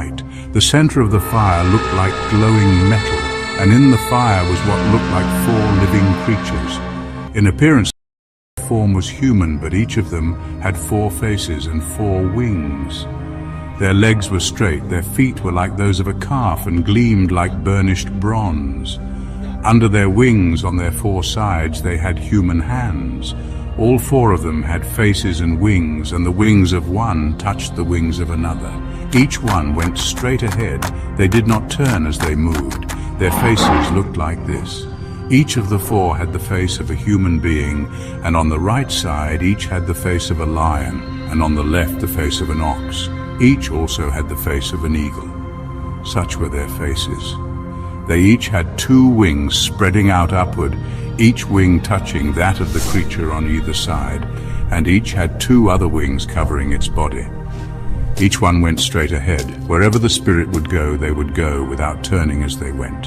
light. The center of the fire looked like glowing metal, and in the fire was what looked like 4 living creatures. In appearance, their form was human, but each of them had 4 faces and 4 wings. Their legs were straight, their feet were like those of a calf and gleamed like burnished bronze. Under their wings, on their 4 sides, they had human hands. All 4 of them had faces and wings, and the wings of one touched the wings of another. Each one went straight ahead. They did not turn as they moved. Their faces looked like this. Each of the 4 had the face of a human being, and on the right side each had the face of a lion, and on the left the face of an ox. Each also had the face of an eagle. Such were their faces. They each had 2 wings spreading out upward, each wing touching that of the creature on either side, and each had 2 other wings covering its body. Each one went straight ahead. Wherever the spirit would go, they would go without turning as they went.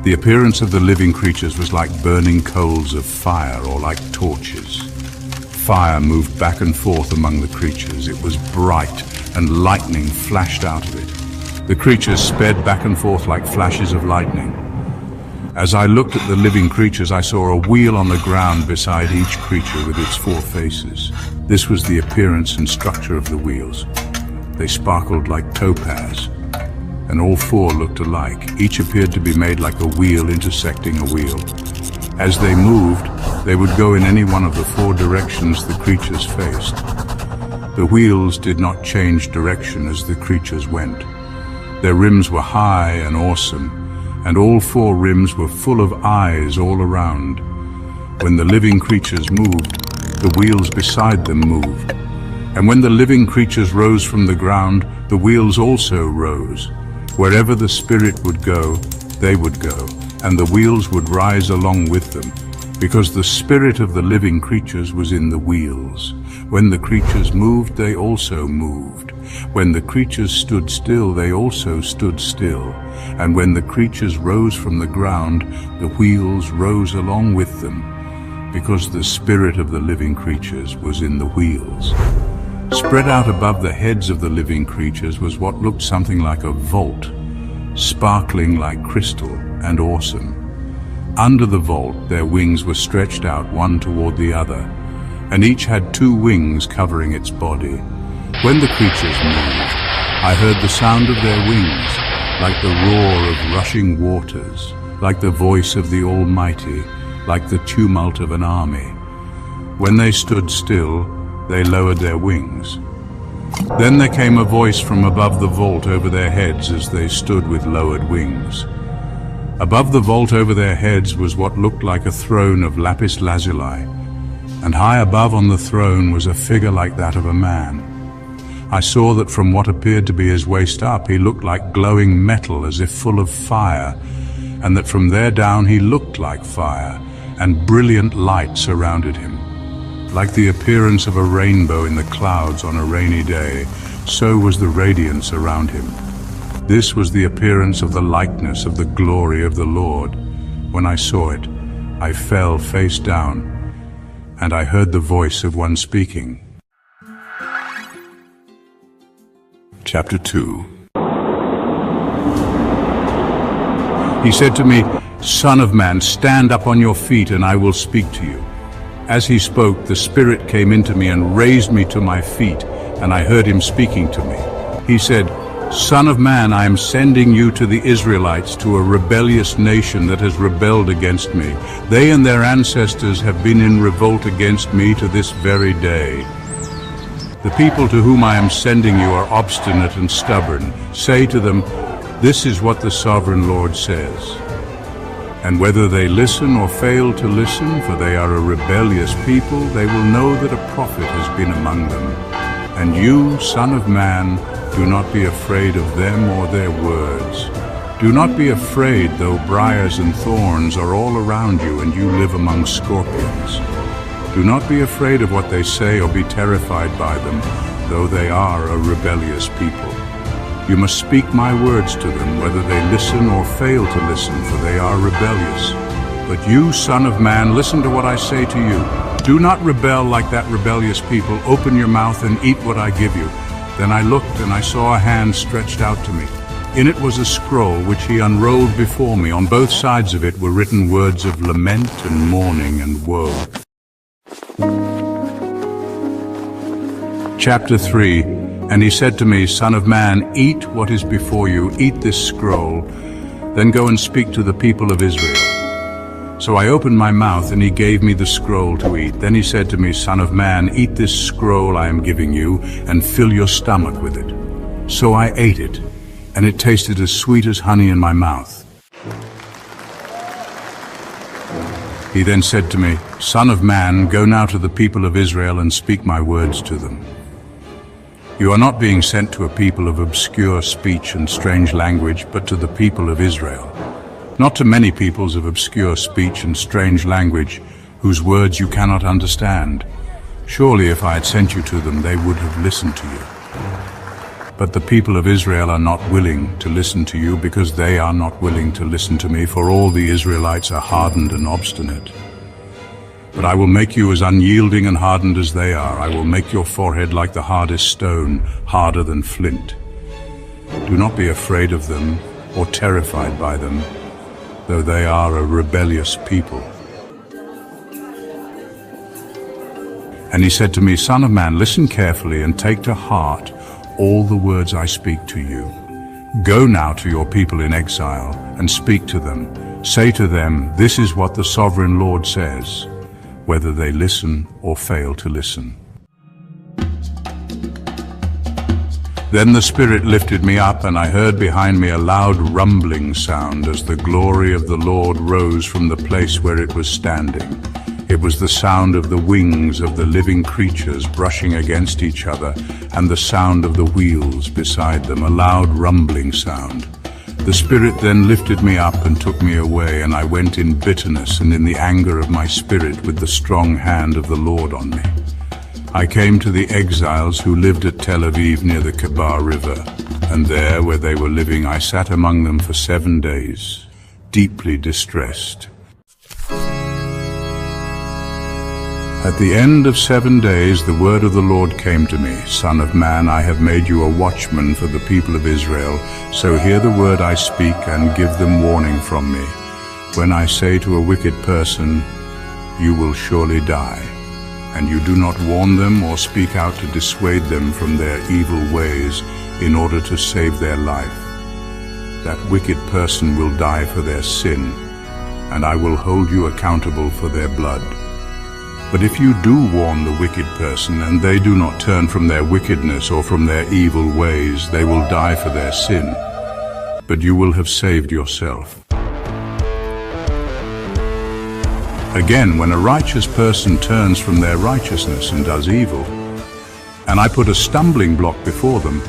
The appearance of the living creatures was like burning coals of fire or like torches. Fire moved back and forth among the creatures. It was bright, and lightning flashed out of it. The creatures sped back and forth like flashes of lightning. As I looked at the living creatures, I saw a wheel on the ground beside each creature with its 4 faces. This was the appearance and structure of the wheels. They sparkled like topaz, and all 4 looked alike. Each appeared to be made like a wheel intersecting a wheel. As they moved, they would go in any one of the 4 directions the creatures faced. The wheels did not change direction as the creatures went. Their rims were high and awesome, and all 4 rims were full of eyes all around. When the living creatures moved, the wheels beside them moved. And when the living creatures rose from the ground, the wheels also rose. Wherever the spirit would go, they would go, and the wheels would rise along with them, because the spirit of the living creatures was in the wheels. When the creatures moved, they also moved. When the creatures stood still, they also stood still. And when the creatures rose from the ground, the wheels rose along with them, because the spirit of the living creatures was in the wheels. Spread out above the heads of the living creatures was what looked something like a vault, sparkling like crystal and awesome. Under the vault, their wings were stretched out one toward the other, and each had 2 wings covering its body. When the creatures moved, I heard the sound of their wings, like the roar of rushing waters, like the voice of the Almighty, like the tumult of an army. When they stood still, they lowered their wings. Then there came a voice from above the vault over their heads as they stood with lowered wings. Above the vault over their heads was what looked like a throne of lapis lazuli, and high above on the throne was a figure like that of a man. I saw that from what appeared to be his waist up, he looked like glowing metal as if full of fire, and that from there down he looked like fire, and brilliant light surrounded him. Like the appearance of a rainbow in the clouds on a rainy day, so was the radiance around him. This was the appearance of the likeness of the glory of the Lord. When I saw it, I fell face down, and I heard the voice of one speaking. Chapter 2. He said to me, "Son of man, stand up on your feet, and I will speak to you." As he spoke, the Spirit came into me and raised me to my feet, and I heard him speaking to me. He said, "Son of man, I am sending you to the Israelites, to a rebellious nation that has rebelled against me. They and their ancestors have been in revolt against me to this very day. The people to whom I am sending you are obstinate and stubborn. Say to them, 'This is what the Sovereign Lord says.' And whether they listen or fail to listen, for they are a rebellious people, they will know that a prophet has been among them. And you, Son of man, do not be afraid of them or their words. Do not be afraid, though briars and thorns are all around you and you live among scorpions. Do not be afraid of what they say or be terrified by them, though they are a rebellious people. You must speak my words to them, whether they listen or fail to listen, for they are rebellious. But you, Son of man, listen to what I say to you. Do not rebel like that rebellious people. Open your mouth and eat what I give you. Then I looked, and I saw a hand stretched out to me. In it was a scroll which he unrolled before me. On both sides of it were written words of lament and mourning and woe. Chapter 3. And he said to me, Son of man, eat what is before you, eat this scroll, then go and speak to the people of Israel. So I opened my mouth, and he gave me the scroll to eat. Then he said to me, Son of man, eat this scroll I am giving you, and fill your stomach with it. So I ate it, and it tasted as sweet as honey in my mouth. He then said to me, Son of man, go now to the people of Israel and speak my words to them. You are not being sent to a people of obscure speech and strange language, but to the people of Israel. Not to many peoples of obscure speech and strange language, whose words you cannot understand. Surely if I had sent you to them, they would have listened to you. But the people of Israel are not willing to listen to you, because they are not willing to listen to me, for all the Israelites are hardened and obstinate. But I will make you as unyielding and hardened as they are. I will make your forehead like the hardest stone, harder than flint. Do not be afraid of them or terrified by them, though they are a rebellious people. And he said to me, Son of man, listen carefully and take to heart all the words I speak to you. Go now to your people in exile and speak to them. Say to them, this is what the sovereign Lord says, whether they listen or fail to listen. Then the Spirit lifted me up, and I heard behind me a loud rumbling sound as the glory of the Lord rose from the place where it was standing. It was the sound of the wings of the living creatures brushing against each other, and the sound of the wheels beside them, a loud rumbling sound. The Spirit then lifted me up and took me away, and I went in bitterness and in the anger of my spirit with the strong hand of the Lord on me. I came to the exiles who lived at Tel Aviv near the Kebar River, and there, where they were living, I sat among them for 7 days, deeply distressed. At the end of 7 days, the word of the Lord came to me, Son of man, I have made you a watchman for the people of Israel, so hear the word I speak and give them warning from me. When I say to a wicked person, you will surely die, and you do not warn them or speak out to dissuade them from their evil ways in order to save their life, that wicked person will die for their sin, and I will hold you accountable for their blood. But if you do warn the wicked person, and they do not turn from their wickedness or from their evil ways, they will die for their sin, but you will have saved yourself. Again, when a righteous person turns from their righteousness and does evil, and I put a stumbling block before them,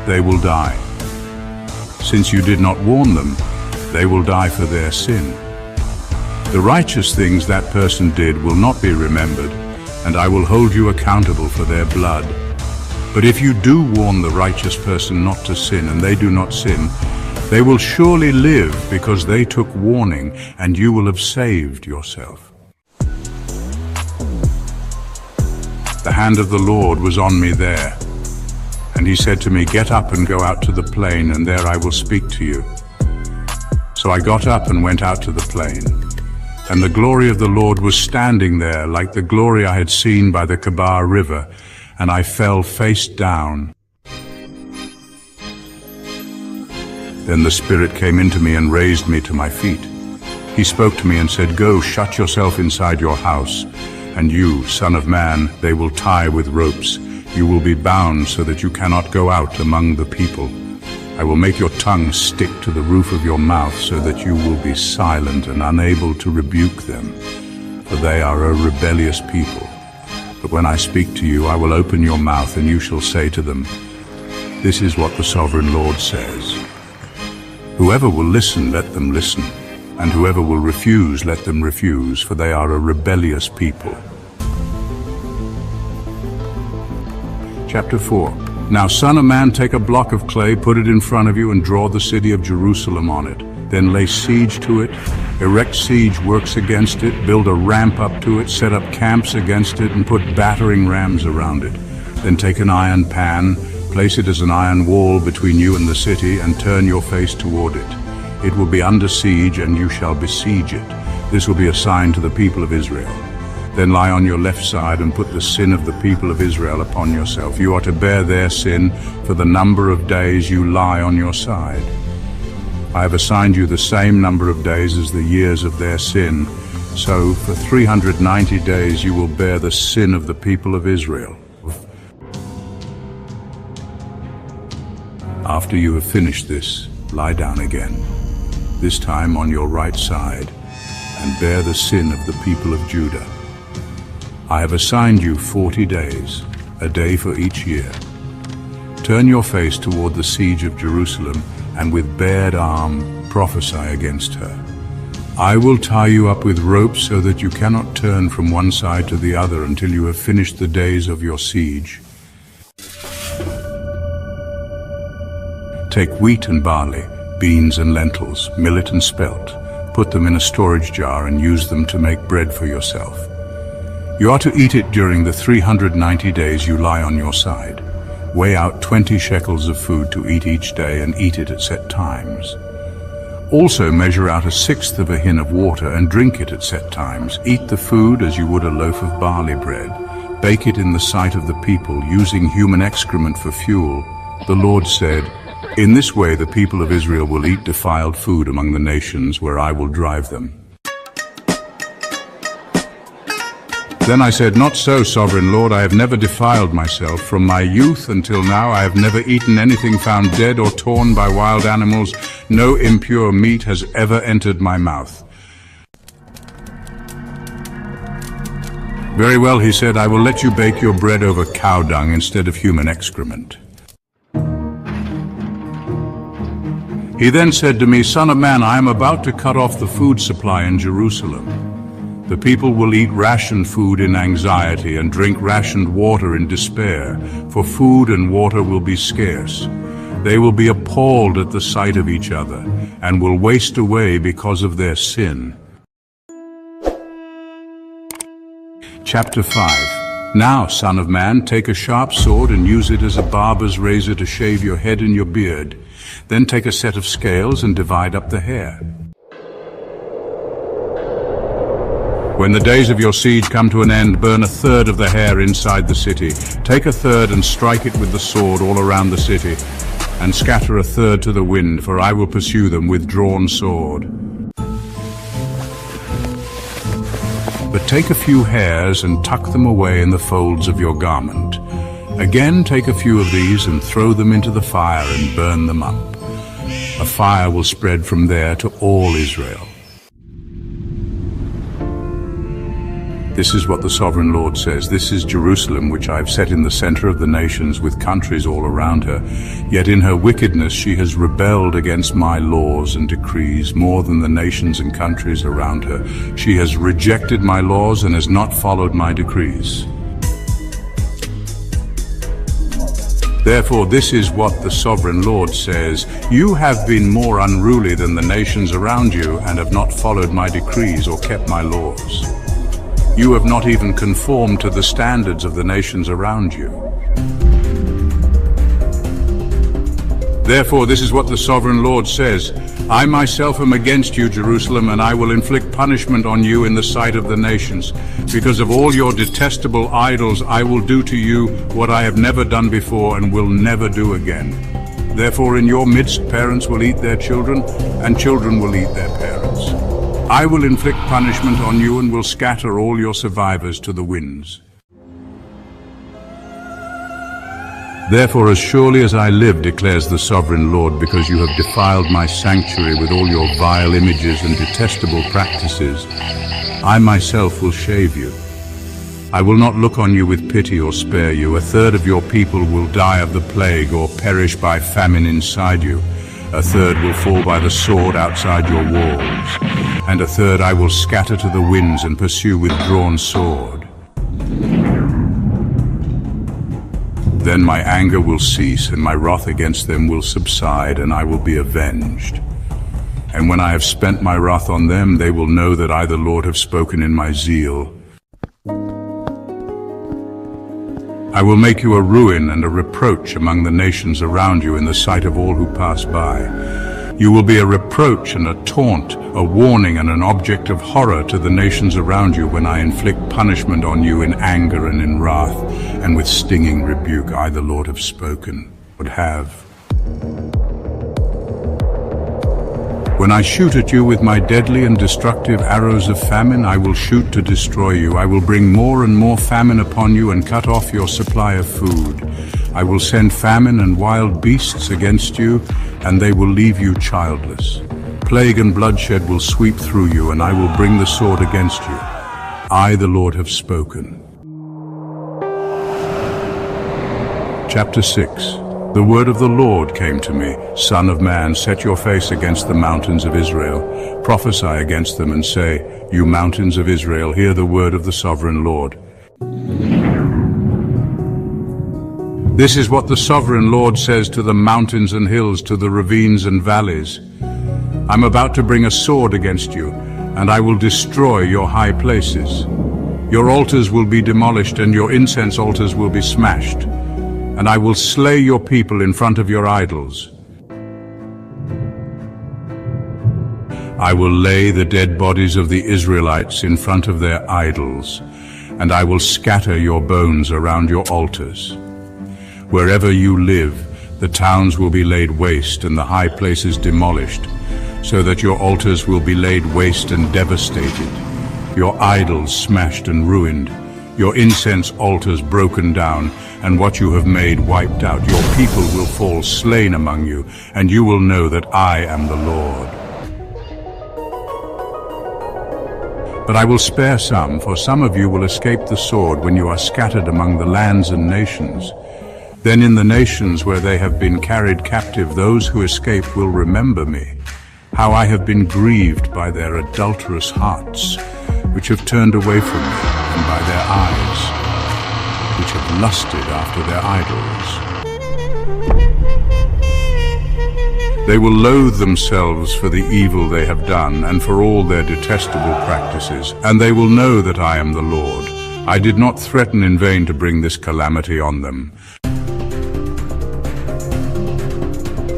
they will die. Since you did not warn them, they will die for their sin. The righteous things that person did will not be remembered, and I will hold you accountable for their blood. But if you do warn the righteous person not to sin, and they do not sin, they will surely live because they took warning, and you will have saved yourself. The hand of the Lord was on me there, and he said to me, get up and go out to the plain, and there I will speak to you. So I got up and went out to the plain, and the glory of the Lord was standing there like the glory I had seen by the Kebar River, and I fell face down. Then the Spirit came into me and raised me to my feet. He spoke to me and said, go, shut yourself inside your house, and you, Son of man, they will tie with ropes. You will be bound so that you cannot go out among the people. I will make your tongue stick to the roof of your mouth so that you will be silent and unable to rebuke them, for they are a rebellious people. But when I speak to you, I will open your mouth, and you shall say to them, this is what the sovereign Lord says. Whoever will listen, let them listen, and whoever will refuse, let them refuse, for they are a rebellious people. Chapter 4. Now, son of man, take a block of clay, put it in front of you, and draw the city of Jerusalem on it. Then lay siege to it, erect siege works against it, build a ramp up to it, set up camps against it, and put battering rams around it. Then take an iron pan, Place it as an iron wall between you and the city, and turn your face toward it. It will be under siege, and you shall besiege it. This will be a sign to the people of Israel. Then lie on your left side and put the sin of the people of Israel upon yourself. You are to bear their sin for the number of days you lie on your side. I have assigned you the same number of days as the years of their sin. So for 390 days you will bear the sin of the people of Israel. After you have finished this, lie down again, this time on your right side, and bear the sin of the people of Judah. I have assigned you 40 days, a day for each year. Turn your face toward the siege of Jerusalem, and with bared arm prophesy against her. I will tie you up with ropes so that you cannot turn from one side to the other until you have finished the days of your siege. Take wheat and barley, beans and lentils, millet and spelt. Put them in a storage jar and use them to make bread for yourself. You are to eat it during the 390 days you lie on your side. Weigh out 20 shekels of food to eat each day and eat it at set times. Also measure out 1/6 of a hin of water and drink it at set times. Eat the food as you would a loaf of barley bread. Bake it in the sight of the people, using human excrement for fuel. The Lord said, "In this way the people of Israel will eat defiled food among the nations where I will drive them." Then I said, "Not so, Sovereign Lord, I have never defiled myself. From my youth until now I have never eaten anything found dead or torn by wild animals. No impure meat has ever entered my mouth." "Very well," he said, "I will let you bake your bread over cow dung instead of human excrement." He then said to me, "Son of man, I am about to cut off the food supply in Jerusalem. The people will eat rationed food in anxiety and drink rationed water in despair, for food and water will be scarce. They will be appalled at the sight of each other and will waste away because of their sin." Chapter 5. Now, son of man, take a sharp sword and use it as a barber's razor to shave your head and your beard. Then take a set of scales and divide up the hair. When the days of your siege come to an end, burn 1/3 of the hair inside the city. Take 1/3 and strike it with the sword all around the city, and scatter 1/3 to the wind, for I will pursue them with drawn sword. But take a few hairs and tuck them away in the folds of your garment. Again take a few of these and throw them into the fire and burn them up. A fire will spread from there to all Israel. This is what the Sovereign Lord says. This is Jerusalem, which I have set in the center of the nations, with countries all around her. Yet in her wickedness she has rebelled against my laws and decrees more than the nations and countries around her. She has rejected my laws and has not followed my decrees. Therefore, this is what the Sovereign Lord says. You have been more unruly than the nations around you and have not followed my decrees or kept my laws. You have not even conformed to the standards of the nations around you. Therefore, this is what the Sovereign Lord says. I myself am against you, Jerusalem, and I will inflict punishment on you in the sight of the nations. Because of all your detestable idols, I will do to you what I have never done before and will never do again. Therefore, in your midst, parents will eat their children, and children will eat their parents. I will inflict punishment on you and will scatter all your survivors to the winds. Therefore, as surely as I live, declares the Sovereign Lord, because you have defiled my sanctuary with all your vile images and detestable practices, I myself will shave you. I will not look on you with pity or spare you. 1/3 of your people will die of the plague or perish by famine inside you. 1/3 will fall by the sword outside your walls, and 1/3 I will scatter to the winds and pursue with drawn sword. Then my anger will cease, and my wrath against them will subside, and I will be avenged. And when I have spent my wrath on them, they will know that I, the Lord, have spoken in my zeal. I will make you a ruin and a reproach among the nations around you in the sight of all who pass by. You will be a reproach and a taunt, a warning and an object of horror to the nations around you when I inflict punishment on you in anger and in wrath, and with stinging rebuke. I, the Lord, have spoken, would have. When I shoot at you with my deadly and destructive arrows of famine, I will shoot to destroy you. I will bring more and more famine upon you and cut off your supply of food. I will send famine and wild beasts against you, and they will leave you childless. Plague and bloodshed will sweep through you, and I will bring the sword against you. I, the Lord, have spoken. Chapter 6. The word of the Lord came to me. Son of man, set your face against the mountains of Israel. Prophesy against them and say, You mountains of Israel, hear the word of the sovereign Lord. This is what the sovereign Lord says to the mountains and hills, to the ravines and valleys. I'm about to bring a sword against you, and I will destroy your high places. Your altars will be demolished, and your incense altars will be smashed. And I will slay your people in front of your idols. I will lay the dead bodies of the Israelites in front of their idols, and I will scatter your bones around your altars. Wherever you live, the towns will be laid waste and the high places demolished, so that your altars will be laid waste and devastated, your idols smashed and ruined, your incense altars broken down, and what you have made wiped out. Your people will fall slain among you, and you will know that I am the Lord. But I will spare some, for some of you will escape the sword when you are scattered among the lands and nations. Then in the nations where they have been carried captive, those who escape will remember me, how I have been grieved by their adulterous hearts, which have turned away from me, and by their eyes, which have lusted after their idols. They will loathe themselves for the evil they have done and for all their detestable practices, and they will know that I am the Lord. I did not threaten in vain to bring this calamity on them.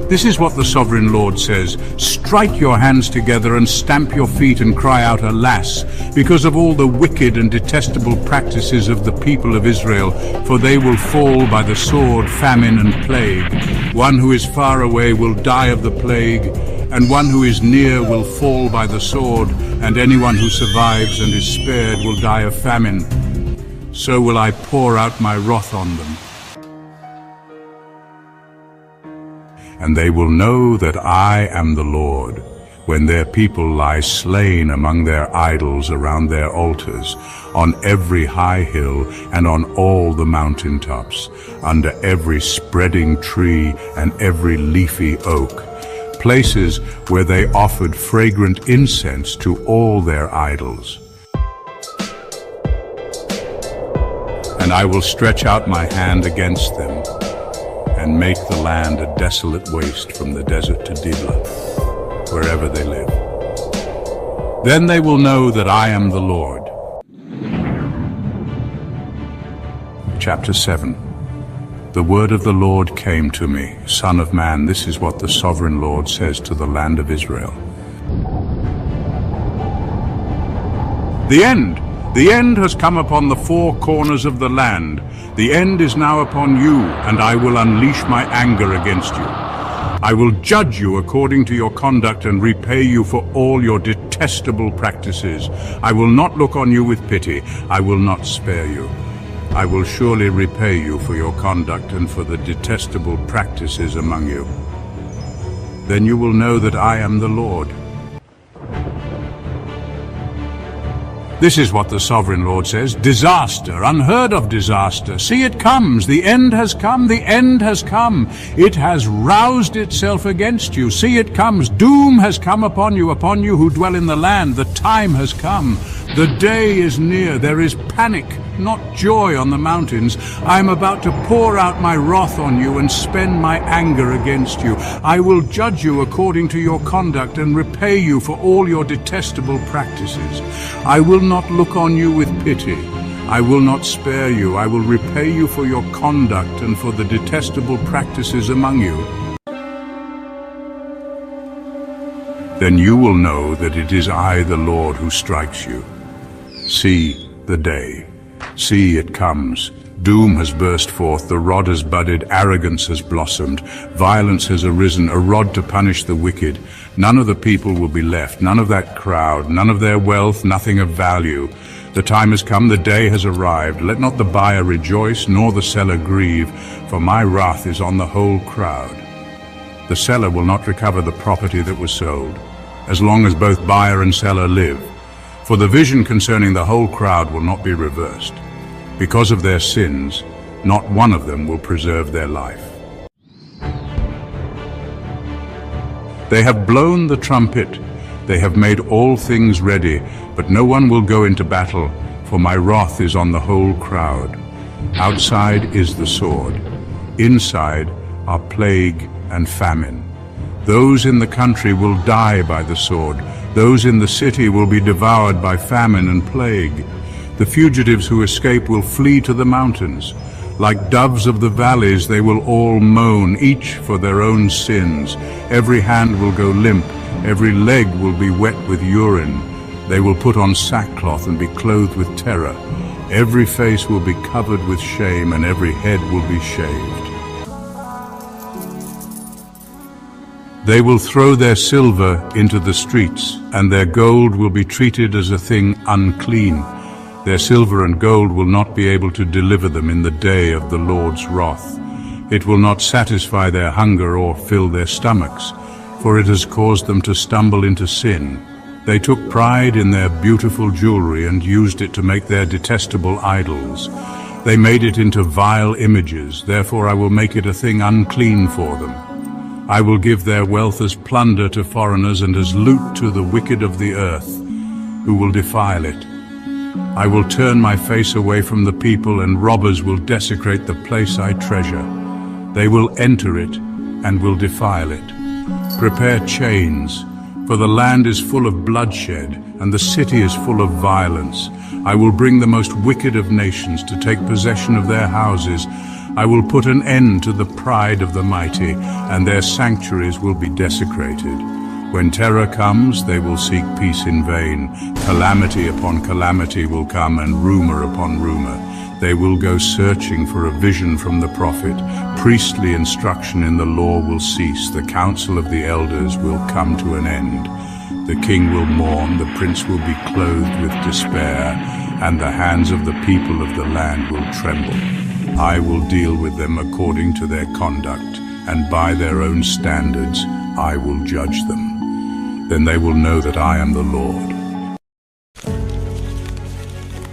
This is what the sovereign Lord says, Strike your hands together and stamp your feet and cry out, Alas, because of all the wicked and detestable practices of the people of Israel, for they will fall by the sword, famine, and plague. One who is far away will die of the plague, and one who is near will fall by the sword, and anyone who survives and is spared will die of famine. So will I pour out my wrath on them. And they will know that I am the Lord, when their people lie slain among their idols around their altars, on every high hill and on all the mountain tops, under every spreading tree and every leafy oak, places where they offered fragrant incense to all their idols. And I will stretch out my hand against them, and make the land a desolate waste from the desert to Diblah, wherever they live. Then they will know that I am the Lord. Chapter 7. The word of the Lord came to me, Son of man, this is what the sovereign Lord says to the land of Israel. The end has come upon the four corners of the land. The end is now upon you, and I will unleash my anger against you. I will judge you according to your conduct and repay you for all your detestable practices. I will not look on you with pity. I will not spare you. I will surely repay you for your conduct and for the detestable practices among you. Then you will know that I am the Lord. This is what the sovereign Lord says, Disaster, unheard of disaster. See, it comes. The end has come. The end has come. It has roused itself against you. See, it comes. Doom has come upon you who dwell in the land. The time has come. The day is near. There is panic, not joy on the mountains. I am about to pour out my wrath on you and spend my anger against you. I will judge you according to your conduct and repay you for all your detestable practices. I will not look on you with pity. I will not spare you. I will repay you for your conduct and for the detestable practices among you. Then you will know that it is I, the Lord, who strikes you. See the day. See, it comes. Doom has burst forth, the rod has budded, arrogance has blossomed, violence has arisen, a rod to punish the wicked. None of the people will be left, none of that crowd, none of their wealth, nothing of value. The time has come, the day has arrived. Let not the buyer rejoice, nor the seller grieve, for my wrath is on the whole crowd. The seller will not recover the property that was sold, as long as both buyer and seller live. For the vision concerning the whole crowd will not be reversed. Because of their sins, not one of them will preserve their life. They have blown the trumpet, they have made all things ready, but no one will go into battle, for my wrath is on the whole crowd. Outside is the sword, inside are plague and famine. Those in the country will die by the sword, those in the city will be devoured by famine and plague. The fugitives who escape will flee to the mountains. Like doves of the valleys, they will all moan, each for their own sins. Every hand will go limp, every leg will be wet with urine. They will put on sackcloth and be clothed with terror. Every face will be covered with shame, and every head will be shaved. They will throw their silver into the streets, and their gold will be treated as a thing unclean. Their silver and gold will not be able to deliver them in the day of the Lord's wrath. It will not satisfy their hunger or fill their stomachs, for it has caused them to stumble into sin. They took pride in their beautiful jewelry and used it to make their detestable idols. They made it into vile images, therefore I will make it a thing unclean for them. I will give their wealth as plunder to foreigners and as loot to the wicked of the earth, who will defile it. I will turn my face away from the people, and robbers will desecrate the place I treasure. They will enter it and will defile it. Prepare chains, for the land is full of bloodshed, and the city is full of violence. I will bring the most wicked of nations to take possession of their houses. I will put an end to the pride of the mighty, and their sanctuaries will be desecrated. When terror comes, they will seek peace in vain. Calamity upon calamity will come, and rumor upon rumor. They will go searching for a vision from the prophet. Priestly instruction in the law will cease. The counsel of the elders will come to an end. The king will mourn, the prince will be clothed with despair, and the hands of the people of the land will tremble. I will deal with them according to their conduct, and by their own standards I will judge them. Then they will know that I am the Lord.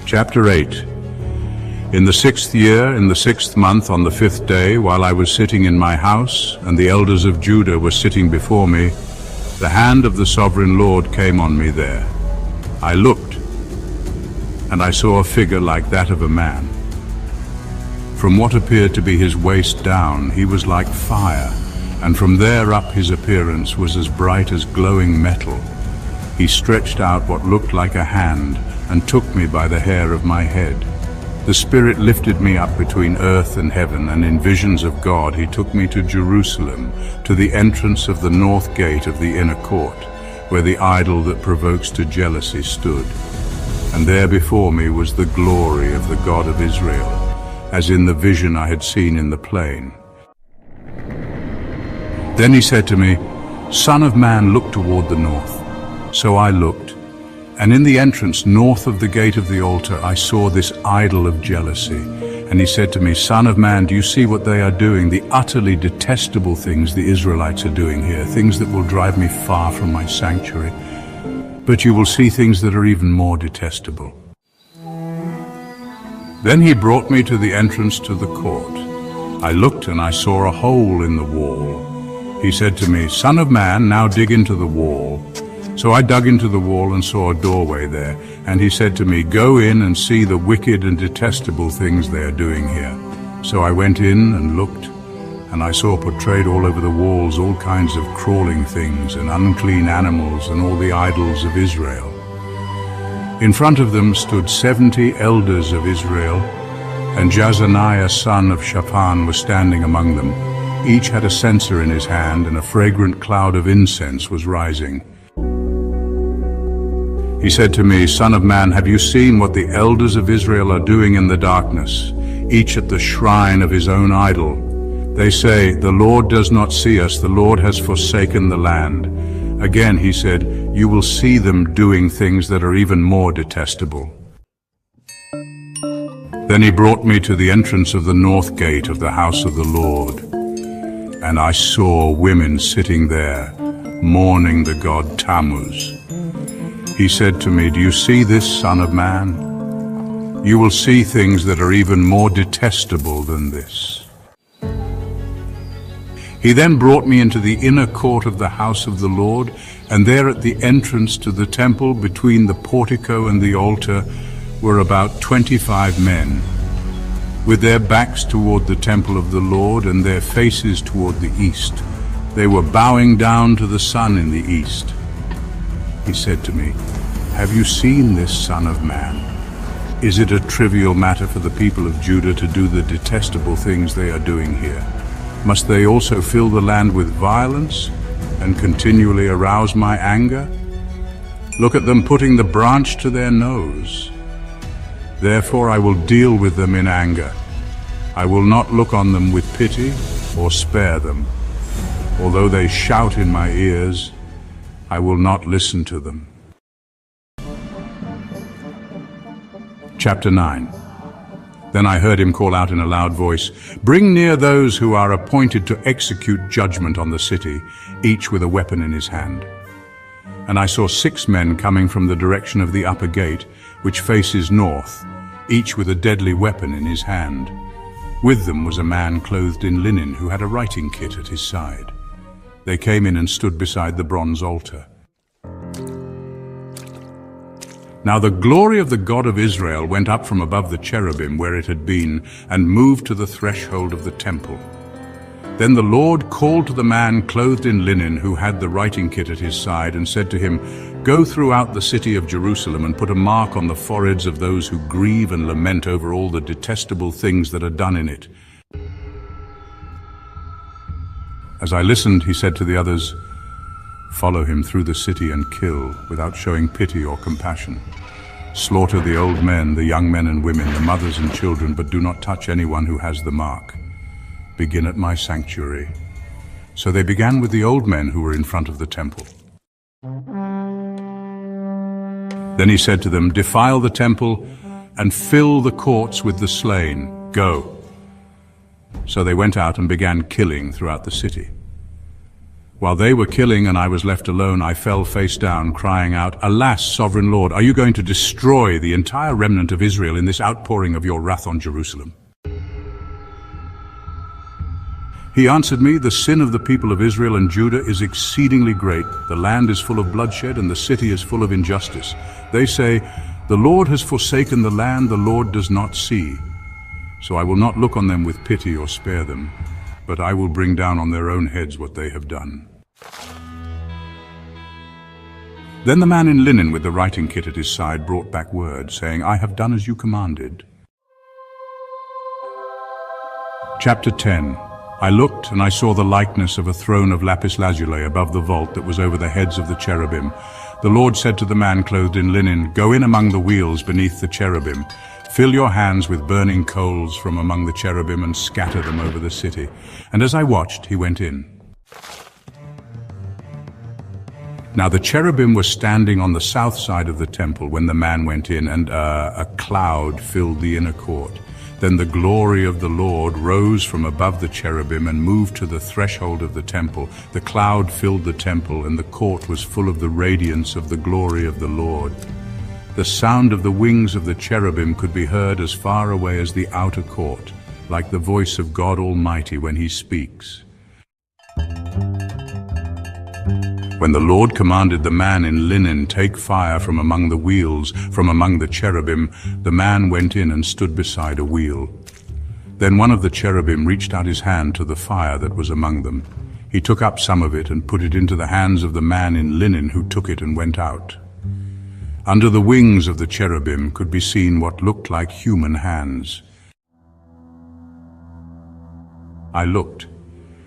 Chapter 8. In the 6th year, in the 6th month, on the 5th day, while I was sitting in my house, and the elders of Judah were sitting before me, the hand of the sovereign Lord came on me there. I looked, and I saw a figure like that of a man. From what appeared to be his waist down, he was like fire, and from there up his appearance was as bright as glowing metal. He stretched out what looked like a hand and took me by the hair of my head. The Spirit lifted me up between earth and heaven, and in visions of God he took me to Jerusalem, to the entrance of the north gate of the inner court, where the idol that provokes to jealousy stood. And there before me was the glory of the God of Israel, as in the vision I had seen in the plain. Then he said to me, Son of man, look toward the north. So I looked, and in the entrance north of the gate of the altar I saw this idol of jealousy. And he said to me, Son of man, do you see what they are doing, the utterly detestable things the Israelites are doing here, things that will drive me far from my sanctuary? But you will see things that are even more detestable. Then he brought me to the entrance to the court. I looked, and I saw a hole in the wall. He said to me, Son of man, now dig into the wall. So I dug into the wall and saw a doorway there. And he said to me, Go in and see the wicked and detestable things they are doing here. So I went in and looked, and I saw portrayed all over the walls all kinds of crawling things and unclean animals and all the idols of Israel. In front of them stood 70 elders of Israel, and Jaazaniah son of Shaphan was standing among them. Each had a censer in his hand, and a fragrant cloud of incense was rising. He said to me, "Son of man, have you seen what the elders of Israel are doing in the darkness, each at the shrine of his own idol? They say, 'The Lord does not see us, the Lord has forsaken the land.'" Again he said, "You will see them doing things that are even more detestable." Then he brought me to the entrance of the north gate of the house of the Lord, and I saw women sitting there, mourning the god Tammuz. He said to me, "Do you see this, son of man? You will see things that are even more detestable than this." He then brought me into the inner court of the house of the Lord, and there at the entrance to the temple, between the portico and the altar, were about 25 men, with their backs toward the temple of the Lord and their faces toward the east. They were bowing down to the sun in the east. He said to me, "Have you seen this, son of man? Is it a trivial matter for the people of Judah to do the detestable things they are doing here? Must they also fill the land with violence and continually arouse my anger? Look at them putting the branch to their nose. Therefore I will deal with them in anger. I will not look on them with pity or spare them. Although they shout in my ears, I will not listen to them." Chapter 9. Then I heard him call out in a loud voice, "Bring near those who are appointed to execute judgment on the city, each with a weapon in his hand." And I saw 6 men coming from the direction of the upper gate, which faces north, each with a deadly weapon in his hand. With them was a man clothed in linen who had a writing kit at his side. They came in and stood beside the bronze altar. Now the glory of the God of Israel went up from above the cherubim where it had been, and moved to the threshold of the temple. Then the Lord called to the man clothed in linen who had the writing kit at his side, and said to him, "Go throughout the city of Jerusalem and put a mark on the foreheads of those who grieve and lament over all the detestable things that are done in it." As I listened, he said to the others, "Follow him through the city and kill, without showing pity or compassion. Slaughter the old men, the young men and women, the mothers and children, but do not touch anyone who has the mark. Begin at my sanctuary." So they began with the old men who were in front of the temple. Then he said to them, "Defile the temple and fill the courts with the slain. Go." So they went out and began killing throughout the city. While they were killing and I was left alone, I fell face down, crying out, "Alas, sovereign Lord, are you going to destroy the entire remnant of Israel in this outpouring of your wrath on Jerusalem?" He answered me, "The sin of the people of Israel and Judah is exceedingly great. The land is full of bloodshed and the city is full of injustice. They say, 'The Lord has forsaken the land, the Lord does not see.' So I will not look on them with pity or spare them, but I will bring down on their own heads what they have done." Then the man in linen with the writing kit at his side brought back word, saying, "I have done as you commanded." Chapter 10. I looked, and I saw the likeness of a throne of lapis lazuli above the vault that was over the heads of the cherubim. The Lord said to the man clothed in linen, "Go in among the wheels beneath the cherubim. Fill your hands with burning coals from among the cherubim and scatter them over the city." And as I watched, he went in. Now the cherubim were standing on the south side of the temple when the man went in, and a cloud filled the inner court. Then the glory of the Lord rose from above the cherubim and moved to the threshold of the temple. The cloud filled the temple, and the court was full of the radiance of the glory of the Lord. The sound of the wings of the cherubim could be heard as far away as the outer court, like the voice of God Almighty when he speaks. When the Lord commanded the man in linen, "Take fire from among the wheels, from among the cherubim," the man went in and stood beside a wheel. Then one of the cherubim reached out his hand to the fire that was among them. He took up some of it and put it into the hands of the man in linen, who took it and went out. Under the wings of the cherubim could be seen what looked like human hands. I looked,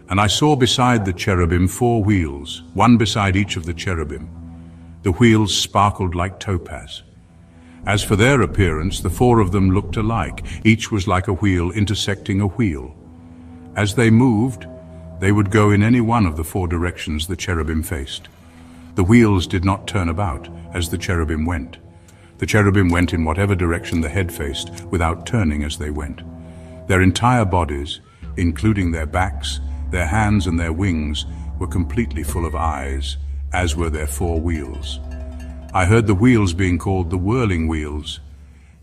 and I saw beside the cherubim 4 wheels, one beside each of the cherubim. The wheels sparkled like topaz. As for their appearance, the 4 of them looked alike. Each was like a wheel intersecting a wheel. As they moved, they would go in any one of the 4 directions the cherubim faced. The wheels did not turn about as the cherubim went. The cherubim went in whatever direction the head faced, without turning as they went. Their entire bodies, including their backs, their hands and their wings, were completely full of eyes, as were their 4 wheels. I heard the wheels being called the whirling wheels.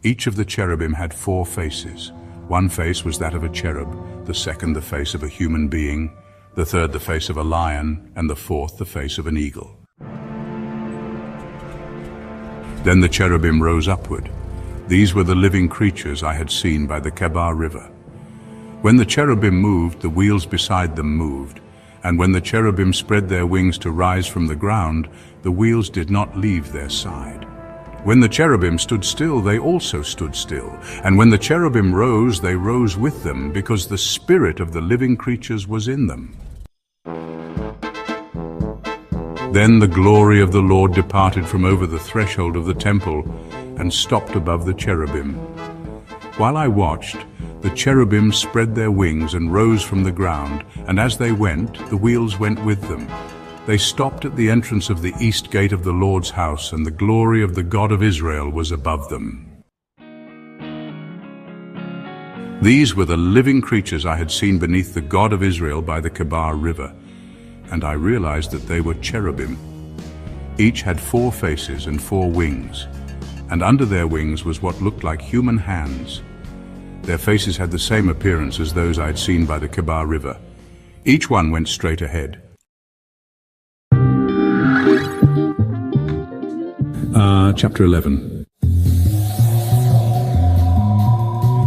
Each of the cherubim had 4 faces. One face was that of a cherub, the second the face of a human being, the third the face of a lion, and the fourth the face of an eagle. Then the cherubim rose upward. These were the living creatures I had seen by the Kebar River. When the cherubim moved, the wheels beside them moved, and when the cherubim spread their wings to rise from the ground, the wheels did not leave their side. When the cherubim stood still, they also stood still, and when the cherubim rose, they rose with them, because the spirit of the living creatures was in them. Then the glory of the Lord departed from over the threshold of the temple and stopped above the cherubim. While I watched, the cherubim spread their wings and rose from the ground, and as they went, the wheels went with them. They stopped at the entrance of the east gate of the Lord's house, and the glory of the God of Israel was above them. These were the living creatures I had seen beneath the God of Israel by the Kebar River, and I realized that they were cherubim. Each had 4 faces and 4 wings, and under their wings was what looked like human hands. Their faces had the same appearance as those I had seen by the Kebar River. Each one went straight ahead. Chapter 11.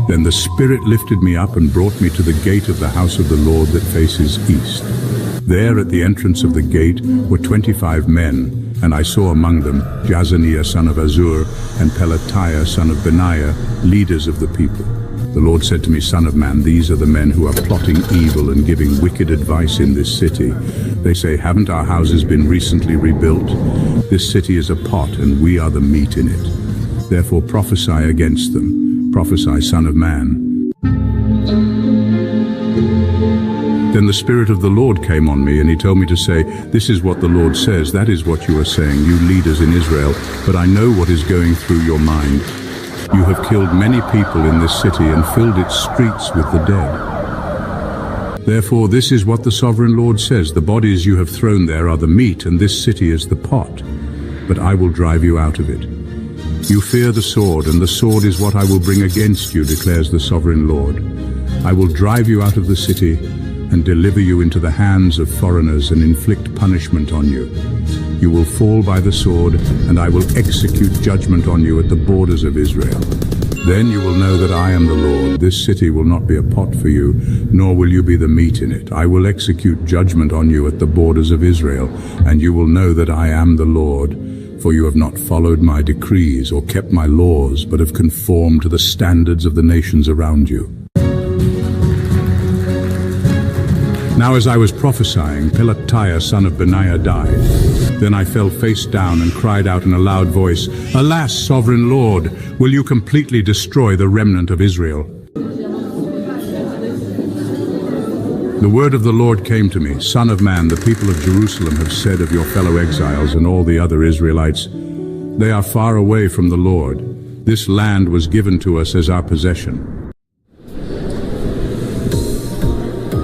Then the Spirit lifted me up and brought me to the gate of the house of the Lord that faces east. There at the entrance of the gate were 25 men, and I saw among them Jazaniah son of Azur and Pelatiah son of Benaiah, leaders of the people. The Lord said to me, Son of man, these are the men who are plotting evil and giving wicked advice in this city. They say, haven't our houses been recently rebuilt? This city is a pot, and we are the meat in it. Therefore prophesy against them. Prophesy, Son of man. Then the Spirit of the Lord came on me, and he told me to say, This is what the Lord says, that is what you are saying, you leaders in Israel, but I know what is going through your mind. You have killed many people in this city and filled its streets with the dead. Therefore, this is what the Sovereign Lord says, the bodies you have thrown there are the meat, and this city is the pot. But I will drive you out of it. You fear the sword, and the sword is what I will bring against you, declares the Sovereign Lord. I will drive you out of the city and deliver you into the hands of foreigners and inflict punishment on you. You will fall by the sword, and I will execute judgment on you at the borders of Israel. Then you will know that I am the Lord. This city will not be a pot for you, nor will you be the meat in it. I will execute judgment on you at the borders of Israel, and you will know that I am the Lord. For you have not followed my decrees or kept my laws, but have conformed to the standards of the nations around you. Now as I was prophesying, Pelatiah son of Benaiah died. Then I fell face down and cried out in a loud voice, Alas, Sovereign Lord, will you completely destroy the remnant of Israel? The word of the Lord came to me, Son of man, the people of Jerusalem have said of your fellow exiles and all the other Israelites, They are far away from the Lord. This land was given to us as our possession.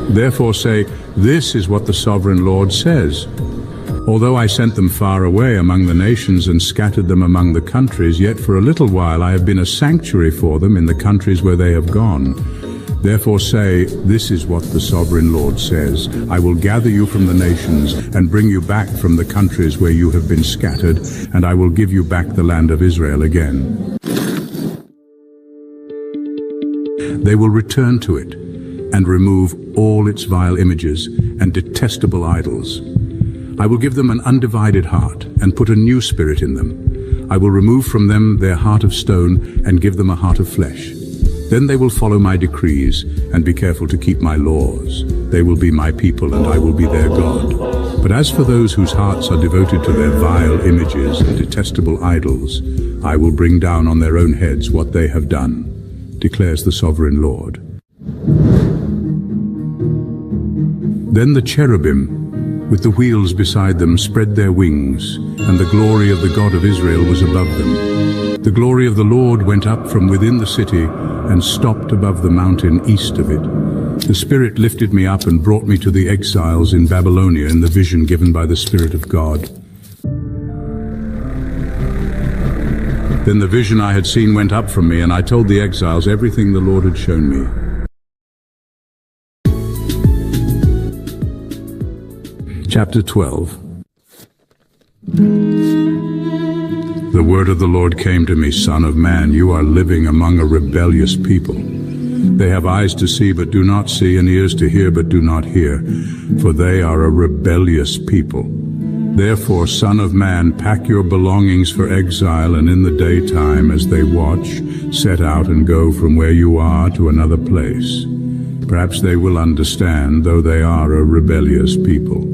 Therefore say, This is what the Sovereign Lord says. Although I sent them far away among the nations and scattered them among the countries, yet for a little while I have been a sanctuary for them in the countries where they have gone. Therefore say, This is what the Sovereign Lord says. I will gather you from the nations and bring you back from the countries where you have been scattered, and I will give you back the land of Israel again. They will return to it and remove all its vile images and detestable idols. I will give them an undivided heart and put a new spirit in them. I will remove from them their heart of stone and give them a heart of flesh. Then they will follow my decrees and be careful to keep my laws. They will be my people and I will be their God. But as for those whose hearts are devoted to their vile images and detestable idols, I will bring down on their own heads what they have done, declares the sovereign Lord. Then the cherubim, with the wheels beside them, spread their wings, and the glory of the God of Israel was above them. The glory of the Lord went up from within the city and stopped above the mountain east of it. The Spirit lifted me up and brought me to the exiles in Babylonia in the vision given by the Spirit of God. Then the vision I had seen went up from me, and I told the exiles everything the Lord had shown me. Chapter 12. The word of the Lord came to me, Son of man, you are living among a rebellious people. They have eyes to see but do not see, and ears to hear but do not hear, for they are a rebellious people. Therefore, Son of man, pack your belongings for exile, and in the daytime, as they watch, set out and go from where you are to another place. Perhaps they will understand, though they are a rebellious people.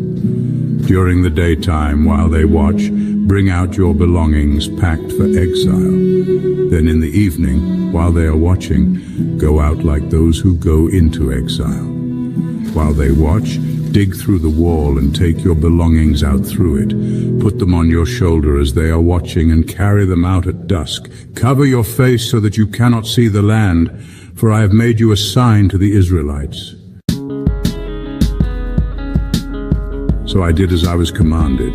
During the daytime, while they watch, bring out your belongings packed for exile. Then in the evening, while they are watching, go out like those who go into exile. While they watch, dig through the wall and take your belongings out through it. Put them on your shoulder as they are watching and carry them out at dusk. Cover your face so that you cannot see the land, for I have made you a sign to the Israelites. So I did as I was commanded.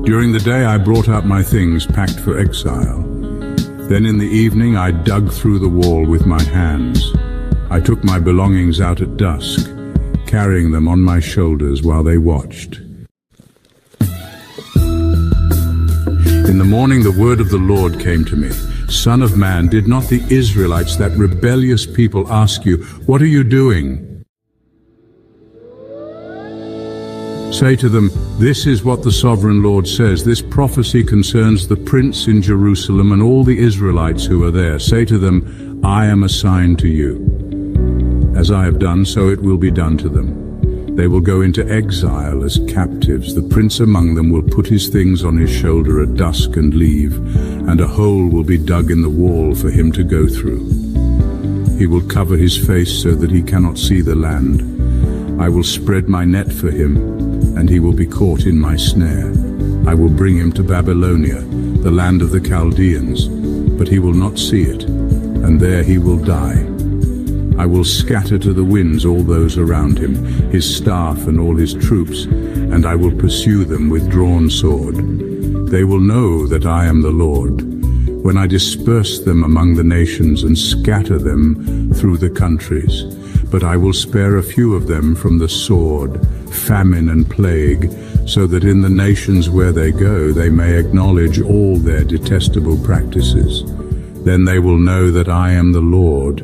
During the day I brought out my things packed for exile. Then in the evening I dug through the wall with my hands. I took my belongings out at dusk, carrying them on my shoulders while they watched. In the morning the word of the Lord came to me. Son of man, did not the Israelites, that rebellious people, ask you, what are you doing? Say to them, this is what the sovereign Lord says. This prophecy concerns the prince in Jerusalem and all the Israelites who are there. Say to them, I am a sign to you. As I have done, so it will be done to them. They will go into exile as captives. The prince among them will put his things on his shoulder at dusk and leave, and a hole will be dug in the wall for him to go through. He will cover his face so that he cannot see the land. I will spread my net for him, and he will be caught in my snare. I will bring him to Babylonia, the land of the Chaldeans, but he will not see it, and there he will die. I will scatter to the winds all those around him, his staff and all his troops, and I will pursue them with drawn sword. They will know that I am the Lord, when I disperse them among the nations and scatter them through the countries. But I will spare a few of them from the sword, famine and plague, so that in the nations where they go they may acknowledge all their detestable practices. Then they will know that I am the Lord.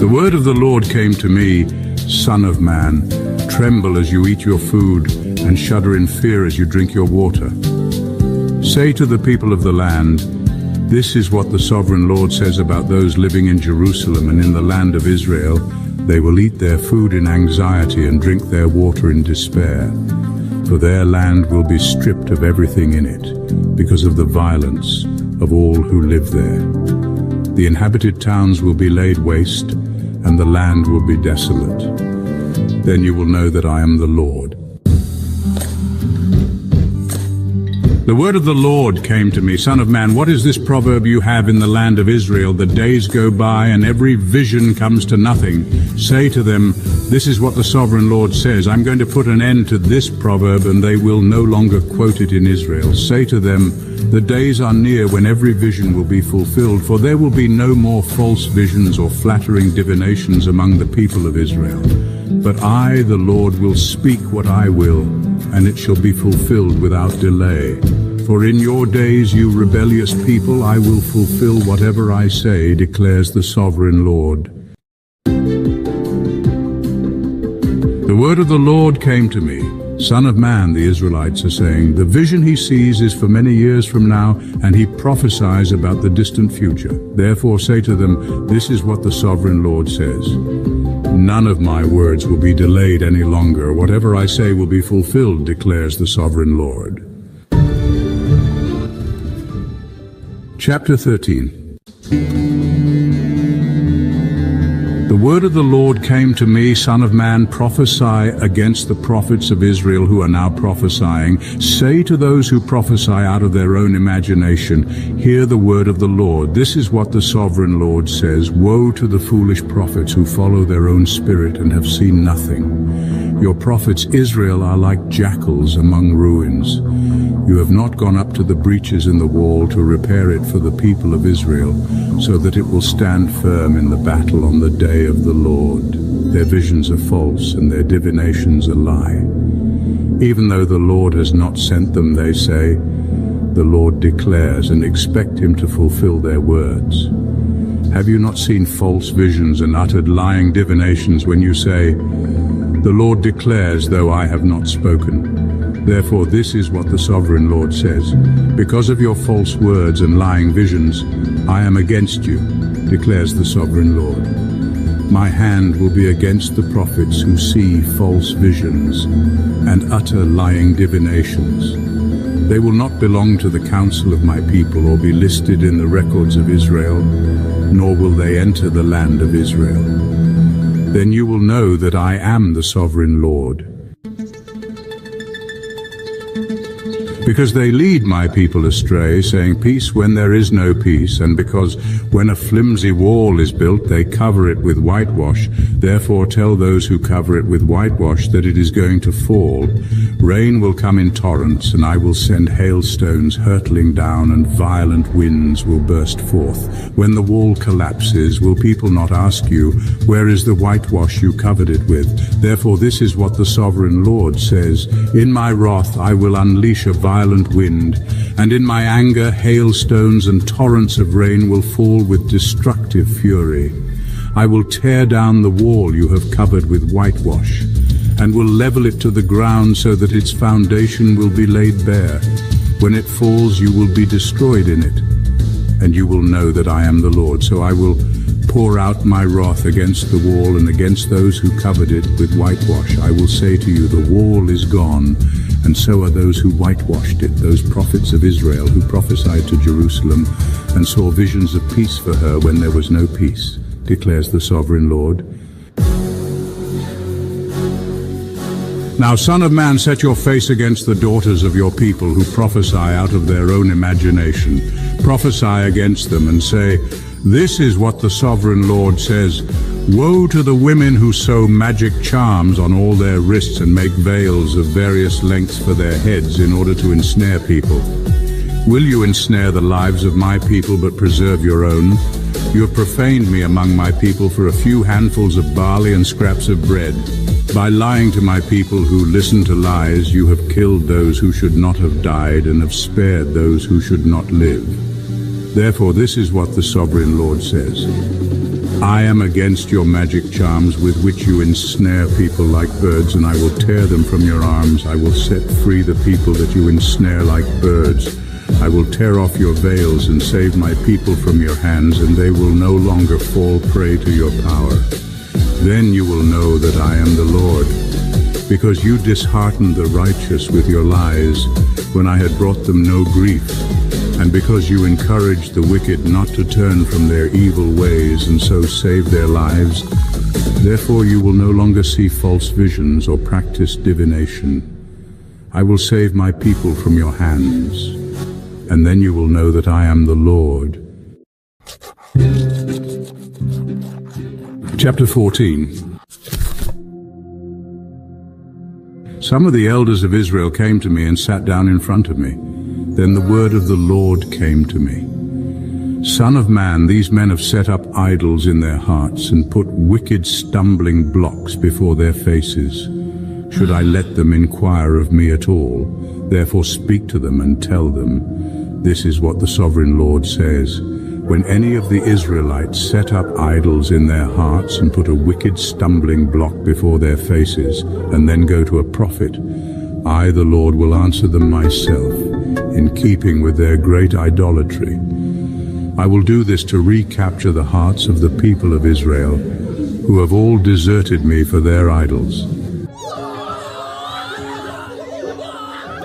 The word of the Lord came to me, Son of man, tremble as you eat your food, and shudder in fear as you drink your water. Say to the people of the land, this is what the sovereign Lord says about those living in Jerusalem and in the land of Israel. They will eat their food in anxiety and drink their water in despair, for their land will be stripped of everything in it, because of the violence of all who live there. The inhabited towns will be laid waste, and the land will be desolate. Then you will know that I am the Lord. The word of the Lord came to me, Son of man, what is this proverb you have in the land of Israel? The days go by and every vision comes to nothing. Say to them, this is what the sovereign Lord says. I'm going to put an end to this proverb, and they will no longer quote it in Israel. Say to them, the days are near when every vision will be fulfilled, for there will be no more false visions or flattering divinations among the people of Israel. But I, the Lord, will speak what I will, and it shall be fulfilled without delay. For in your days, you rebellious people, I will fulfill whatever I say, declares the sovereign Lord. The word of the Lord came to me, Son of man, the Israelites are saying, the vision he sees is for many years from now, and he prophesies about the distant future. Therefore say to them, this is what the sovereign Lord says. None of my words will be delayed any longer. Whatever I say will be fulfilled, declares the sovereign Lord. Chapter 13. The word of the Lord came to me, Son of man, prophesy against the prophets of Israel who are now prophesying. Say to those who prophesy out of their own imagination, hear the word of the Lord. This is what the sovereign Lord says. Woe to the foolish prophets who follow their own spirit and have seen nothing. Your prophets, Israel, are like jackals among ruins. You have not gone up to the breaches in the wall to repair it for the people of Israel, so that it will stand firm in the battle on the day of the Lord. Their visions are false and their divinations a lie. Even though the Lord has not sent them, they say, the Lord declares, and expect him to fulfill their words. Have you not seen false visions and uttered lying divinations when you say, the Lord declares, though I have not spoken? Therefore this is what the sovereign Lord says. Because of your false words and lying visions, I am against you, declares the sovereign Lord. My hand will be against the prophets who see false visions and utter lying divinations. They will not belong to the council of my people or be listed in the records of Israel, nor will they enter the land of Israel. Then you will know that I am the sovereign Lord. Because they lead my people astray, saying peace when there is no peace, and because when a flimsy wall is built, they cover it with whitewash. Therefore tell those who cover it with whitewash that it is going to fall. Rain will come in torrents, and I will send hailstones hurtling down, and violent winds will burst forth. When the wall collapses, will people not ask you, where is the whitewash you covered it with? Therefore this is what the sovereign Lord says, in my wrath I will unleash a violent wind, and in my anger hailstones and torrents of rain will fall with destructive fury. I will tear down the wall you have covered with whitewash, and will level it to the ground so that its foundation will be laid bare. When it falls, you will be destroyed in it, and you will know that I am the Lord. So I will pour out my wrath against the wall and against those who covered it with whitewash. I will say to you, the wall is gone, and so are those who whitewashed it, those prophets of Israel who prophesied to Jerusalem and saw visions of peace for her when there was no peace, declares the sovereign Lord. Now, Son of man, set your face against the daughters of your people who prophesy out of their own imagination. Prophesy against them and say, this is what the sovereign Lord says. Woe to the women who sew magic charms on all their wrists and make veils of various lengths for their heads in order to ensnare people. Will you ensnare the lives of my people but preserve your own? You have profaned me among my people for a few handfuls of barley and scraps of bread. By lying to my people who listen to lies, you have killed those who should not have died and have spared those who should not live. Therefore this is what the sovereign Lord says. I am against your magic charms with which you ensnare people like birds, and I will tear them from your arms. I will set free the people that you ensnare like birds. I will tear off your veils and save my people from your hands, and they will no longer fall prey to your power. Then you will know that I am the Lord, because you disheartened the righteous with your lies when I had brought them no grief, and because you encouraged the wicked not to turn from their evil ways and so save their lives. Therefore you will no longer see false visions or practice divination. I will save my people from your hands, and then you will know that I am the Lord. Chapter 14. Some of the elders of Israel came to me and sat down in front of me. Then the word of the Lord came to me. Son of man, these men have set up idols in their hearts and put wicked stumbling blocks before their faces. Should I let them inquire of me at all? Therefore speak to them and tell them, this is what the sovereign Lord says. When any of the Israelites set up idols in their hearts and put a wicked stumbling block before their faces, and then go to a prophet, I, the Lord, will answer them myself, in keeping with their great idolatry. I will do this to recapture the hearts of the people of Israel, who have all deserted me for their idols.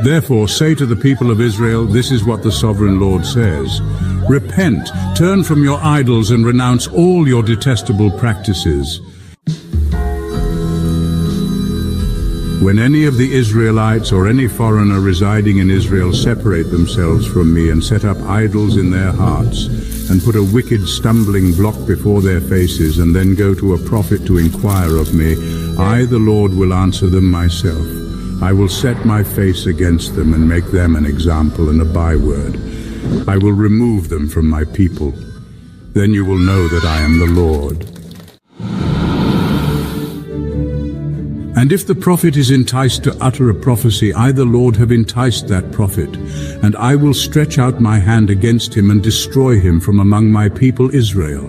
Therefore say to the people of Israel, this is what the Sovereign Lord says. Repent, turn from your idols and renounce all your detestable practices. When any of the Israelites or any foreigner residing in Israel separate themselves from me and set up idols in their hearts, and put a wicked stumbling block before their faces, and then go to a prophet to inquire of me, I, the Lord, will answer them myself. I will set my face against them and make them an example and a byword. I will remove them from my people. Then you will know that I am the Lord. And if the prophet is enticed to utter a prophecy, I, the Lord, have enticed that prophet, and I will stretch out my hand against him and destroy him from among my people Israel.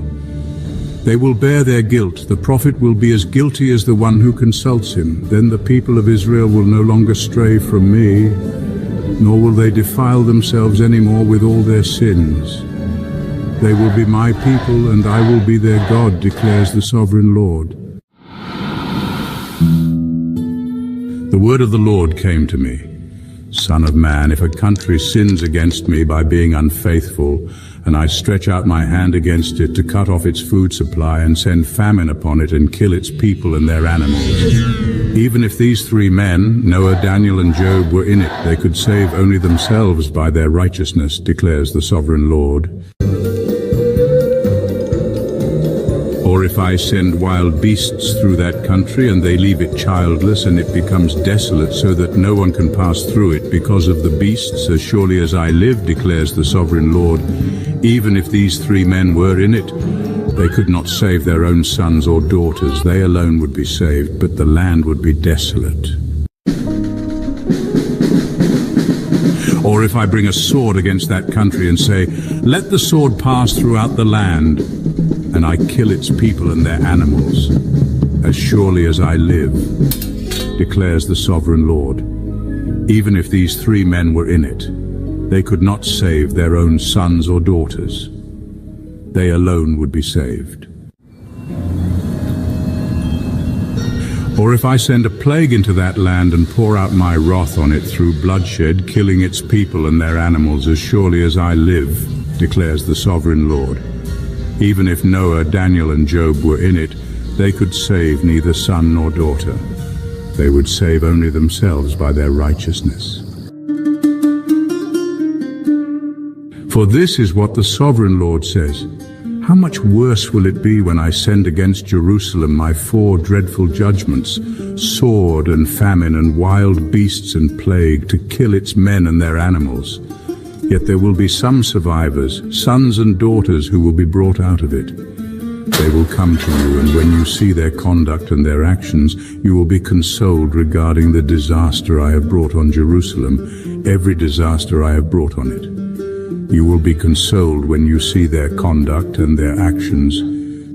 They will bear their guilt. The prophet will be as guilty as the one who consults him. Then the people of Israel will no longer stray from me, nor will they defile themselves any more with all their sins. They will be my people, and I will be their God, declares the Sovereign Lord. The word of the Lord came to me. Son of man, if a country sins against me by being unfaithful, and I stretch out my hand against it to cut off its food supply and send famine upon it and kill its people and their animals, even if these three men, Noah, Daniel, and Job, were in it, they could save only themselves by their righteousness, declares the Sovereign Lord. Or if I send wild beasts through that country and they leave it childless and it becomes desolate so that no one can pass through it because of the beasts, as surely as I live, declares the Sovereign Lord, even if these three men were in it, they could not save their own sons or daughters. They alone would be saved, but the land would be desolate. Or if I bring a sword against that country and say, let the sword pass throughout the land, and I kill its people and their animals, as surely as I live, declares the Sovereign Lord, even if these three men were in it, they could not save their own sons or daughters. They alone would be saved. Or if I send a plague into that land and pour out my wrath on it through bloodshed, killing its people and their animals, as surely as I live, declares the Sovereign Lord, even if Noah, Daniel, and Job were in it, they could save neither son nor daughter. They would save only themselves by their righteousness. For this is what the Sovereign Lord says, how much worse will it be when I send against Jerusalem my four dreadful judgments, sword and famine and wild beasts and plague, to kill its men and their animals. Yet there will be some survivors, sons and daughters, who will be brought out of it. They will come to you, and when you see their conduct and their actions, you will be consoled regarding the disaster I have brought on Jerusalem, every disaster I have brought on it. You will be consoled when you see their conduct and their actions,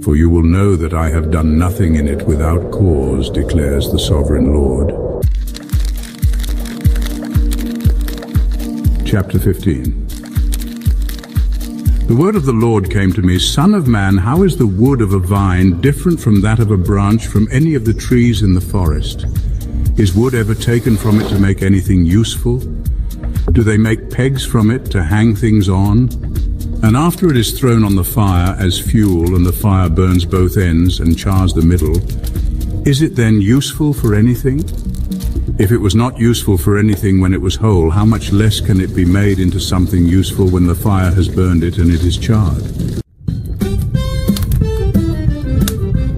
for you will know that I have done nothing in it without cause, declares the Sovereign Lord. Chapter 15. The word of the Lord came to me, Son of man, how is the wood of a vine different from that of a branch from any of the trees in the forest? Is wood ever taken from it to make anything useful? Do they make pegs from it to hang things on? And after it is thrown on the fire as fuel, and the fire burns both ends and chars the middle, is it then useful for anything? If it was not useful for anything when it was whole, how much less can it be made into something useful when the fire has burned it and it is charred?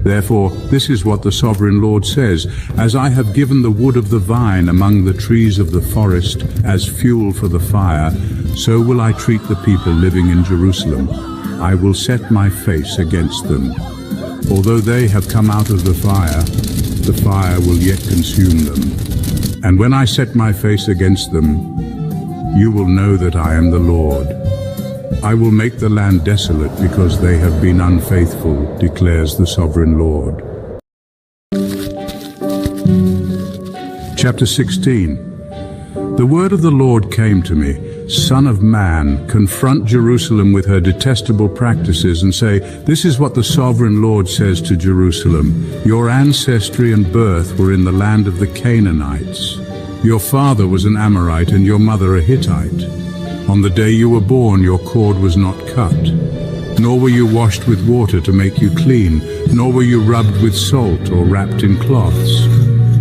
Therefore, this is what the Sovereign Lord says, as I have given the wood of the vine among the trees of the forest as fuel for the fire, so will I treat the people living in Jerusalem. I will set my face against them. Although they have come out of the fire will yet consume them. And when I set my face against them, you will know that I am the Lord. I will make the land desolate because they have been unfaithful, declares the Sovereign Lord. Chapter 16. The word of the Lord came to me, Son of man, confront Jerusalem with her detestable practices and say, this is what the sovereign Lord says to Jerusalem. Your ancestry and birth were in the land of the Canaanites. Your father was an Amorite and your mother a Hittite. On the day you were born, your cord was not cut, nor were you washed with water to make you clean, nor were you rubbed with salt or wrapped in cloths.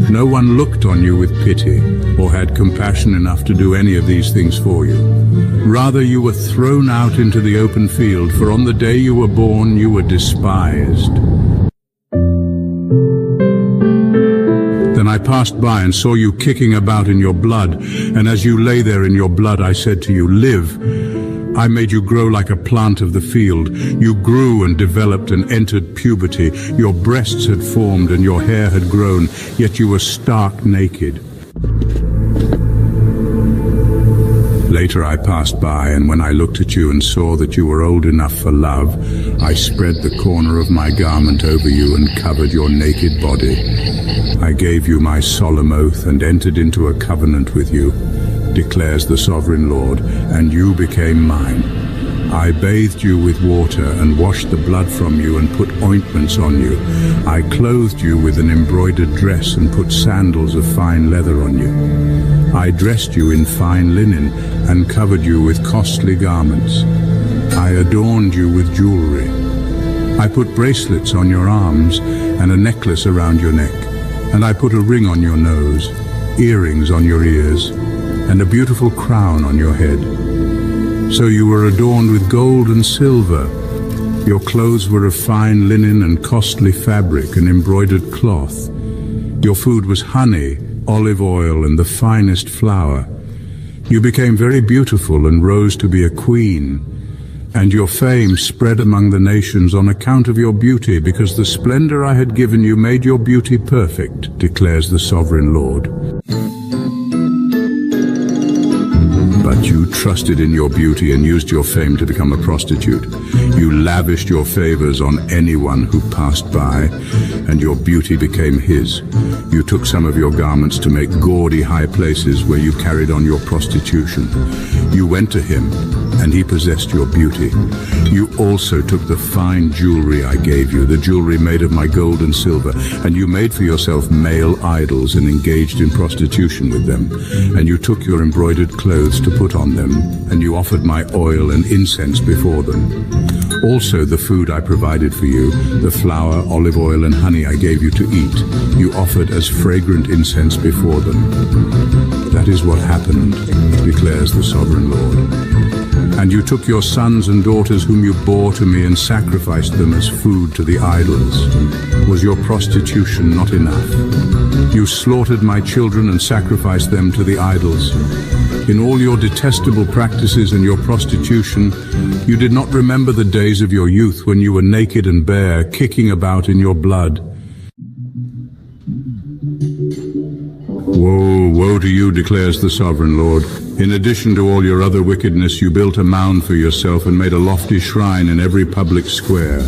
No one looked on you with pity or had compassion enough to do any of these things for you. Rather, you were thrown out into the open field, for on the day you were born, you were despised. Then I passed by and saw you kicking about in your blood, and as you lay there in your blood, I said to you, live. I made you grow like a plant of the field. You grew and developed and entered puberty. Your breasts had formed and your hair had grown, yet you were stark naked. Later I passed by, and when I looked at you and saw that you were old enough for love, I spread the corner of my garment over you and covered your naked body. I gave you my solemn oath and entered into a covenant with you, declares the sovereign Lord, and you became mine. I bathed you with water and washed the blood from you and put ointments on you. I clothed you with an embroidered dress and put sandals of fine leather on you. I dressed you in fine linen and covered you with costly garments. I adorned you with jewelry. I put bracelets on your arms and a necklace around your neck, and I put a ring on your nose, earrings on your ears, and a beautiful crown on your head. So you were adorned with gold and silver. Your clothes were of fine linen and costly fabric and embroidered cloth. Your food was honey, olive oil, and the finest flour. You became very beautiful and rose to be a queen. And your fame spread among the nations on account of your beauty, because the splendor I had given you made your beauty perfect, declares the sovereign Lord. But you trusted in your beauty and used your fame to become a prostitute. You lavished your favors on anyone who passed by, and your beauty became his. You took some of your garments to make gaudy high places where you carried on your prostitution. You went to him, and he possessed your beauty. You also took the fine jewelry I gave you, the jewelry made of my gold and silver, and you made for yourself male idols and engaged in prostitution with them. And you took your embroidered clothes to put on them, and you offered my oil and incense before them. Also the food I provided for you, the flour, olive oil, and honey I gave you to eat, you offered as fragrant incense before them. That is what happened, declares the sovereign Lord. And you took your sons and daughters whom you bore to me and sacrificed them as food to the idols. Was your prostitution not enough? You slaughtered my children and sacrificed them to the idols. In all your detestable practices and your prostitution, you did not remember the days of your youth when you were naked and bare, kicking about in your blood. Woe, woe to you, declares the sovereign Lord. In addition to all your other wickedness, you built a mound for yourself and made a lofty shrine in every public square.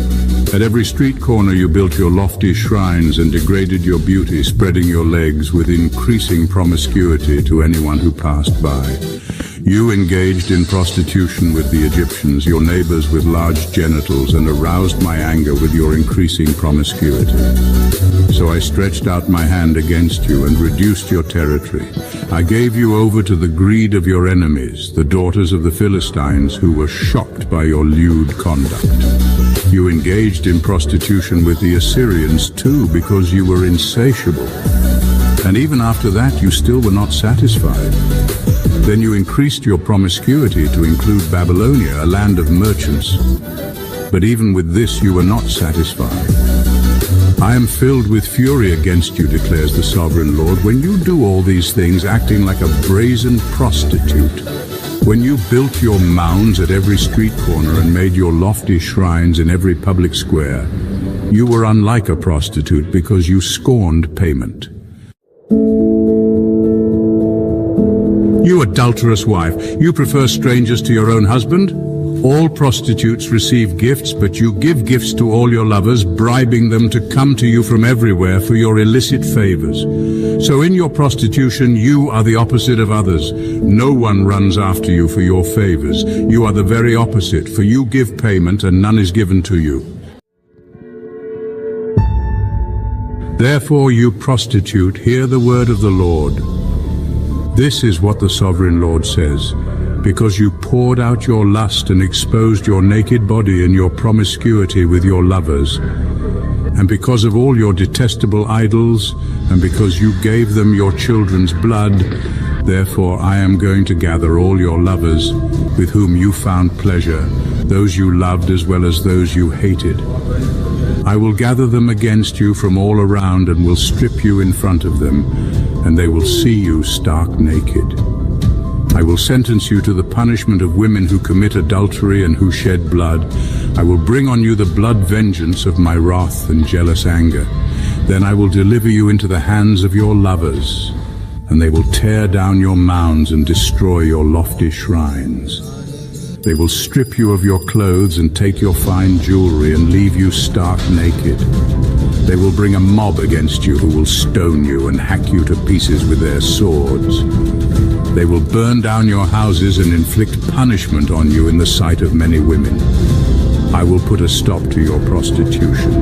At every street corner you built your lofty shrines and degraded your beauty, spreading your legs with increasing promiscuity to anyone who passed by. You engaged in prostitution with the Egyptians, your neighbors with large genitals, and aroused my anger with your increasing promiscuity. So I stretched out my hand against you and reduced your territory. I gave you over to the greed of your enemies, the daughters of the Philistines, who were shocked by your lewd conduct. You engaged in prostitution with the Assyrians too, because you were insatiable. And even after that, you still were not satisfied. Then you increased your promiscuity to include Babylonia, a land of merchants. But even with this, you were not satisfied. I am filled with fury against you, declares the sovereign Lord, when you do all these things, acting like a brazen prostitute. When you built your mounds at every street corner and made your lofty shrines in every public square, you were unlike a prostitute because you scorned payment. You adulterous wife, you prefer strangers to your own husband? All prostitutes receive gifts, but you give gifts to all your lovers, bribing them to come to you from everywhere for your illicit favors. So in your prostitution, you are the opposite of others. No one runs after you for your favors. You are the very opposite, for you give payment and none is given to you. Therefore, you prostitute, hear the word of the Lord. This is what the sovereign Lord says. Because you poured out your lust and exposed your naked body in your promiscuity with your lovers, and because of all your detestable idols, and because you gave them your children's blood, therefore I am going to gather all your lovers with whom you found pleasure, those you loved as well as those you hated. I will gather them against you from all around and will strip you in front of them, and they will see you stark naked. I will sentence you to the punishment of women who commit adultery and who shed blood. I will bring on you the blood vengeance of my wrath and jealous anger. Then I will deliver you into the hands of your lovers, and they will tear down your mounds and destroy your lofty shrines. They will strip you of your clothes and take your fine jewelry and leave you stark naked. They will bring a mob against you who will stone you and hack you to pieces with their swords. They will burn down your houses and inflict punishment on you in the sight of many women. I will put a stop to your prostitution,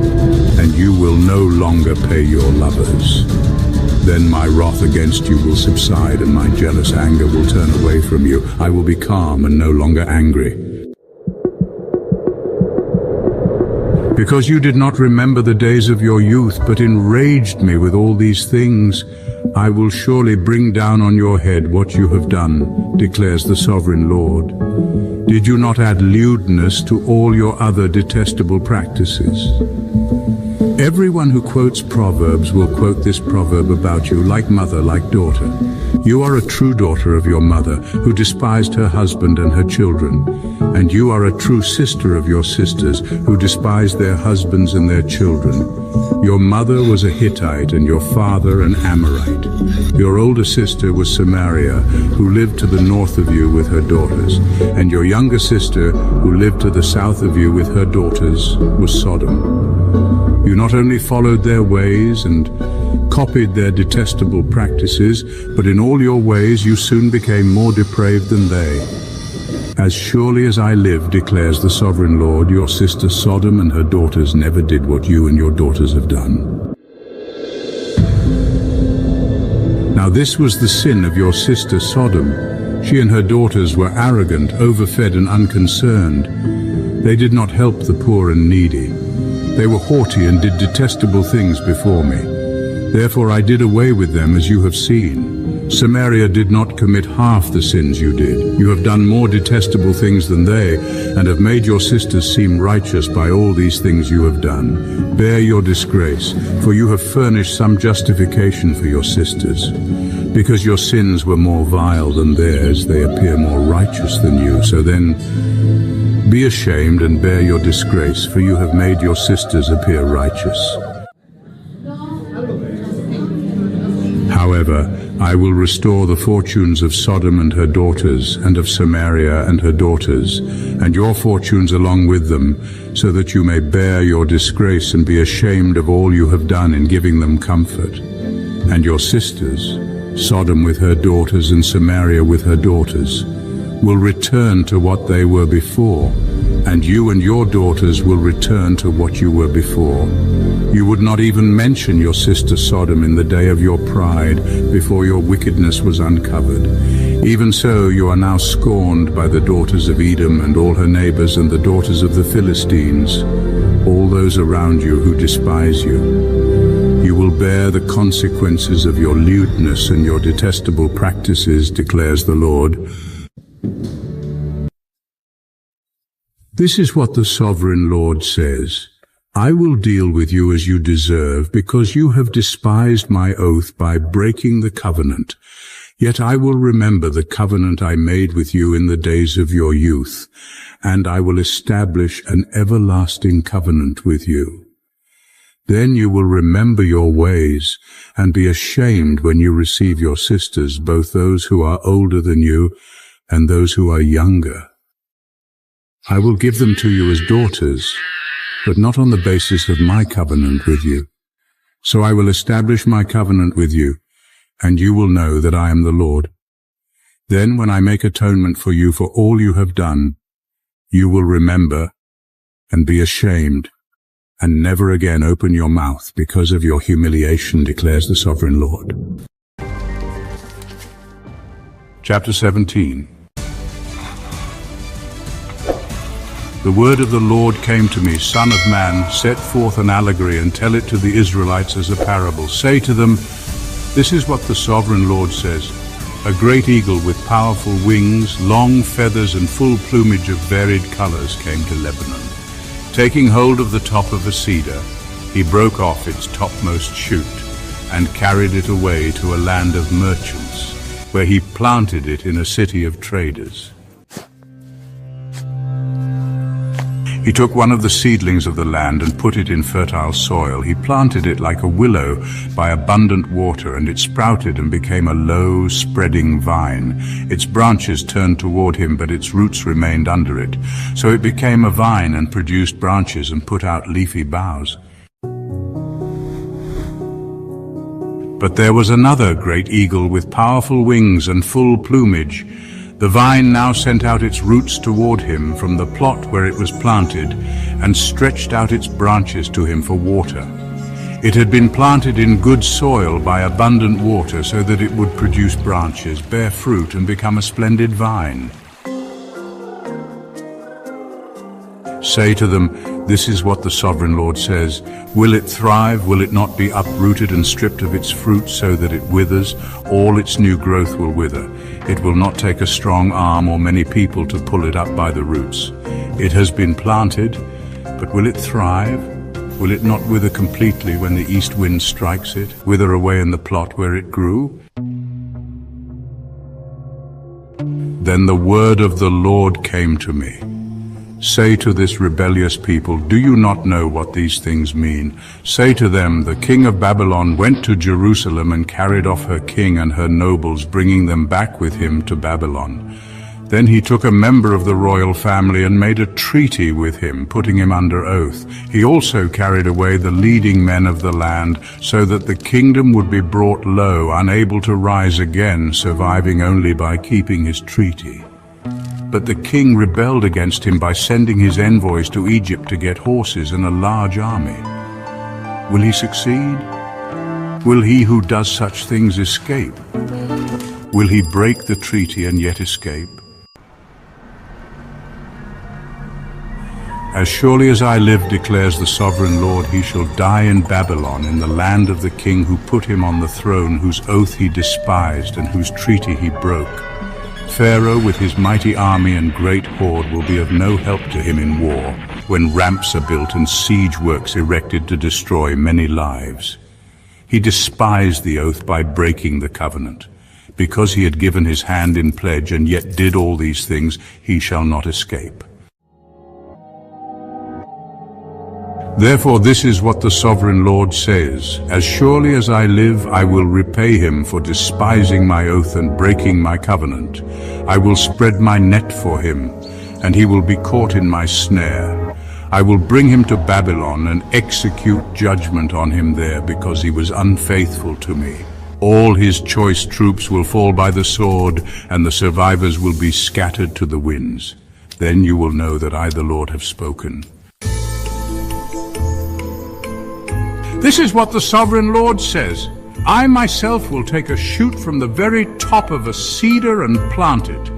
and you will no longer pay your lovers. Then my wrath against you will subside, and my jealous anger will turn away from you. I will be calm and no longer angry. Because you did not remember the days of your youth, but enraged me with all these things, I will surely bring down on your head what you have done, declares the sovereign Lord. Did you not add lewdness to all your other detestable practices? Everyone who quotes Proverbs will quote this proverb about you, like mother, like daughter. You are a true daughter of your mother, who despised her husband and her children. And you are a true sister of your sisters, who despised their husbands and their children. Your mother was a Hittite, and your father an Amorite. Your older sister was Samaria, who lived to the north of you with her daughters. And your younger sister, who lived to the south of you with her daughters, was Sodom. You not only followed their ways and copied their detestable practices, but in all your ways you soon became more depraved than they. As surely as I live, declares the sovereign Lord, your sister Sodom and her daughters never did what you and your daughters have done. Now this was the sin of your sister Sodom. She and her daughters were arrogant, overfed and unconcerned. They did not help the poor and needy. They were haughty and did detestable things before me. Therefore I did away with them, as you have seen. Samaria did not commit half the sins you did. You have done more detestable things than they, and have made your sisters seem righteous by all these things you have done. Bear your disgrace, for you have furnished some justification for your sisters. Because your sins were more vile than theirs, they appear more righteous than you. So then, be ashamed and bear your disgrace, for you have made your sisters appear righteous. However, I will restore the fortunes of Sodom and her daughters, and of Samaria and her daughters, and your fortunes along with them, so that you may bear your disgrace and be ashamed of all you have done in giving them comfort. And your sisters, Sodom with her daughters and Samaria with her daughters, will return to what they were before, and you and your daughters will return to what you were before. You would not even mention your sister Sodom in the day of your pride, before your wickedness was uncovered. Even so, you are now scorned by the daughters of Edom and all her neighbors and the daughters of the Philistines, all those around you who despise you. You will bear the consequences of your lewdness and your detestable practices, declares the Lord. This is what the sovereign Lord says. I will deal with you as you deserve, because you have despised my oath by breaking the covenant. Yet I will remember the covenant I made with you in the days of your youth, and I will establish an everlasting covenant with you. Then you will remember your ways, and be ashamed when you receive your sisters, both those who are older than you and those who are younger. I will give them to you as daughters, but not on the basis of my covenant with you. So I will establish my covenant with you. and you will know that I am the Lord. Then when I make atonement for you for all you have done, you will remember and be ashamed, and never again open your mouth because of your humiliation, declares the Sovereign Lord. Chapter 17. The word of the Lord came to me, Son of man, set forth an allegory and tell it to the Israelites as a parable. Say to them, this is what the Sovereign Lord says. A great eagle with powerful wings, long feathers and full plumage of varied colors came to Lebanon. Taking hold of the top of a cedar, he broke off its topmost shoot and carried it away to a land of merchants, where he planted it in a city of traders. He took one of the seedlings of the land and put it in fertile soil. He planted it like a willow by abundant water, and it sprouted and became a low, spreading vine. Its branches turned toward him, but its roots remained under it. So it became a vine and produced branches and put out leafy boughs. But there was another great eagle with powerful wings and full plumage. The vine now sent out its roots toward him from the plot where it was planted, and stretched out its branches to him for water. It had been planted in good soil by abundant water, so that it would produce branches, bear fruit, and become a splendid vine. Say to them, this is what the Sovereign Lord says. Will it thrive? Will it not be uprooted and stripped of its fruit so that it withers? All its new growth will wither. It will not take a strong arm or many people to pull it up by the roots. It has been planted, but will it thrive? Will it not wither completely when the east wind strikes it, wither away in the plot where it grew? Then the word of the Lord came to me. Say to this rebellious people, do you not know what these things mean? Say to them, the king of Babylon went to Jerusalem and carried off her king and her nobles, bringing them back with him to Babylon. Then he took a member of the royal family and made a treaty with him, putting him under oath. He also carried away the leading men of the land, so that the kingdom would be brought low, unable to rise again, surviving only by keeping his treaty. But the king rebelled against him by sending his envoys to Egypt to get horses and a large army. Will he succeed? Will he who does such things escape? Will he break the treaty and yet escape? As surely as I live, declares the Sovereign Lord, he shall die in Babylon, in the land of the king who put him on the throne, whose oath he despised and whose treaty he broke. Pharaoh with his mighty army and great horde will be of no help to him in war, when ramps are built and siege works erected to destroy many lives. He despised the oath by breaking the covenant. Because he had given his hand in pledge and yet did all these things, he shall not escape. Therefore this is what the Sovereign Lord says, as surely as I live, I will repay him for despising my oath and breaking my covenant. I will spread my net for him, and he will be caught in my snare. I will bring him to Babylon and execute judgment on him there, because he was unfaithful to me. All his choice troops will fall by the sword, and the survivors will be scattered to the winds. Then you will know that I, the Lord, have spoken. This is what the Sovereign Lord says. I myself will take a shoot from the very top of a cedar and plant it.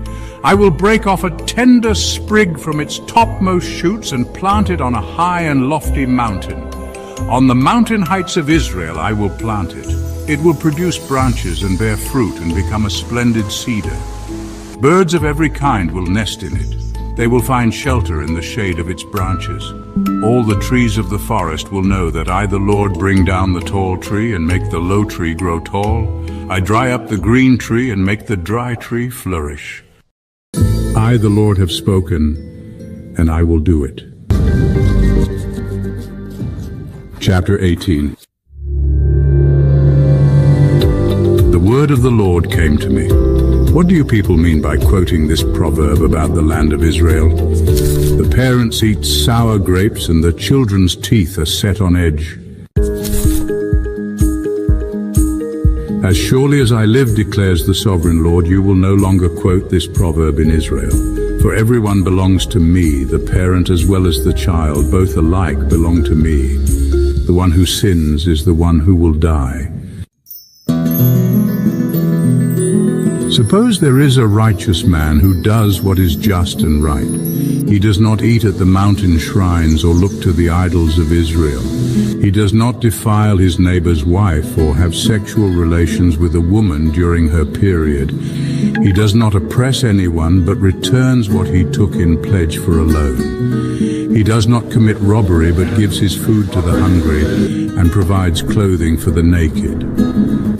I will break off a tender sprig from its topmost shoots and plant it on a high and lofty mountain. On the mountain heights of Israel I will plant it. It will produce branches and bear fruit and become a splendid cedar. Birds of every kind will nest in it. They will find shelter in the shade of its branches. All the trees of the forest will know that I, the Lord, bring down the tall tree and make the low tree grow tall. I dry up the green tree and make the dry tree flourish. I, the Lord, have spoken, and I will do it. Chapter 18. The word of the Lord came to me. What do you people mean by quoting this proverb about the land of Israel? The parents eat sour grapes and the children's teeth are set on edge. As surely as I live, declares the sovereign Lord, you will no longer quote this proverb in Israel. For everyone belongs to me, the parent as well as the child, both alike belong to me. The one who sins is the one who will die. Suppose there is a righteous man who does what is just and right. He does not eat at the mountain shrines or look to the idols of Israel. He does not defile his neighbor's wife or have sexual relations with a woman during her period. He does not oppress anyone but returns what he took in pledge for a loan. He does not commit robbery but gives his food to the hungry and provides clothing for the naked.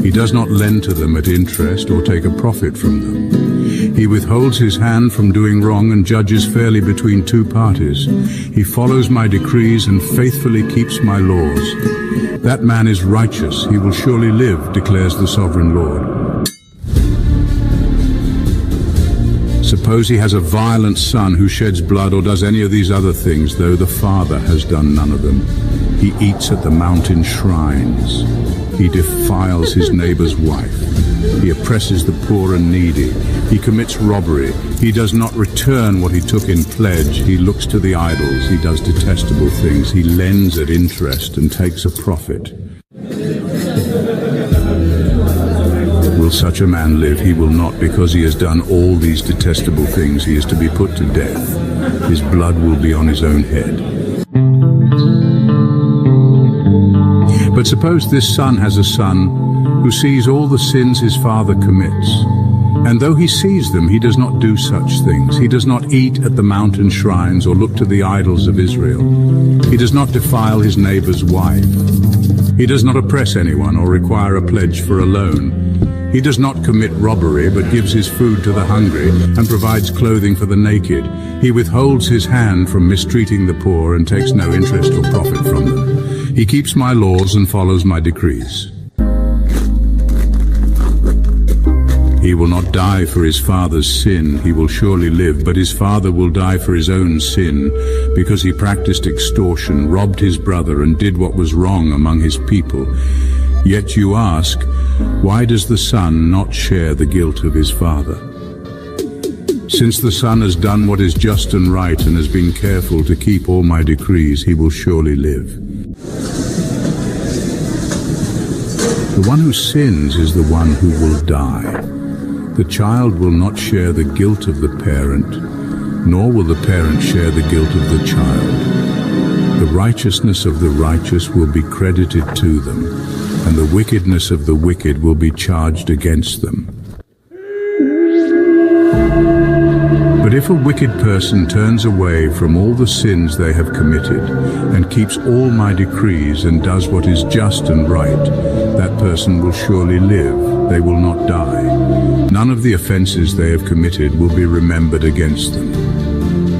He does not lend to them at interest or take a profit from them. He withholds his hand from doing wrong and judges fairly between two parties. He follows my decrees and faithfully keeps my laws. That man is righteous. He will surely live, declares the sovereign Lord. Suppose he has a violent son who sheds blood or does any of these other things, though the father has done none of them. He eats at the mountain shrines. He defiles his neighbor's wife. He oppresses the poor and needy. He commits robbery. He does not return what he took in pledge. He looks to the idols. He does detestable things. He lends at interest and takes a profit. Will such a man live? He will not, because he has done all these detestable things. He is to be put to death. His blood will be on his own head. But suppose this son has a son who sees all the sins his father commits, and though he sees them, he does not do such things. He does not eat at the mountain shrines or look to the idols of Israel. He does not defile his neighbor's wife. He does not oppress anyone or require a pledge for a loan. He does not commit robbery, but gives his food to the hungry and provides clothing for the naked. He withholds his hand from mistreating the poor and takes no interest or profit from them. He keeps my laws and follows my decrees. He will not die for his father's sin. He will surely live, but his father will die for his own sin, because he practiced extortion, robbed his brother, and did what was wrong among his people. Yet you ask, why does the son not share the guilt of his father? Since the son has done what is just and right and has been careful to keep all my decrees, he will surely live. The one who sins is the one who will die. The child will not share the guilt of the parent, nor will the parent share the guilt of the child. The righteousness of the righteous will be credited to them, and the wickedness of the wicked will be charged against them. But if a wicked person turns away from all the sins they have committed, and keeps all my decrees and does what is just and right, that person will surely live. They will not die. None of the offenses they have committed will be remembered against them.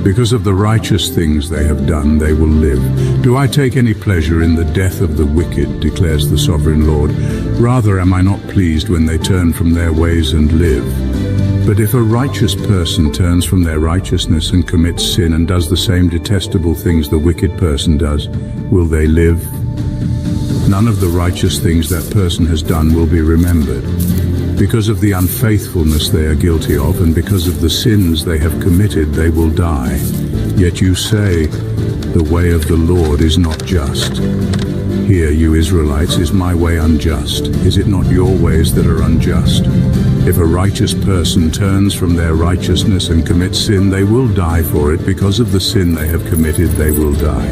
Because of the righteous things they have done, they will live. Do I take any pleasure in the death of the wicked, declares the sovereign Lord. Rather am I not pleased when they turn from their ways and live. But if a righteous person turns from their righteousness and commits sin and does the same detestable things the wicked person does, will they live? None of the righteous things that person has done will be remembered. Because of the unfaithfulness they are guilty of, and because of the sins they have committed, they will die. Yet you say, the way of the Lord is not just. Hear, you Israelites, is my way unjust? Is it not your ways that are unjust? If a righteous person turns from their righteousness and commits sin, they will die for it. Because of the sin they have committed, they will die.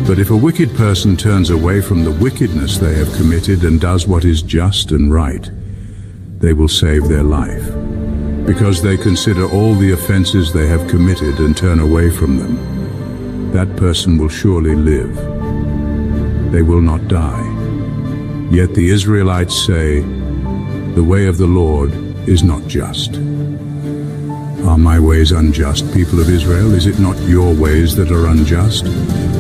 But if a wicked person turns away from the wickedness they have committed and does what is just and right, they will save their life. Because they consider all the offenses they have committed and turn away from them, that person will surely live. They will not die. Yet the Israelites say, the way of the Lord is not just. Are my ways unjust, people of Israel? Is it not your ways that are unjust?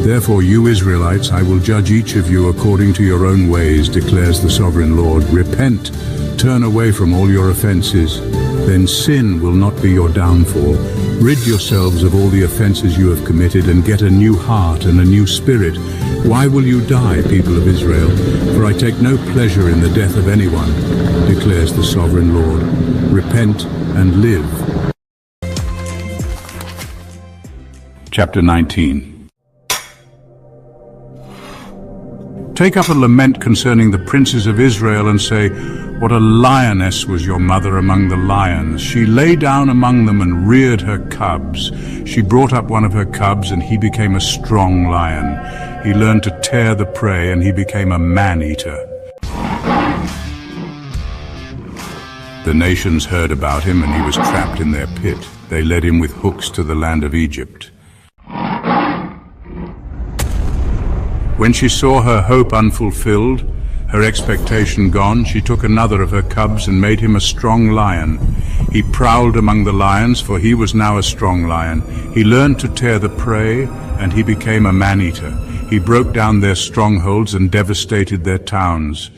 Therefore, you Israelites, I will judge each of you according to your own ways, declares the sovereign Lord. Repent, turn away from all your offenses. Then sin will not be your downfall. Rid yourselves of all the offenses you have committed, and get a new heart and a new spirit. Why will you die, people of Israel? For I take no pleasure in the death of anyone, declares the sovereign Lord. Repent and live. Chapter 19. Take up a lament concerning the princes of Israel and say, what a lioness was your mother among the lions. She lay down among them and reared her cubs. She brought up one of her cubs, and he became a strong lion. He learned to tear the prey, and he became a man-eater. The nations heard about him, and he was trapped in their pit. They led him with hooks to the land of Egypt. When she saw her hope unfulfilled, her expectation gone, she took another of her cubs and made him a strong lion. He prowled among the lions, for he was now a strong lion. He learned to tear the prey, and he became a man-eater. He broke down their strongholds and devastated their towns.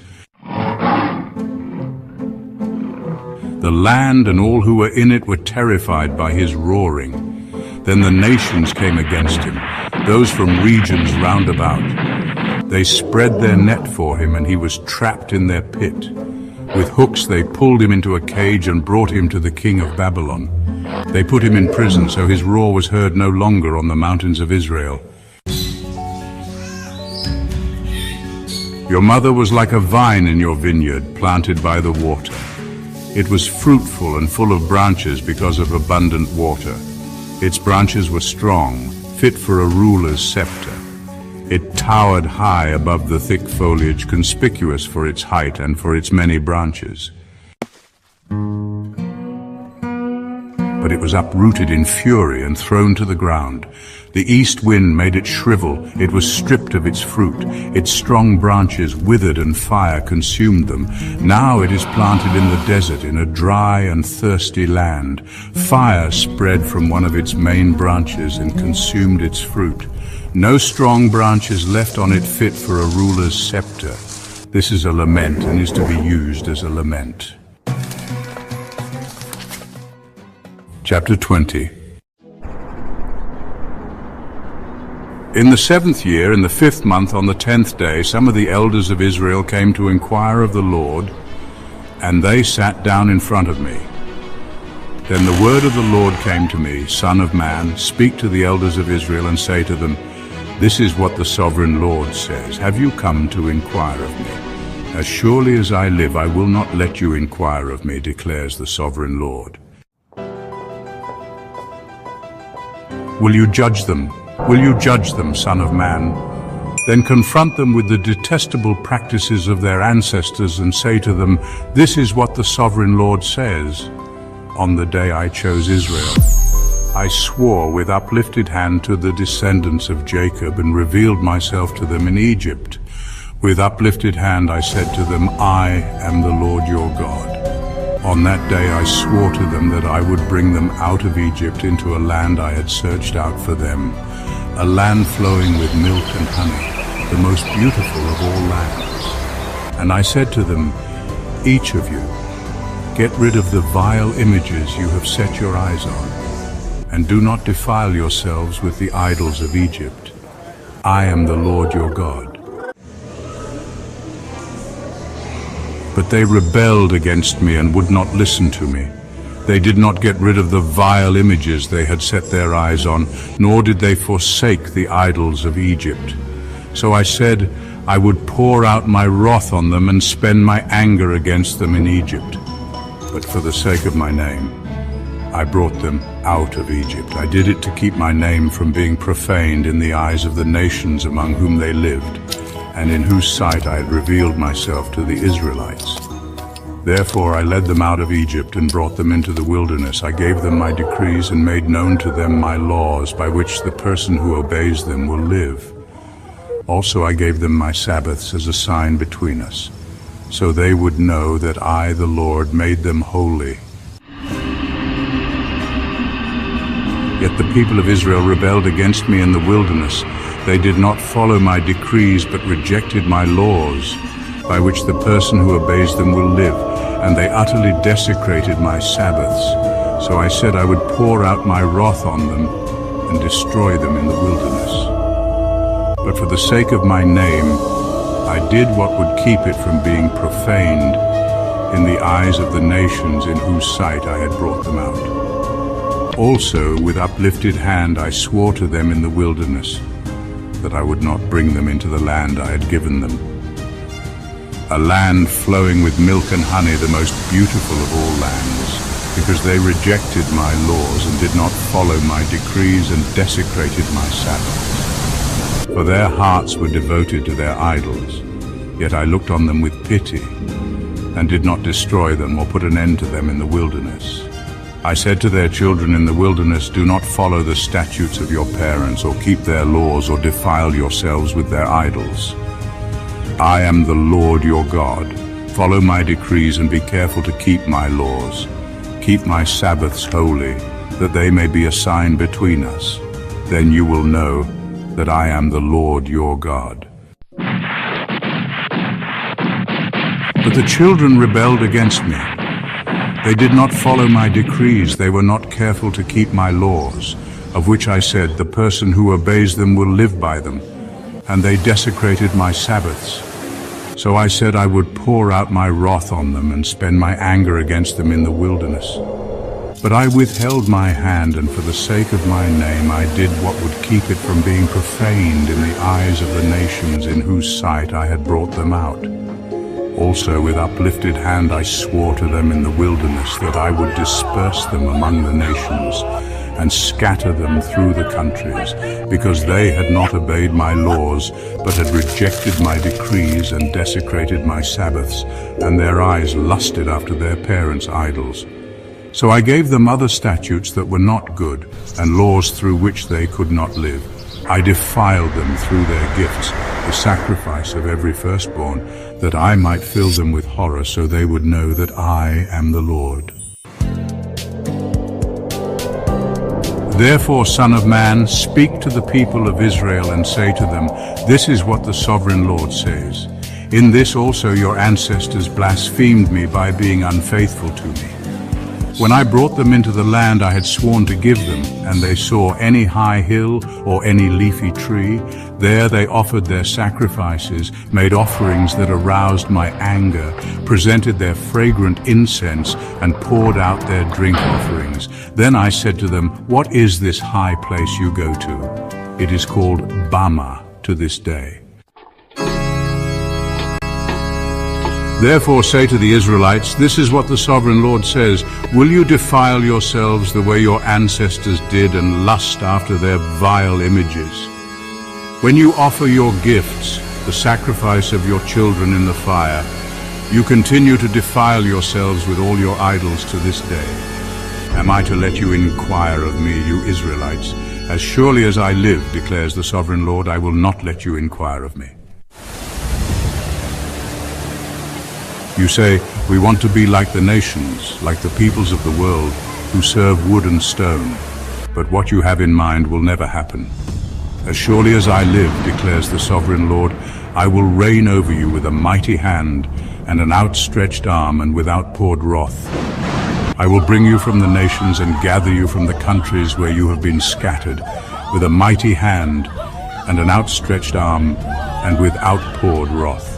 The land and all who were in it were terrified by his roaring. Then the nations came against him, those from regions round about. They spread their net for him, and he was trapped in their pit. With hooks they pulled him into a cage and brought him to the king of Babylon. They put him in prison, so his roar was heard no longer on the mountains of Israel. Your mother was like a vine in your vineyard, planted by the water. It was fruitful and full of branches because of abundant water. Its branches were strong, fit for a ruler's scepter. It towered high above the thick foliage, conspicuous for its height and for its many branches. But it was uprooted in fury and thrown to the ground. The east wind made it shrivel. It was stripped of its fruit. Its strong branches withered and fire consumed them. Now it is planted in the desert, in a dry and thirsty land. Fire spread from one of its main branches and consumed its fruit. No strong branch is left on it fit for a ruler's scepter. This is a lament and is to be used as a lament. Chapter 20. In the 7th year, in the 5th month, on the 10th day, some of the elders of Israel came to inquire of the Lord, and they sat down in front of me. Then the word of the Lord came to me, Son of man, speak to the elders of Israel and say to them, this is what the sovereign Lord says. Have you come to inquire of me? As surely as I live, I will not let you inquire of me, declares the sovereign Lord. Will you judge them? Will you judge them, Son of man? Then confront them with the detestable practices of their ancestors and say to them, this is what the sovereign Lord says. On the day I chose Israel, I swore with uplifted hand to the descendants of Jacob and revealed myself to them in Egypt. With uplifted hand I said to them, I am the Lord your God. On that day I swore to them that I would bring them out of Egypt into a land I had searched out for them, a land flowing with milk and honey, the most beautiful of all lands. And I said to them, each of you, get rid of the vile images you have set your eyes on, and do not defile yourselves with the idols of Egypt. I am the Lord your God. But they rebelled against me and would not listen to me. They did not get rid of the vile images they had set their eyes on, nor did they forsake the idols of Egypt. So I said, I would pour out my wrath on them and spend my anger against them in Egypt. But for the sake of my name, I brought them out of Egypt. I did it to keep my name from being profaned in the eyes of the nations among whom they lived, and in whose sight I had revealed myself to the Israelites. Therefore I led them out of Egypt and brought them into the wilderness. I gave them my decrees and made known to them my laws, by which the person who obeys them will live. Also I gave them my Sabbaths as a sign between us, so they would know that I, the Lord, made them holy. Yet the people of Israel rebelled against me in the wilderness. They did not follow my decrees, but rejected my laws, by which the person who obeys them will live, and they utterly desecrated my Sabbaths. So I said I would pour out my wrath on them and destroy them in the wilderness. but for the sake of my name, I did what would keep it from being profaned in the eyes of the nations in whose sight I had brought them out. Also, with uplifted hand, I swore to them in the wilderness that I would not bring them into the land I had given them, a land flowing with milk and honey, the most beautiful of all lands, because they rejected my laws and did not follow my decrees and desecrated my Sabbaths. For their hearts were devoted to their idols, yet I looked on them with pity and did not destroy them or put an end to them in the wilderness. I said to their children in the wilderness, do not follow the statutes of your parents or keep their laws or defile yourselves with their idols. I am the Lord your God. Follow my decrees and be careful to keep my laws. Keep my Sabbaths holy, that they may be a sign between us. Then you will know that I am the Lord your God. But the children rebelled against me. They did not follow my decrees. They were not careful to keep my laws, of which I said, the person who obeys them will live by them. And they desecrated my Sabbaths. So I said I would pour out my wrath on them and spend my anger against them in the wilderness. But I withheld my hand, and for the sake of my name I did what would keep it from being profaned in the eyes of the nations in whose sight I had brought them out. Also with uplifted hand I swore to them in the wilderness that I would disperse them among the nations and scatter them through the countries, because they had not obeyed my laws, but had rejected my decrees and desecrated my Sabbaths, and their eyes lusted after their parents' idols. So I gave them other statutes that were not good, and laws through which they could not live. I defiled them through their gifts, the sacrifice of every firstborn, that I might fill them with horror, so they would know that I am the Lord. Therefore, Son of Man, speak to the people of Israel and say to them, this is what the Sovereign Lord says. In this also your ancestors blasphemed me by being unfaithful to me. When I brought them into the land I had sworn to give them, and they saw any high hill or any leafy tree, there they offered their sacrifices, made offerings that aroused my anger, presented their fragrant incense, and poured out their drink offerings. Then I said to them, what is this high place you go to? It is called Bamah to this day. Therefore say to the Israelites, this is what the Sovereign Lord says, will you defile yourselves the way your ancestors did and lust after their vile images? When you offer your gifts, the sacrifice of your children in the fire, you continue to defile yourselves with all your idols to this day. Am I to let you inquire of me, you Israelites? As surely as I live, declares the Sovereign Lord, I will not let you inquire of me. You say, we want to be like the nations, like the peoples of the world, who serve wood and stone. But what you have in mind will never happen. As surely as I live, declares the Sovereign Lord, I will reign over you with a mighty hand and an outstretched arm and with outpoured wrath. I will bring you from the nations and gather you from the countries where you have been scattered, with a mighty hand and an outstretched arm and with outpoured wrath.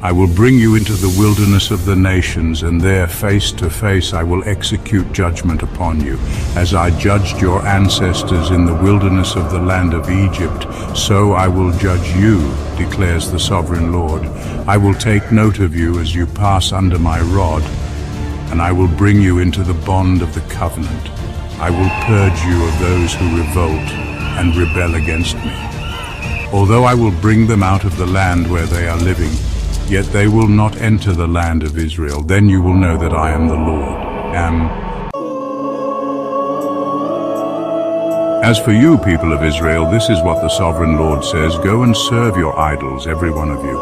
I will bring you into the wilderness of the nations, and there face to face I will execute judgment upon you. As I judged your ancestors in the wilderness of the land of Egypt, so I will judge you, declares the Sovereign Lord. I will take note of you as you pass under my rod, and I will bring you into the bond of the covenant. I will purge you of those who revolt and rebel against me. Although I will bring them out of the land where they are living, yet they will not enter the land of Israel. Then you will know that I am the Lord. As for you, people of Israel, this is what the Sovereign Lord says, go and serve your idols, every one of you.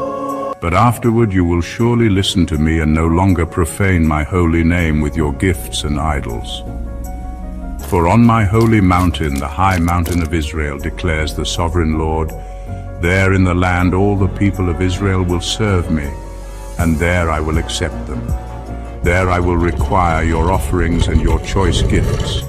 But afterward you will surely listen to me and no longer profane my holy name with your gifts and idols. For on my holy mountain, the high mountain of Israel, declares the Sovereign Lord, there in the land all the people of Israel will serve me, and there I will accept them. There I will require your offerings and your choice gifts,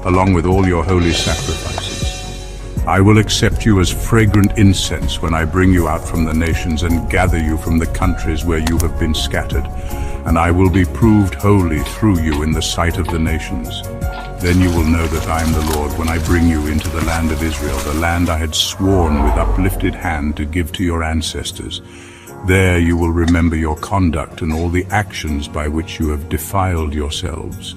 along with all your holy sacrifices. I will accept you as fragrant incense when I bring you out from the nations and gather you from the countries where you have been scattered, and I will be proved holy through you in the sight of the nations. Then you will know that I am the Lord when I bring you into the land of Israel, the land I had sworn with uplifted hand to give to your ancestors. There you will remember your conduct and all the actions by which you have defiled yourselves,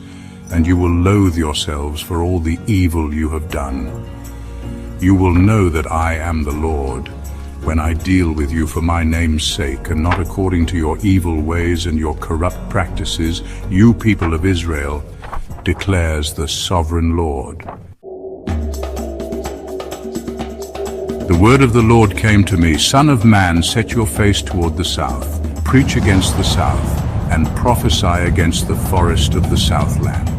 and you will loathe yourselves for all the evil you have done. You will know that I am the Lord when I deal with you for my name's sake, and not according to your evil ways and your corrupt practices, you people of Israel, declares the sovereign Lord. The word of the Lord came to me, Son of man, set your face toward the south, preach against the south, and prophesy against the forest of the southland.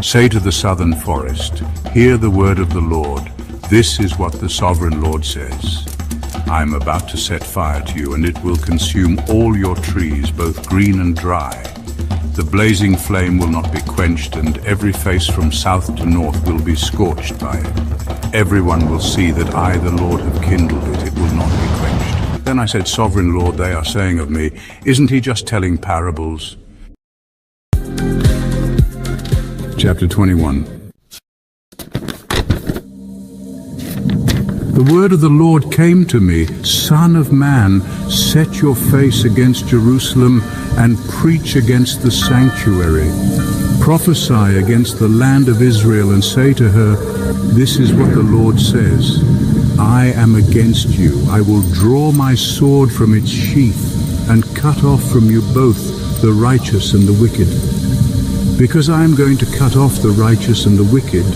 Say to the southern forest, hear the word of the Lord. This is what the sovereign Lord says. I am about to set fire to you, and it will consume all your trees, both green and dry. The blazing flame will not be quenched, and every face from south to north will be scorched by it. Everyone will see that I, the Lord, have kindled it. It will not be quenched. Then I said, Sovereign Lord, they are saying of me, isn't he just telling parables? Chapter 21. The word of the Lord came to me, Son of man, set your face against Jerusalem and preach against the sanctuary. Prophesy against the land of Israel and say to her, this is what the Lord says. I am against you. I will draw my sword from its sheath and cut off from you both the righteous and the wicked. Because I am going to cut off the righteous and the wicked,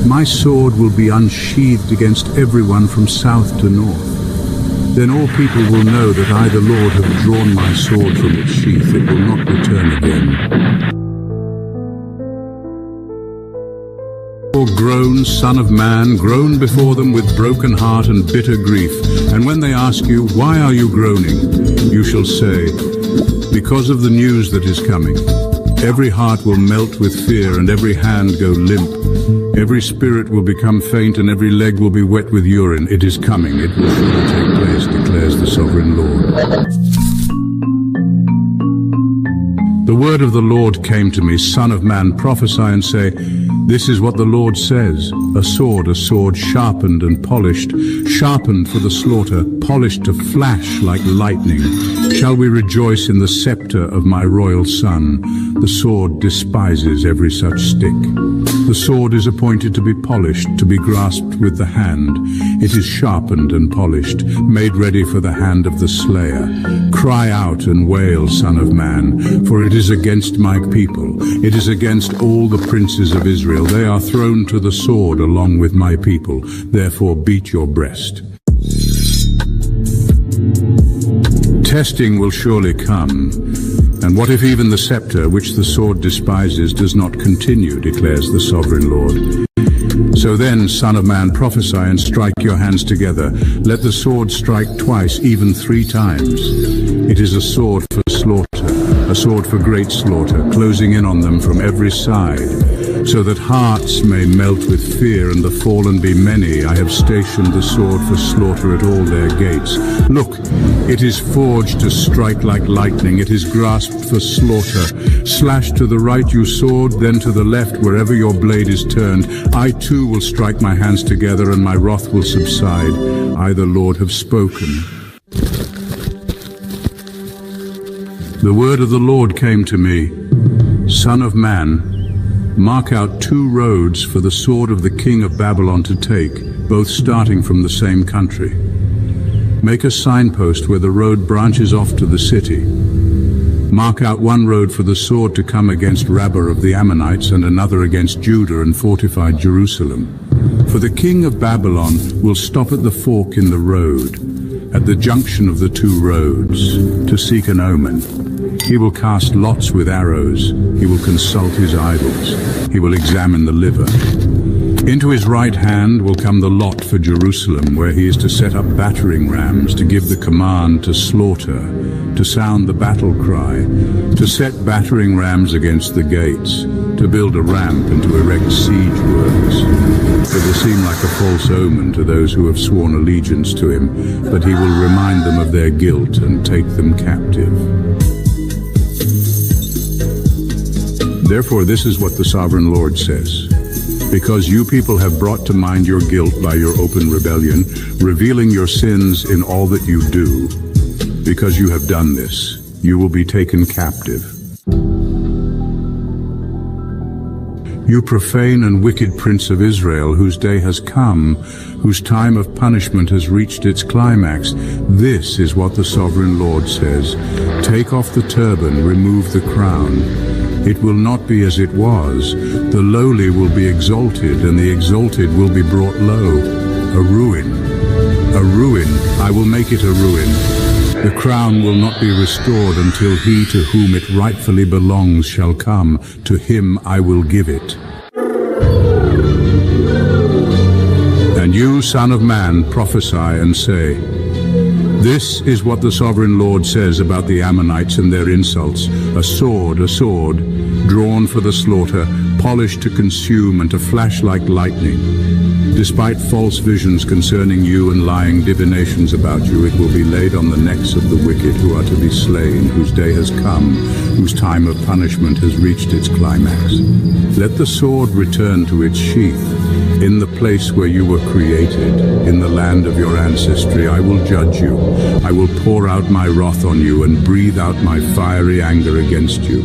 my sword will be unsheathed against everyone from south to north. Then all people will know that I, the Lord, have drawn my sword from its sheath. It will not return again. Groan, Son of man, groan before them with broken heart and bitter grief. And when they ask you, why are you groaning? You shall say, because of the news that is coming. Every heart will melt with fear and every hand go limp. Every spirit will become faint and every leg will be wet with urine. It is coming. It will surely take place, declares the sovereign Lord. The word of the Lord came to me, Son of man, prophesy and say, this is what the Lord says. A sword, sharpened and polished, sharpened for the slaughter, polished to flash like lightning. Shall we rejoice in the scepter of my royal son? The sword despises every such stick. The sword is appointed to be polished, to be grasped with the hand. It is sharpened and polished, made ready for the hand of the slayer. Cry out and wail, Son of man, for it is against my people. It is against all the princes of Israel. They are thrown to the sword along with my people. Therefore beat your breast. Testing will surely come. And what if even the scepter, which the sword despises, does not continue, declares the sovereign Lord. So then, Son of man, prophesy and strike your hands together. Let the sword strike twice, even 3 times. It is a sword for slaughter, a sword for great slaughter, closing in on them from every side, so that hearts may melt with fear and the fallen be many. I have stationed the sword for slaughter at all their gates. Look, it is forged to strike like lightning. It is grasped for slaughter. Slash to the right, you sword, then to the left, wherever your blade is turned. I too will strike my hands together, and my wrath will subside. I, the Lord, have spoken. The word of the Lord came to me, Son of man, mark out 2 roads for the sword of the king of Babylon to take, both starting from the same country. Make a signpost where the road branches off to the city. Mark out 1 road for the sword to come against Rabbah of the Ammonites, and another against Judah and fortified Jerusalem. For the king of Babylon will stop at the fork in the road, at the junction of the 2 roads, to seek an omen. He will cast lots with arrows. He will consult his idols. He will examine the liver. Into his right hand will come the lot for Jerusalem, where he is to set up battering rams, to give the command to slaughter, to sound the battle cry, to set battering rams against the gates, to build a ramp and to erect siege works. It will seem like a false omen to those who have sworn allegiance to him, but he will remind them of their guilt and take them captive. Therefore, this is what the Sovereign Lord says. Because you people have brought to mind your guilt by your open rebellion, revealing your sins in all that you do, because you have done this, you will be taken captive. You profane and wicked Prince of Israel, whose day has come, whose time of punishment has reached its climax. This is what the Sovereign Lord says. Take off the turban, remove the crown. It will not be as it was. The lowly will be exalted, and the exalted will be brought low. A ruin. A ruin. I will make it a ruin. The crown will not be restored until he to whom it rightfully belongs shall come. To him I will give it. And you, Son of Man, prophesy and say, this is what the Sovereign Lord says about the Ammonites and their insults. A sword, drawn for the slaughter, polished to consume and to flash like lightning. Despite false visions concerning you and lying divinations about you, it will be laid on the necks of the wicked who are to be slain, whose day has come, whose time of punishment has reached its climax. Let the sword return to its sheath. In the place where you were created, in the land of your ancestry, I will judge you. I will pour out my wrath on you and breathe out my fiery anger against you.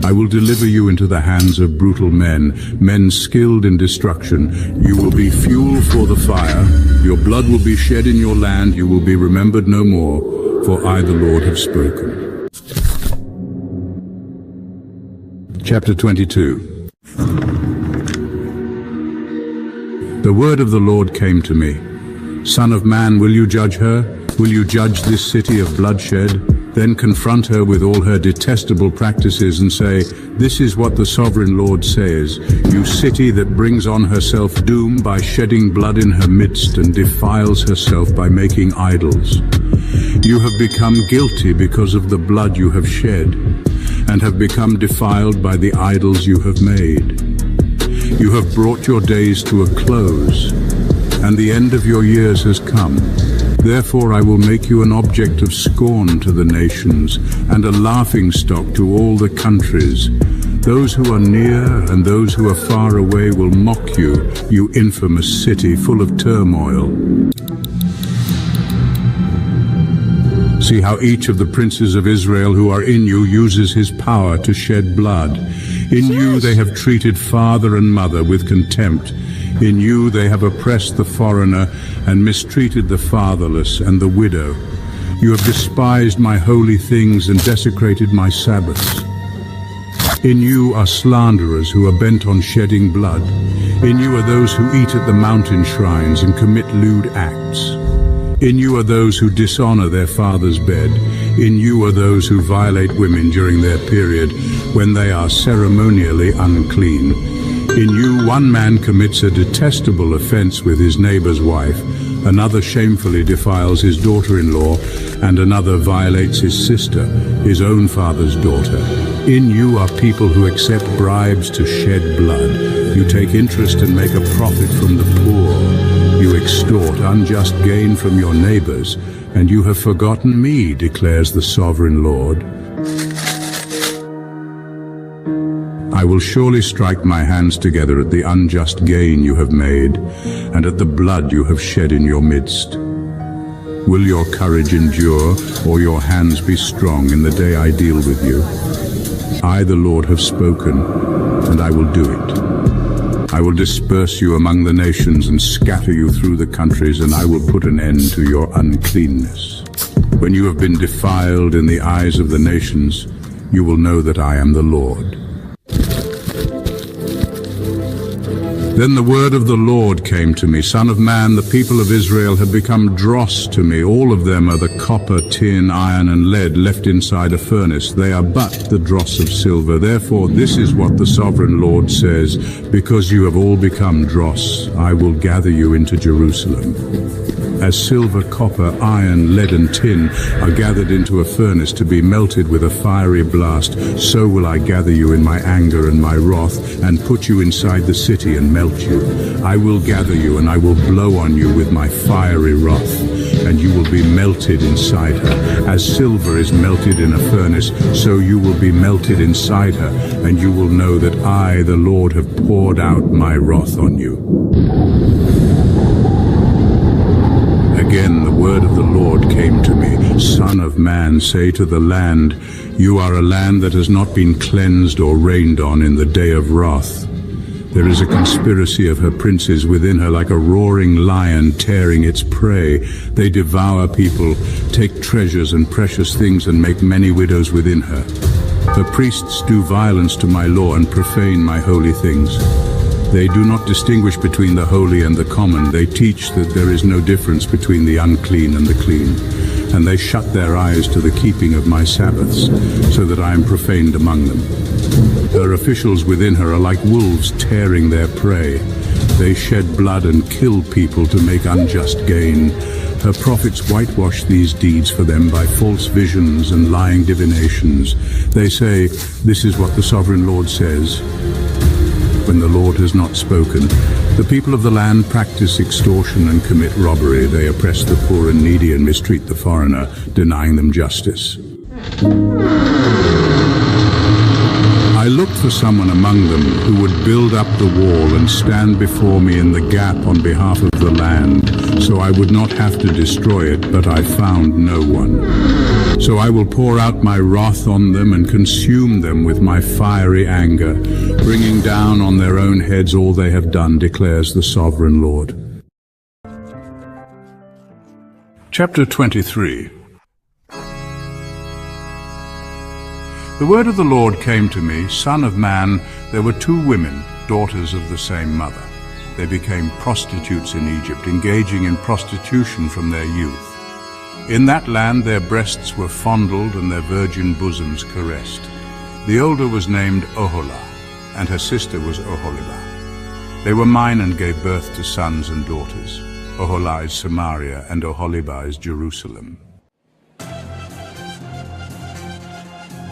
I will deliver you into the hands of brutal men, men skilled in destruction. You will be fuel for the fire. Your blood will be shed in your land. You will be remembered no more, for I, the Lord, have spoken. Chapter 22. The word of the Lord came to me. Son of man, will you judge her? Will you judge this city of bloodshed? Then confront her with all her detestable practices and say, this is what the Sovereign Lord says, you city that brings on herself doom by shedding blood in her midst and defiles herself by making idols. You have become guilty because of the blood you have shed, and have become defiled by the idols you have made. You have brought your days to a close, and the end of your years has come. Therefore I will make you an object of scorn to the nations, and a laughingstock to all the countries. Those who are near and those who are far away will mock you, you infamous city full of turmoil. See how each of the princes of Israel who are in you uses his power to shed blood. In you they have treated father and mother with contempt. In you they have oppressed the foreigner and mistreated the fatherless and the widow. You have despised my holy things and desecrated my Sabbaths. In you are slanderers who are bent on shedding blood. In you are those who eat at the mountain shrines and commit lewd acts. In you are those who dishonor their father's bed. In you are those who violate women during their period, when they are ceremonially unclean. In you one man commits a detestable offense with his neighbor's wife, another shamefully defiles his daughter-in-law, and another violates his sister, his own father's daughter. In you are people who accept bribes to shed blood. You take interest and make a profit from the poor. You extort unjust gain from your neighbors, and you have forgotten me, declares the Sovereign Lord. I will surely strike my hands together at the unjust gain you have made, and at the blood you have shed in your midst. Will your courage endure, or your hands be strong in the day I deal with you? I, the Lord, have spoken, and I will do it. I will disperse you among the nations and scatter you through the countries, and I will put an end to your uncleanness. When you have been defiled in the eyes of the nations, you will know that I am the Lord. Then the word of the Lord came to me, Son of man, the people of Israel have become dross to me. All of them are the copper, tin, iron, and lead left inside a furnace. They are but the dross of silver. Therefore, this is what the Sovereign Lord says, because you have all become dross, I will gather you into Jerusalem. As silver, copper, iron, lead and tin are gathered into a furnace to be melted with a fiery blast, so will I gather you in my anger and my wrath, and put you inside the city and melt you. I will gather you, and I will blow on you with my fiery wrath, and you will be melted inside her. As silver is melted in a furnace, so you will be melted inside her, and you will know that I, the Lord, have poured out my wrath on you. Again the word of the Lord came to me, Son of man, say to the land, you are a land that has not been cleansed or rained on in the day of wrath. There is a conspiracy of her princes within her, like a roaring lion tearing its prey. They devour people, take treasures and precious things, and make many widows within her. Her priests do violence to my law and profane my holy things. They do not distinguish between the holy and the common. They teach that there is no difference between the unclean and the clean. And they shut their eyes to the keeping of my Sabbaths, so that I am profaned among them. Her officials within her are like wolves tearing their prey. They shed blood and kill people to make unjust gain. Her prophets whitewash these deeds for them by false visions and lying divinations. They say, this is what the sovereign Lord says, when the Lord has not spoken. The people of the land practice extortion and commit robbery. They oppress the poor and needy and mistreat the foreigner, denying them justice. I looked for someone among them who would build up the wall and stand before me in the gap on behalf of the land, so I would not have to destroy it, but I found no one. So I will pour out my wrath on them and consume them with my fiery anger, bringing down on their own heads all they have done, declares the sovereign Lord. Chapter 23. The word of the Lord came to me, Son of man, there were 2 women, daughters of the same mother. They became prostitutes in Egypt, engaging in prostitution from their youth. In that land their breasts were fondled and their virgin bosoms caressed. The older was named Oholah, and her sister was Oholibah. They were mine and gave birth to sons and daughters. Oholah is Samaria, and Oholibah is Jerusalem.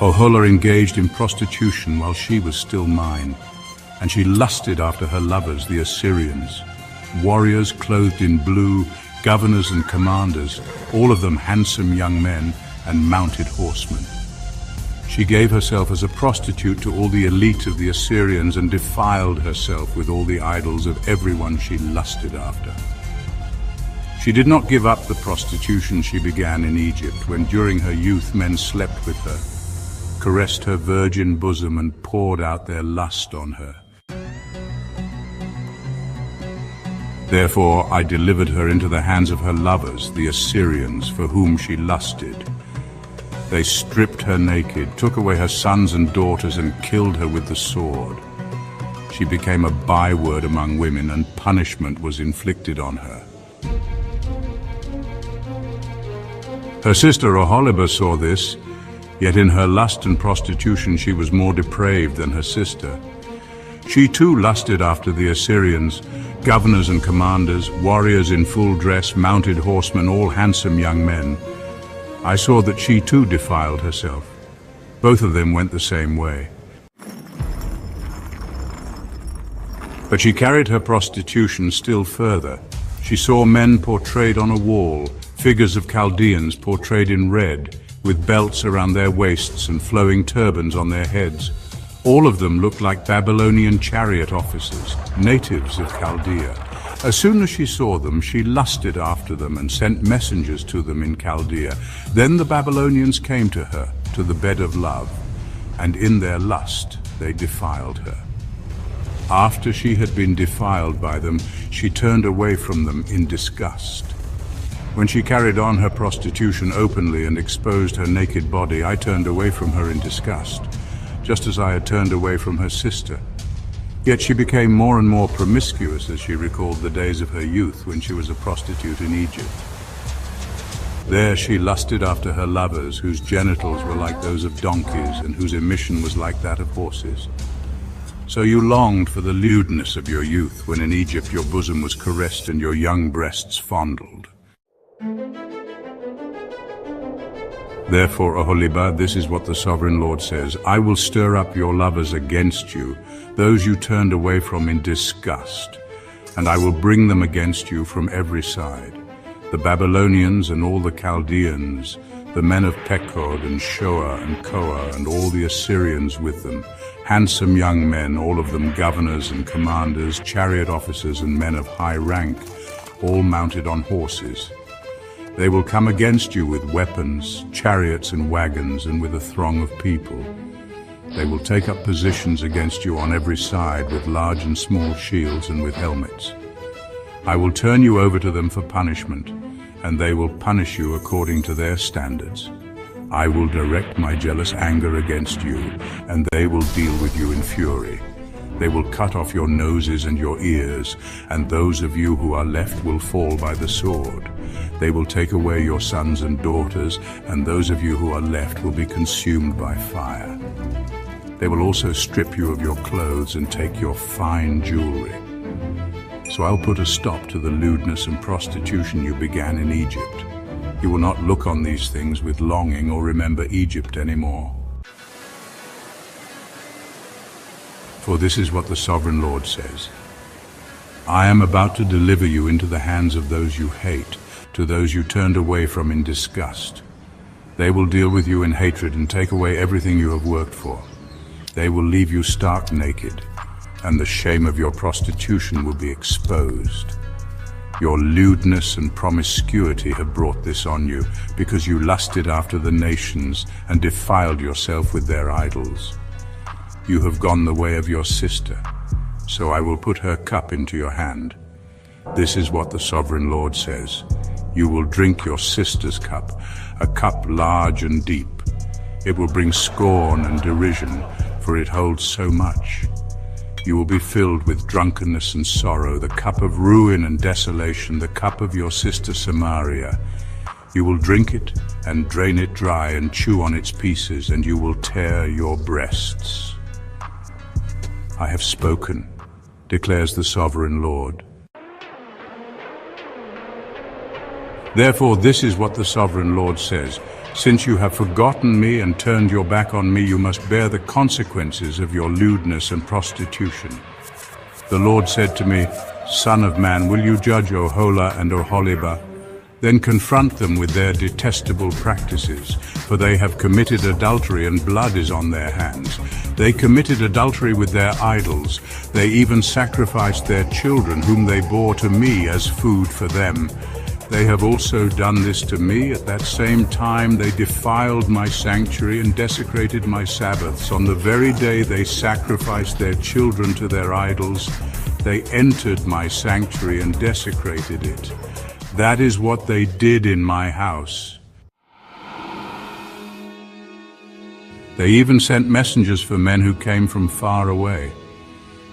Oholah engaged in prostitution while she was still mine, and she lusted after her lovers, the Assyrians, warriors clothed in blue, governors and commanders, all of them handsome young men and mounted horsemen. She gave herself as a prostitute to all the elite of the Assyrians and defiled herself with all the idols of everyone she lusted after. She did not give up the prostitution she began in Egypt, when during her youth men slept with her, caressed her virgin bosom and poured out their lust on her. Therefore I delivered her into the hands of her lovers, the Assyrians, for whom she lusted. They stripped her naked, took away her sons and daughters, and killed her with the sword. She became a byword among women, and punishment was inflicted on her. Her sister Oholibah saw this, yet in her lust and prostitution she was more depraved than her sister. She too lusted after the Assyrians, governors and commanders, warriors in full dress, mounted horsemen, all handsome young men. I saw that she too defiled herself. Both of them went the same way. But she carried her prostitution still further. She saw men portrayed on a wall, figures of Chaldeans portrayed in red, with belts around their waists and flowing turbans on their heads. All of them looked like Babylonian chariot officers, natives of Chaldea. As soon as she saw them, she lusted after them and sent messengers to them in Chaldea. Then the Babylonians came to her, to the bed of love, and in their lust they defiled her. After she had been defiled by them, she turned away from them in disgust. When she carried on her prostitution openly and exposed her naked body, I turned away from her in disgust, just as I had turned away from her sister. Yet she became more and more promiscuous as she recalled the days of her youth when she was a prostitute in Egypt. There she lusted after her lovers, whose genitals were like those of donkeys and whose emission was like that of horses. So you longed for the lewdness of your youth, when in Egypt your bosom was caressed and your young breasts fondled. Therefore, Oholibah, this is what the Sovereign Lord says: I will stir up your lovers against you, those you turned away from in disgust, and I will bring them against you from every side. The Babylonians and all the Chaldeans, the men of Pekod and Shoa and Koa, and all the Assyrians with them, handsome young men, all of them governors and commanders, chariot officers and men of high rank, all mounted on horses. They will come against you with weapons, chariots and wagons, and with a throng of people. They will take up positions against you on every side with large and small shields and with helmets. I will turn you over to them for punishment, and they will punish you according to their standards. I will direct my jealous anger against you, and they will deal with you in fury. They will cut off your noses and your ears, and those of you who are left will fall by the sword. They will take away your sons and daughters, and those of you who are left will be consumed by fire. They will also strip you of your clothes and take your fine jewelry. So I'll put a stop to the lewdness and prostitution you began in Egypt. You will not look on these things with longing or remember Egypt anymore. For this is what the Sovereign Lord says: I am about to deliver you into the hands of those you hate, to those you turned away from in disgust. They will deal with you in hatred and take away everything you have worked for. They will leave you stark naked, and the shame of your prostitution will be exposed. Your lewdness and promiscuity have brought this on you, because you lusted after the nations and defiled yourself with their idols. You have gone the way of your sister, so I will put her cup into your hand. This is what the Sovereign Lord says: you will drink your sister's cup, a cup large and deep. It will bring scorn and derision, for it holds so much. You will be filled with drunkenness and sorrow, the cup of ruin and desolation, the cup of your sister Samaria. You will drink it and drain it dry and chew on its pieces, and you will tear your breasts. I have spoken, declares the Sovereign Lord. Therefore, this is what the Sovereign Lord says: since you have forgotten me and turned your back on me, you must bear the consequences of your lewdness and prostitution. The Lord said to me, Son of man, will you judge Oholah and Oholibah? Then confront them with their detestable practices, for they have committed adultery and blood is on their hands. They committed adultery with their idols. They even sacrificed their children, whom they bore to me as food for them. They have also done this to me. At that same time they defiled my sanctuary and desecrated my Sabbaths. On the very day they sacrificed their children to their idols, they entered my sanctuary and desecrated it. That is what they did in my house. They even sent messengers for men who came from far away.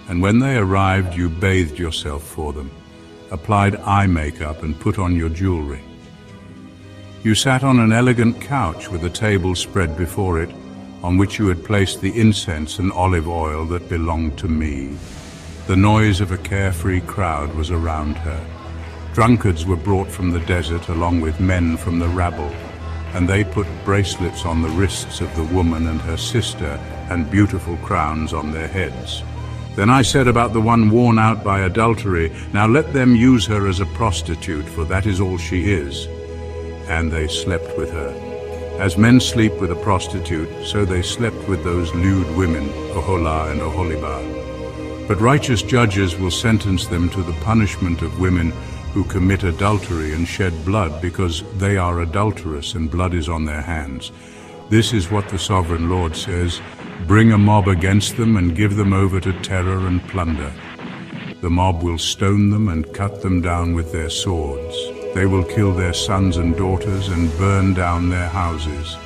And when they arrived, you bathed yourself for them, applied eye makeup, and put on your jewelry. You sat on an elegant couch with a table spread before it, on which you had placed the incense and olive oil that belonged to me. The noise of a carefree crowd was around her. Drunkards were brought from the desert along with men from the rabble, and they put bracelets on the wrists of the woman and her sister and beautiful crowns on their heads. Then I said about the one worn out by adultery, now let them use her as a prostitute, for that is all she is. And they slept with her. As men sleep with a prostitute, so they slept with those lewd women, Oholah and Oholibah. But righteous judges will sentence them to the punishment of women who commit adultery and shed blood, because they are adulterous and blood is on their hands. This is what the Sovereign Lord says: bring a mob against them and give them over to terror and plunder. The mob will stone them and cut them down with their swords. They will kill their sons and daughters and burn down their houses.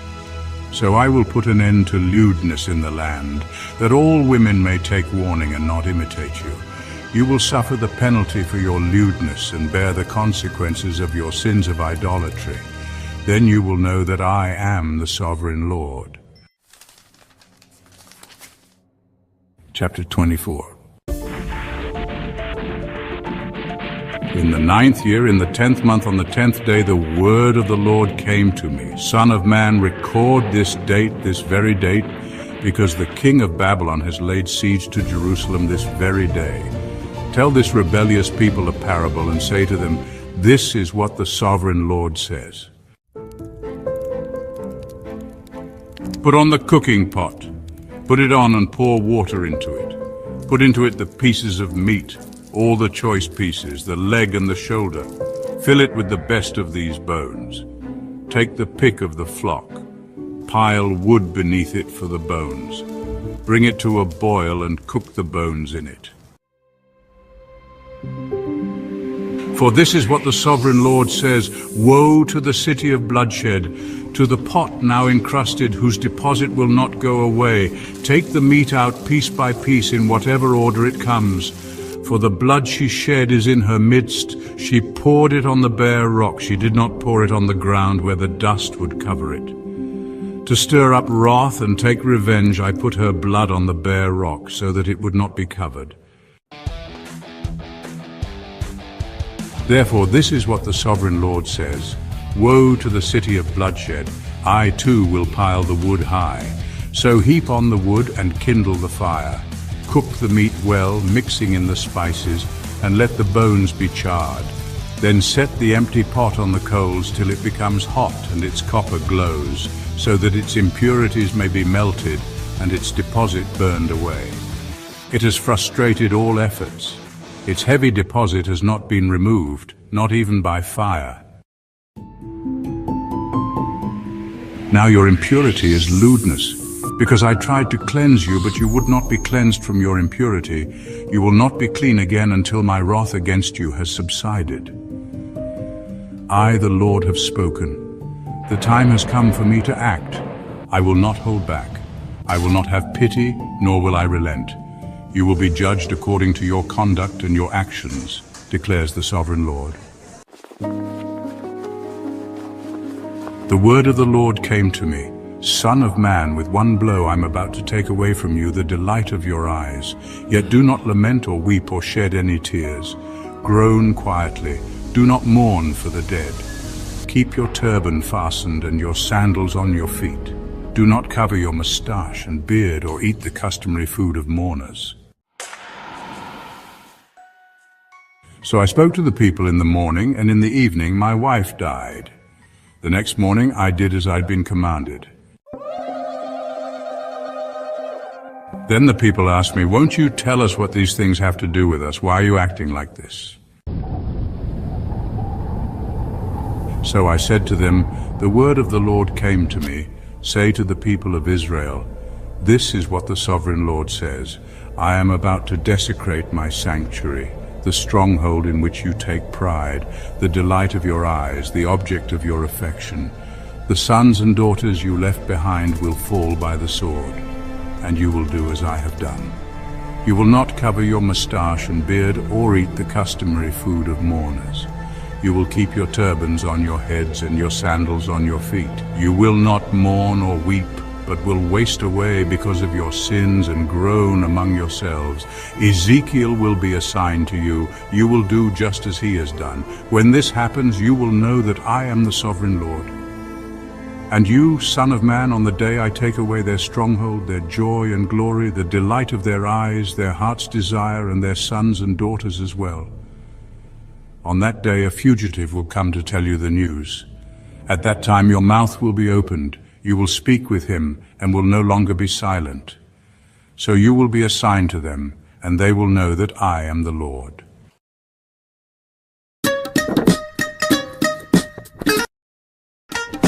So I will put an end to lewdness in the land, that all women may take warning and not imitate you. You will suffer the penalty for your lewdness and bear the consequences of your sins of idolatry. Then you will know that I am the Sovereign Lord. Chapter 24. In the 9th year, in the 10th month, on the 10th day, the word of the Lord came to me. Son of man, record this date, this very date, because the king of Babylon has laid siege to Jerusalem this very day. Tell this rebellious people a parable and say to them, this is what the sovereign Lord says. Put on the cooking pot. Put it on and pour water into it. Put into it the pieces of meat, all the choice pieces, the leg and the shoulder. Fill it with the best of these bones. Take the pick of the flock. Pile wood beneath it for the bones. Bring it to a boil and cook the bones in it. For this is what the sovereign Lord says, woe to the city of bloodshed, to the pot now encrusted, whose deposit will not go away. Take the meat out piece by piece in whatever order it comes. For the blood she shed is in her midst. She poured it on the bare rock. She did not pour it on the ground where the dust would cover it. To stir up wrath and take revenge, I put her blood on the bare rock so that it would not be covered. Therefore, this is what the sovereign Lord says. Woe to the city of bloodshed. I too will pile the wood high. So heap on the wood and kindle the fire. Cook the meat well, mixing in the spices, and let the bones be charred. Then set the empty pot on the coals till it becomes hot and its copper glows, so that its impurities may be melted and its deposit burned away. It has frustrated all efforts. Its heavy deposit has not been removed, not even by fire. Now your impurity is lewdness, because I tried to cleanse you, but you would not be cleansed from your impurity. You will not be clean again until my wrath against you has subsided. I, the Lord, have spoken. The time has come for me to act. I will not hold back. I will not have pity, nor will I relent. You will be judged according to your conduct and your actions, declares the sovereign Lord. The word of the Lord came to me. Son of man, with one blow I'm about to take away from you the delight of your eyes. Yet do not lament or weep or shed any tears. Groan quietly. Do not mourn for the dead. Keep your turban fastened and your sandals on your feet. Do not cover your mustache and beard or eat the customary food of mourners. So I spoke to the people in the morning, and in the evening my wife died. The next morning I did as I'd been commanded. Then the people asked me, won't you tell us what these things have to do with us? Why are you acting like this? So I said to them, the word of the Lord came to me. Say to the people of Israel, this is what the sovereign Lord says. I am about to desecrate my sanctuary, the stronghold in which you take pride, the delight of your eyes, the object of your affection. The sons and daughters you left behind will fall by the sword, and you will do as I have done. You will not cover your mustache and beard or eat the customary food of mourners. You will keep your turbans on your heads and your sandals on your feet. You will not mourn or weep, but will waste away because of your sins and groan among yourselves. Ezekiel will be assigned to you. You will do just as he has done. When this happens, you will know that I am the sovereign Lord. And you, son of man, on the day I take away their stronghold, their joy and glory, the delight of their eyes, their heart's desire, and their sons and daughters as well. On that day a fugitive will come to tell you the news. At that time your mouth will be opened. You will speak with him and will no longer be silent. So you will be assigned to them, and they will know that I am the Lord.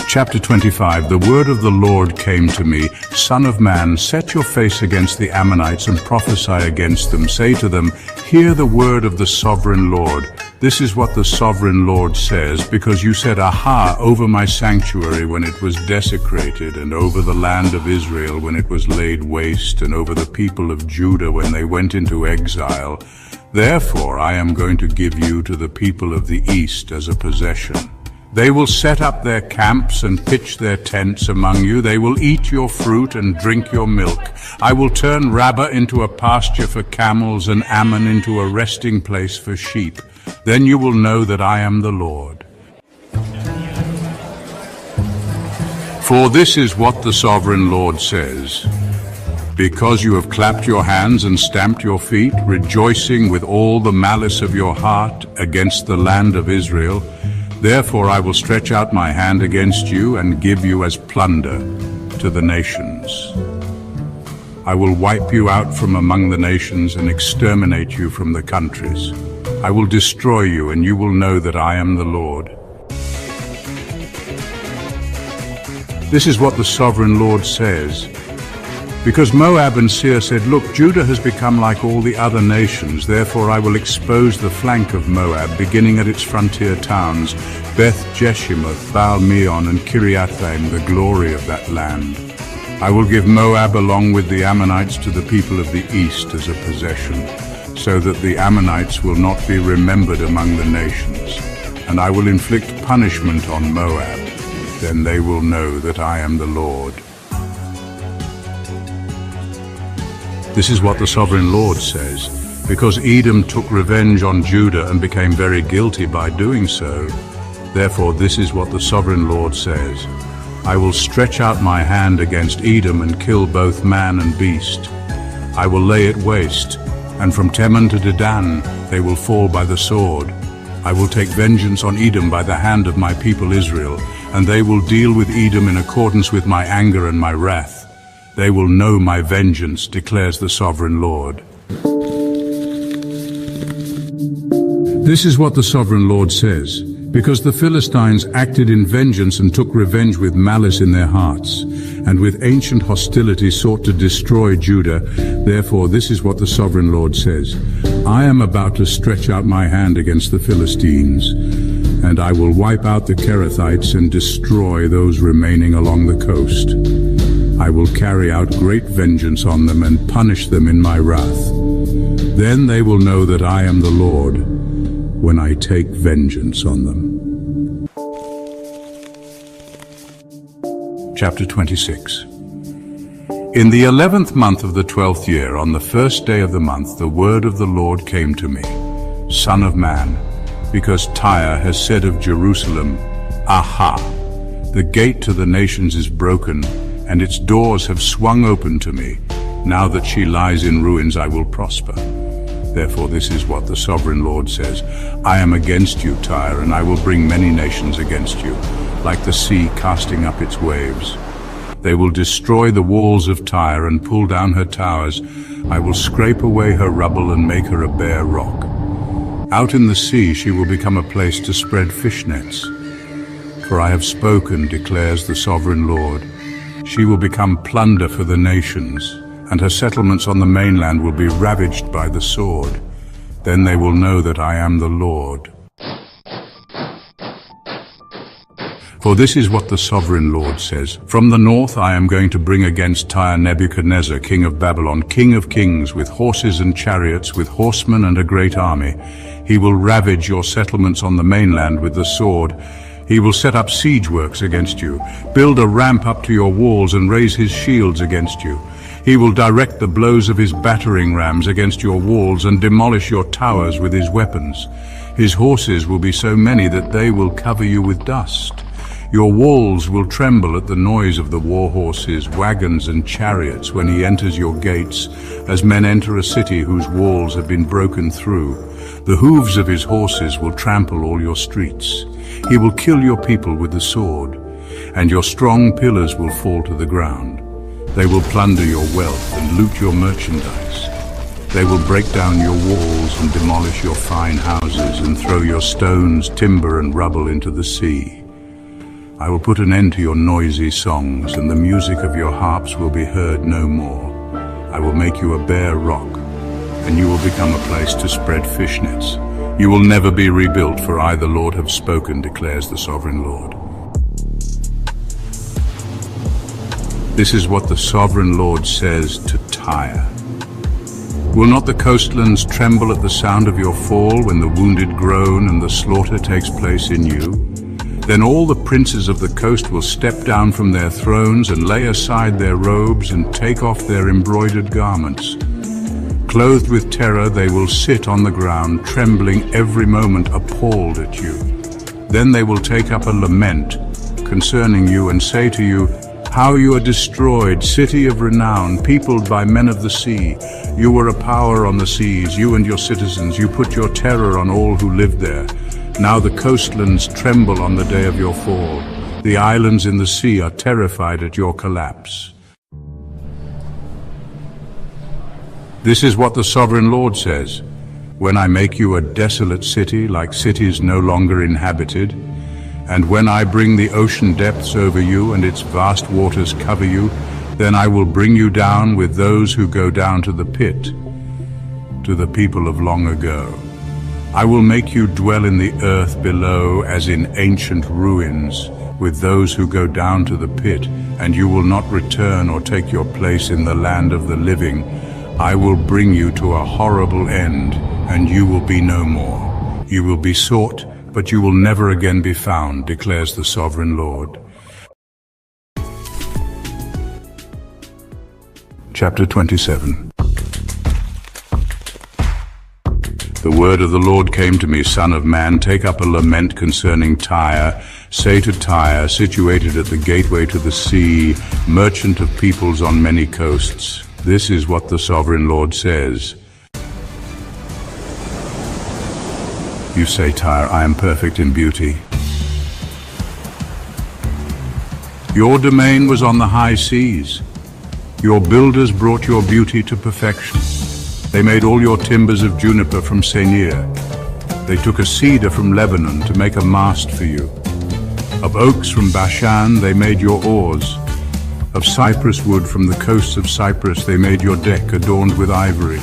Chapter 25. The word of the Lord came to me. Son of man, set your face against the Ammonites and prophesy against them. Say to them, hear the word of the sovereign Lord. This is what the sovereign Lord says, because you said, aha, over my sanctuary when it was desecrated, and over the land of Israel when it was laid waste, and over the people of Judah when they went into exile. Therefore I am going to give you to the people of the east as a possession. They will set up their camps and pitch their tents among you. They will eat your fruit and drink your milk. I will turn Rabbah into a pasture for camels and Ammon into a resting place for sheep. Then you will know that I am the Lord. For this is what the sovereign Lord says. Because you have clapped your hands and stamped your feet, rejoicing with all the malice of your heart against the land of Israel, therefore I will stretch out my hand against you and give you as plunder to the nations. I will wipe you out from among the nations and exterminate you from the countries. I will destroy you, and you will know that I am the Lord. This is what the sovereign Lord says. Because Moab and Seir said, look, Judah has become like all the other nations, therefore I will expose the flank of Moab, beginning at its frontier towns, Beth Jeshimoth, Baal Meon, and Kiriathaim, the glory of that land. I will give Moab along with the Ammonites to the people of the east as a possession, so that the Ammonites will not be remembered among the nations. And I will inflict punishment on Moab. Then they will know that I am the Lord. This is what the sovereign Lord says. Because Edom took revenge on Judah and became very guilty by doing so, therefore this is what the sovereign Lord says. I will stretch out my hand against Edom and kill both man and beast. I will lay it waste, and from Teman to Dedan they will fall by the sword. I will take vengeance on Edom by the hand of my people Israel, and they will deal with Edom in accordance with my anger and my wrath. They will know my vengeance, declares the sovereign Lord. This is what the sovereign Lord says. Because the Philistines acted in vengeance and took revenge with malice in their hearts, and with ancient hostility sought to destroy Judah, therefore this is what the sovereign Lord says. I am about to stretch out my hand against the Philistines, and I will wipe out the Kerethites and destroy those remaining along the coast. I will carry out great vengeance on them and punish them in my wrath. Then they will know that I am the Lord, when I take vengeance on them. Chapter 26. In the 11th month of the 12th year, on the first day of the month, the word of the Lord came to me, Son of man, because Tyre has said of Jerusalem, Aha! The gate to the nations is broken, and its doors have swung open to me. Now that she lies in ruins, I will prosper. Therefore this is what the sovereign Lord says. I am against you, Tyre, and I will bring many nations against you, like the sea casting up its waves. They will destroy the walls of Tyre and pull down her towers. I will scrape away her rubble and make her a bare rock. Out in the sea she will become a place to spread fish nets. For I have spoken, declares the sovereign Lord. She will become plunder for the nations, and her settlements on the mainland will be ravaged by the sword. Then they will know that I am the Lord. For this is what the sovereign Lord says. From the north I am going to bring against Tyre Nebuchadnezzar, king of Babylon, king of kings, with horses and chariots, with horsemen and a great army. He will ravage your settlements on the mainland with the sword. He will set up siege works against you, build a ramp up to your walls and raise his shields against you. He will direct the blows of his battering rams against your walls and demolish your towers with his weapons. His horses will be so many that they will cover you with dust. Your walls will tremble at the noise of the war horses, wagons and chariots when he enters your gates, as men enter a city whose walls have been broken through. The hooves of his horses will trample all your streets. He will kill your people with the sword, and your strong pillars will fall to the ground. They will plunder your wealth and loot your merchandise. They will break down your walls and demolish your fine houses and throw your stones, timber and rubble into the sea. I will put an end to your noisy songs, and the music of your harps will be heard no more. I will make you a bare rock, and you will become a place to spread fish nets. You will never be rebuilt, for I, the Lord, have spoken, declares the sovereign Lord. This is what the sovereign Lord says to Tyre. Will not the coastlands tremble at the sound of your fall when the wounded groan and the slaughter takes place in you? Then all the princes of the coast will step down from their thrones and lay aside their robes and take off their embroidered garments. Clothed with terror, they will sit on the ground, trembling every moment, appalled at you. Then they will take up a lament concerning you and say to you, "How you are destroyed, city of renown, peopled by men of the sea. You were a power on the seas, you and your citizens. You put your terror on all who lived there. Now the coastlands tremble on the day of your fall. The islands in the sea are terrified at your collapse." This is what the Sovereign Lord says: "When I make you a desolate city, like cities no longer inhabited, and when I bring the ocean depths over you and its vast waters cover you, then I will bring you down with those who go down to the pit, to the people of long ago. I will make you dwell in the earth below as in ancient ruins, with those who go down to the pit, and you will not return or take your place in the land of the living. I will bring you to a horrible end, and you will be no more. You will be sought, but you will never again be found, declares the Sovereign Lord." Chapter 27. The word of the Lord came to me, "Son of man, take up a lament concerning Tyre. Say to Tyre, situated at the gateway to the sea, merchant of peoples on many coasts, this is what the Sovereign Lord says. You say, Tyre, I am perfect in beauty. Your domain was on the high seas. Your builders brought your beauty to perfection. They made all your timbers of juniper from Senir. They took a cedar from Lebanon to make a mast for you. Of oaks from Bashan they made your oars. Of cypress wood from the coasts of Cyprus they made your deck adorned with ivory.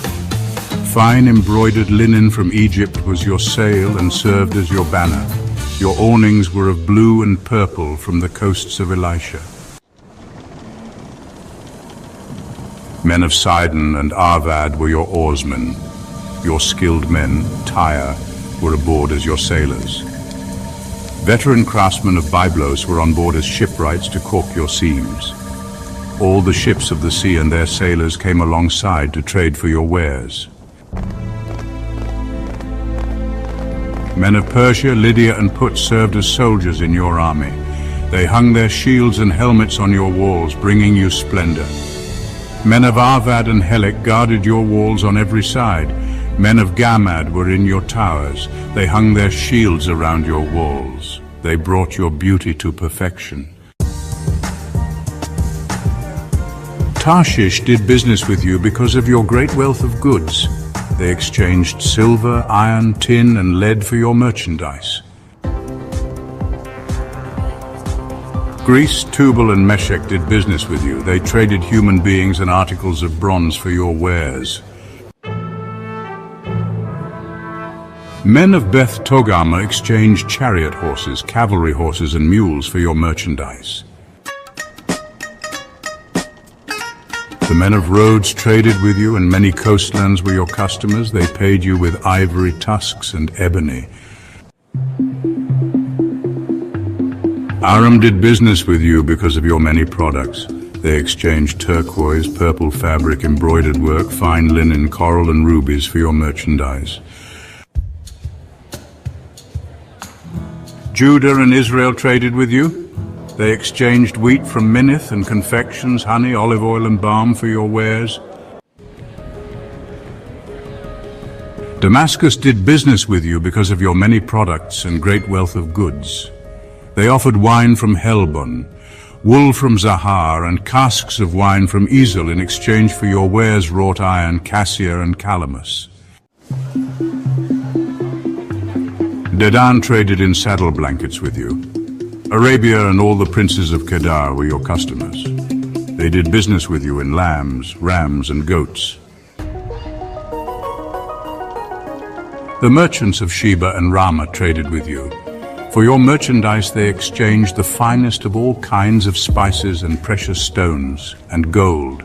Fine embroidered linen from Egypt was your sail and served as your banner. Your awnings were of blue and purple from the coasts of Elisha. Men of Sidon and Arvad were your oarsmen. Your skilled men, Tyre, were aboard as your sailors. Veteran craftsmen of Byblos were on board as shipwrights to caulk your seams. All the ships of the sea and their sailors came alongside to trade for your wares. Men of Persia, Lydia, and Put served as soldiers in your army. They hung their shields and helmets on your walls, bringing you splendor. Men of Arvad and Helek guarded your walls on every side. Men of Gamad were in your towers. They hung their shields around your walls. They brought your beauty to perfection. Tarshish did business with you because of your great wealth of goods. They exchanged silver, iron, tin, and lead for your merchandise. Greece, Tubal, and Meshech did business with you. They traded human beings and articles of bronze for your wares. Men of Beth Togarmah exchanged chariot horses, cavalry horses, and mules for your merchandise. The men of Rhodes traded with you, and many coastlands were your customers. They paid you with ivory tusks and ebony. Aram did business with you because of your many products. They exchanged turquoise, purple fabric, embroidered work, fine linen, coral, and rubies for your merchandise. Judah and Israel traded with you. They exchanged wheat from Minnith and confections, honey, olive oil, and balm for your wares. Damascus did business with you because of your many products and great wealth of goods. They offered wine from Helbon, wool from Zahar, and casks of wine from Ezel in exchange for your wares, wrought iron, cassia, and calamus. Dedan traded in saddle blankets with you. Arabia and all the princes of Kedar were your customers. They did business with you in lambs, rams, and goats. The merchants of Sheba and Ramah traded with you. For your merchandise they exchanged the finest of all kinds of spices and precious stones and gold.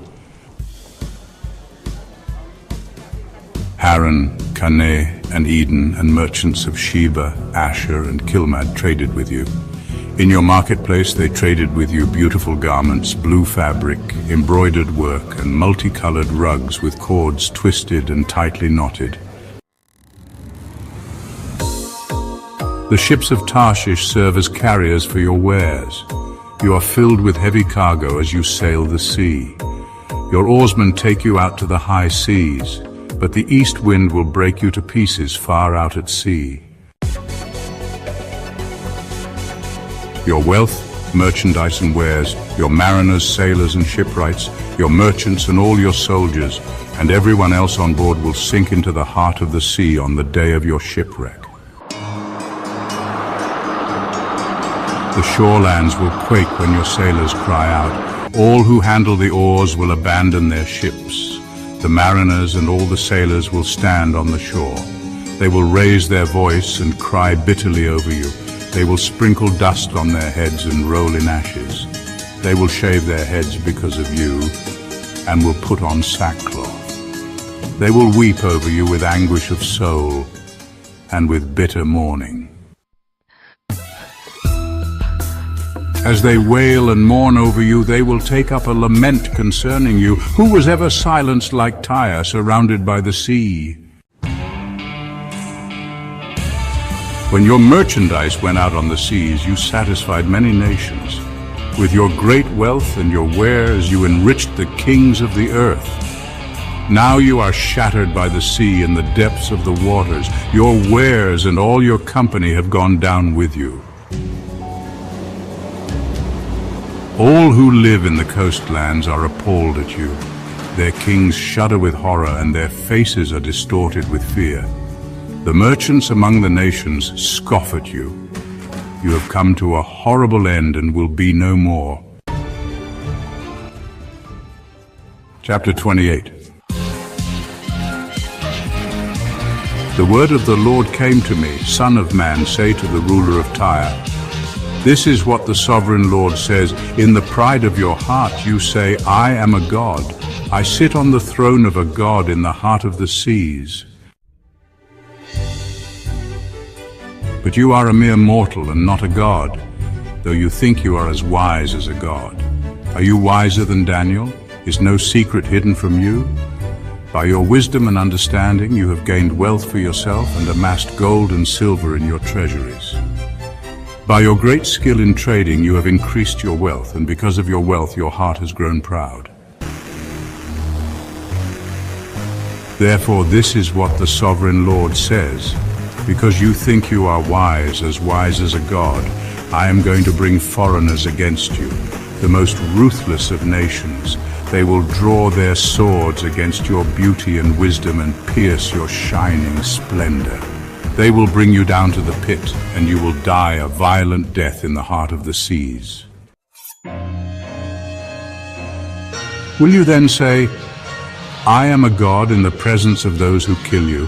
Haran, Caneh, and Eden and merchants of Sheba, Asher, and Kilmad traded with you. In your marketplace they traded with you beautiful garments, blue fabric, embroidered work, and multicolored rugs with cords twisted and tightly knotted. The ships of Tarshish serve as carriers for your wares. You are filled with heavy cargo as you sail the sea. Your oarsmen take you out to the high seas, but the east wind will break you to pieces far out at sea. Your wealth, merchandise and wares, your mariners, sailors and shipwrights, your merchants and all your soldiers, and everyone else on board will sink into the heart of the sea on the day of your shipwreck. The shorelands will quake when your sailors cry out. All who handle the oars will abandon their ships. The mariners and all the sailors will stand on the shore. They will raise their voice and cry bitterly over you. They will sprinkle dust on their heads and roll in ashes. They will shave their heads because of you and will put on sackcloth. They will weep over you with anguish of soul and with bitter mourning. As they wail and mourn over you, they will take up a lament concerning you. Who was ever silenced like Tyre, surrounded by the sea? When your merchandise went out on the seas, you satisfied many nations. With your great wealth and your wares, you enriched the kings of the earth. Now you are shattered by the sea in the depths of the waters. Your wares and all your company have gone down with you. All who live in the coastlands are appalled at you. Their kings shudder with horror and their faces are distorted with fear. The merchants among the nations scoff at you. You have come to a horrible end and will be no more. Chapter 28. The word of the Lord came to me, Son of man, say to the ruler of Tyre, this is what the sovereign Lord says, in the pride of your heart you say, I am a god. I sit on the throne of a god in the heart of the seas. But you are a mere mortal and not a god, though you think you are as wise as a god. Are you wiser than Daniel? Is no secret hidden from you? By your wisdom and understanding you have gained wealth for yourself and amassed gold and silver in your treasuries. By your great skill in trading you have increased your wealth, and because of your wealth your heart has grown proud. Therefore this is what the sovereign Lord says. Because you think you are wise as a god, I am going to bring foreigners against you, the most ruthless of nations. They will draw their swords against your beauty and wisdom and pierce your shining splendor. They will bring you down to the pit, and you will die a violent death in the heart of the seas. Will you then say, I am a god in the presence of those who kill you?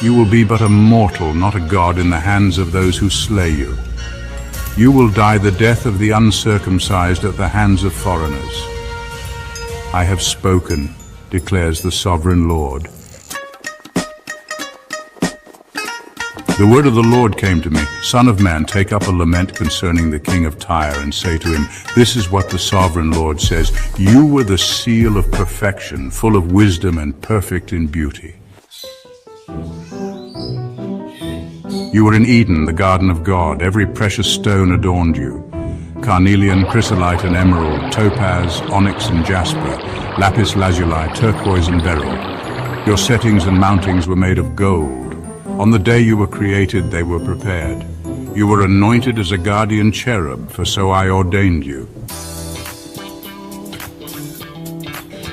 You will be but a mortal, not a god, in the hands of those who slay you. You will die the death of the uncircumcised at the hands of foreigners. I have spoken, declares the sovereign Lord. The word of the Lord came to me, Son of man, take up a lament concerning the king of Tyre and say to him, this is what the sovereign Lord says, you were the seal of perfection, full of wisdom and perfect in beauty. You were in Eden, the garden of God. Every precious stone adorned you. Carnelian, chrysolite and emerald, topaz, onyx and jasper, lapis lazuli, turquoise and beryl. Your settings and mountings were made of gold. On the day you were created, they were prepared. You were anointed as a guardian cherub, for so I ordained you.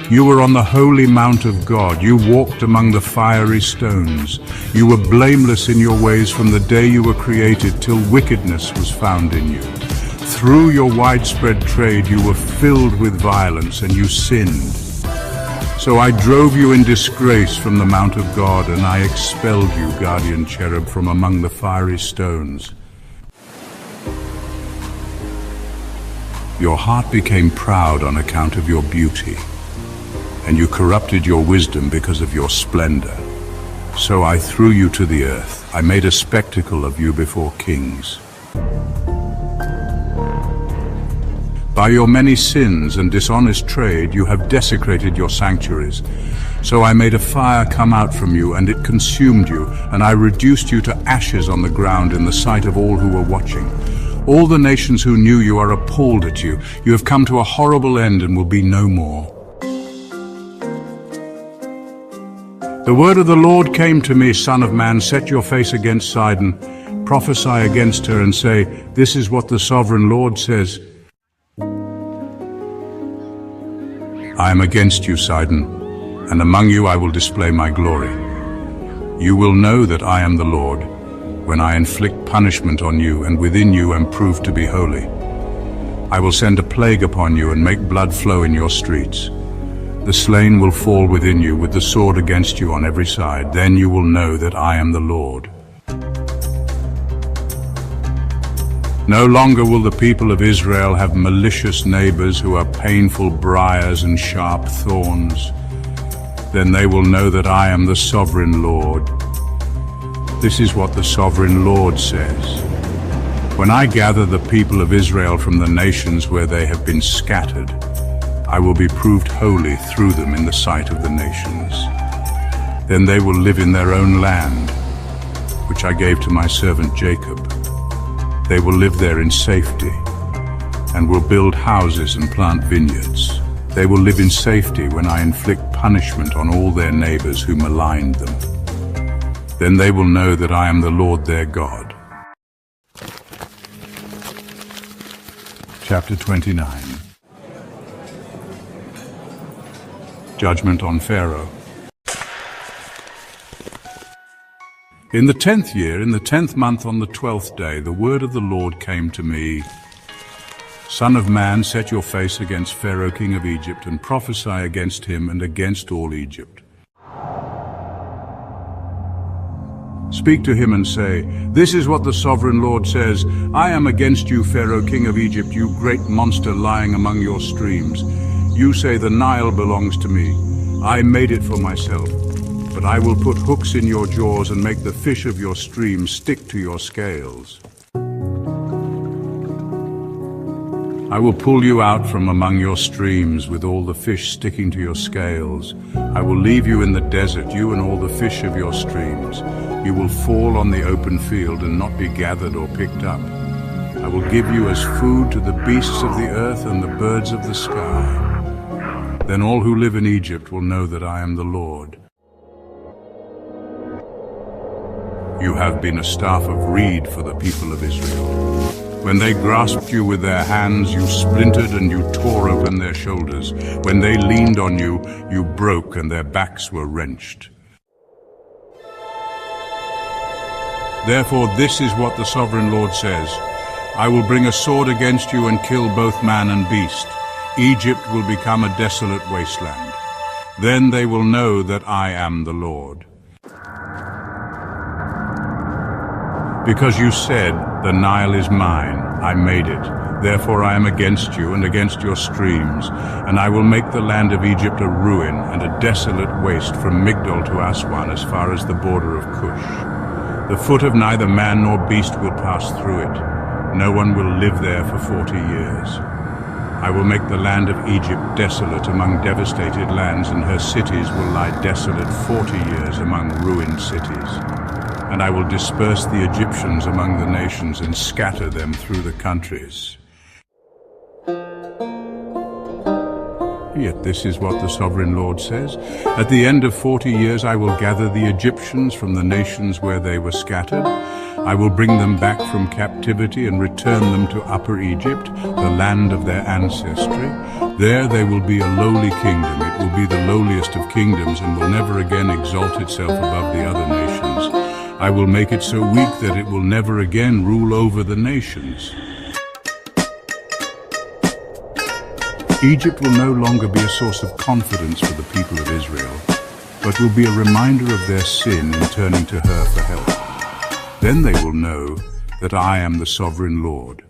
You were on the holy mount of God. You walked among the fiery stones. You were blameless in your ways from the day you were created till wickedness was found in you. Through your widespread trade you were filled with violence and you sinned. So I drove you in disgrace from the mount of God, and I expelled you, guardian cherub, from among the fiery stones. Your heart became proud on account of your beauty, and you corrupted your wisdom because of your splendor. So I threw you to the earth. I made a spectacle of you before kings. By your many sins and dishonest trade you have desecrated your sanctuaries. So I made a fire come out from you, and it consumed you, and I reduced you to ashes on the ground in the sight of all who were watching. All the nations who knew you are appalled at you. You have come to a horrible end and will be no more. The word of the Lord came to me, Son of man, set your face against Sidon, prophesy against her and say, this is what the sovereign Lord says. I am against you, Sidon, and among you I will display my glory. You will know that I am the Lord, when I inflict punishment on you, and within you am proved to be holy. I will send a plague upon you and make blood flow in your streets. The slain will fall within you with the sword against you on every side. Then you will know that I am the Lord. No longer will the people of Israel have malicious neighbors who are painful briars and sharp thorns. Then they will know that I am the sovereign Lord. This is what the sovereign Lord says. When I gather the people of Israel from the nations where they have been scattered, I will be proved holy through them in the sight of the nations. Then they will live in their own land, which I gave to my servant Jacob. They will live there in safety, and will build houses and plant vineyards. They will live in safety when I inflict punishment on all their neighbors who maligned them. Then they will know that I am the Lord their God. Chapter 29. Judgment on Pharaoh. In the 10th year, in the 10th month, on the 12th day, the word of the Lord came to me. Son of man, set your face against Pharaoh, king of Egypt, and prophesy against him and against all Egypt. Speak to him and say, this is what the sovereign Lord says, I am against you, Pharaoh, king of Egypt, you great monster lying among your streams. You say the Nile belongs to me. I made it for myself. But I will put hooks in your jaws and make the fish of your streams stick to your scales. I will pull you out from among your streams with all the fish sticking to your scales. I will leave you in the desert, you and all the fish of your streams. You will fall on the open field and not be gathered or picked up. I will give you as food to the beasts of the earth and the birds of the sky. Then all who live in Egypt will know that I am the Lord. You have been a staff of reed for the people of Israel. When they grasped you with their hands, you splintered and you tore open their shoulders. When they leaned on you, you broke and their backs were wrenched. Therefore, this is what the sovereign Lord says. I will bring a sword against you and kill both man and beast. Egypt will become a desolate wasteland. Then they will know that I am the Lord. Because you said, the Nile is mine, I made it. Therefore I am against you and against your streams, and I will make the land of Egypt a ruin and a desolate waste from Migdol to Aswan as far as the border of Cush. The foot of neither man nor beast will pass through it. No one will live there for 40 years. I will make the land of Egypt desolate among devastated lands, and her cities will lie desolate 40 years among ruined cities. And I will disperse the Egyptians among the nations and scatter them through the countries. Yet this is what the sovereign Lord says. At the end of 40 years I will gather the Egyptians from the nations where they were scattered. I will bring them back from captivity and return them to Upper Egypt, the land of their ancestry. There they will be a lowly kingdom. It will be the lowliest of kingdoms and will never again exalt itself above the other nations. I will make it so weak that it will never again rule over the nations. Egypt will no longer be a source of confidence for the people of Israel, but will be a reminder of their sin in turning to her for help. Then they will know that I am the sovereign Lord.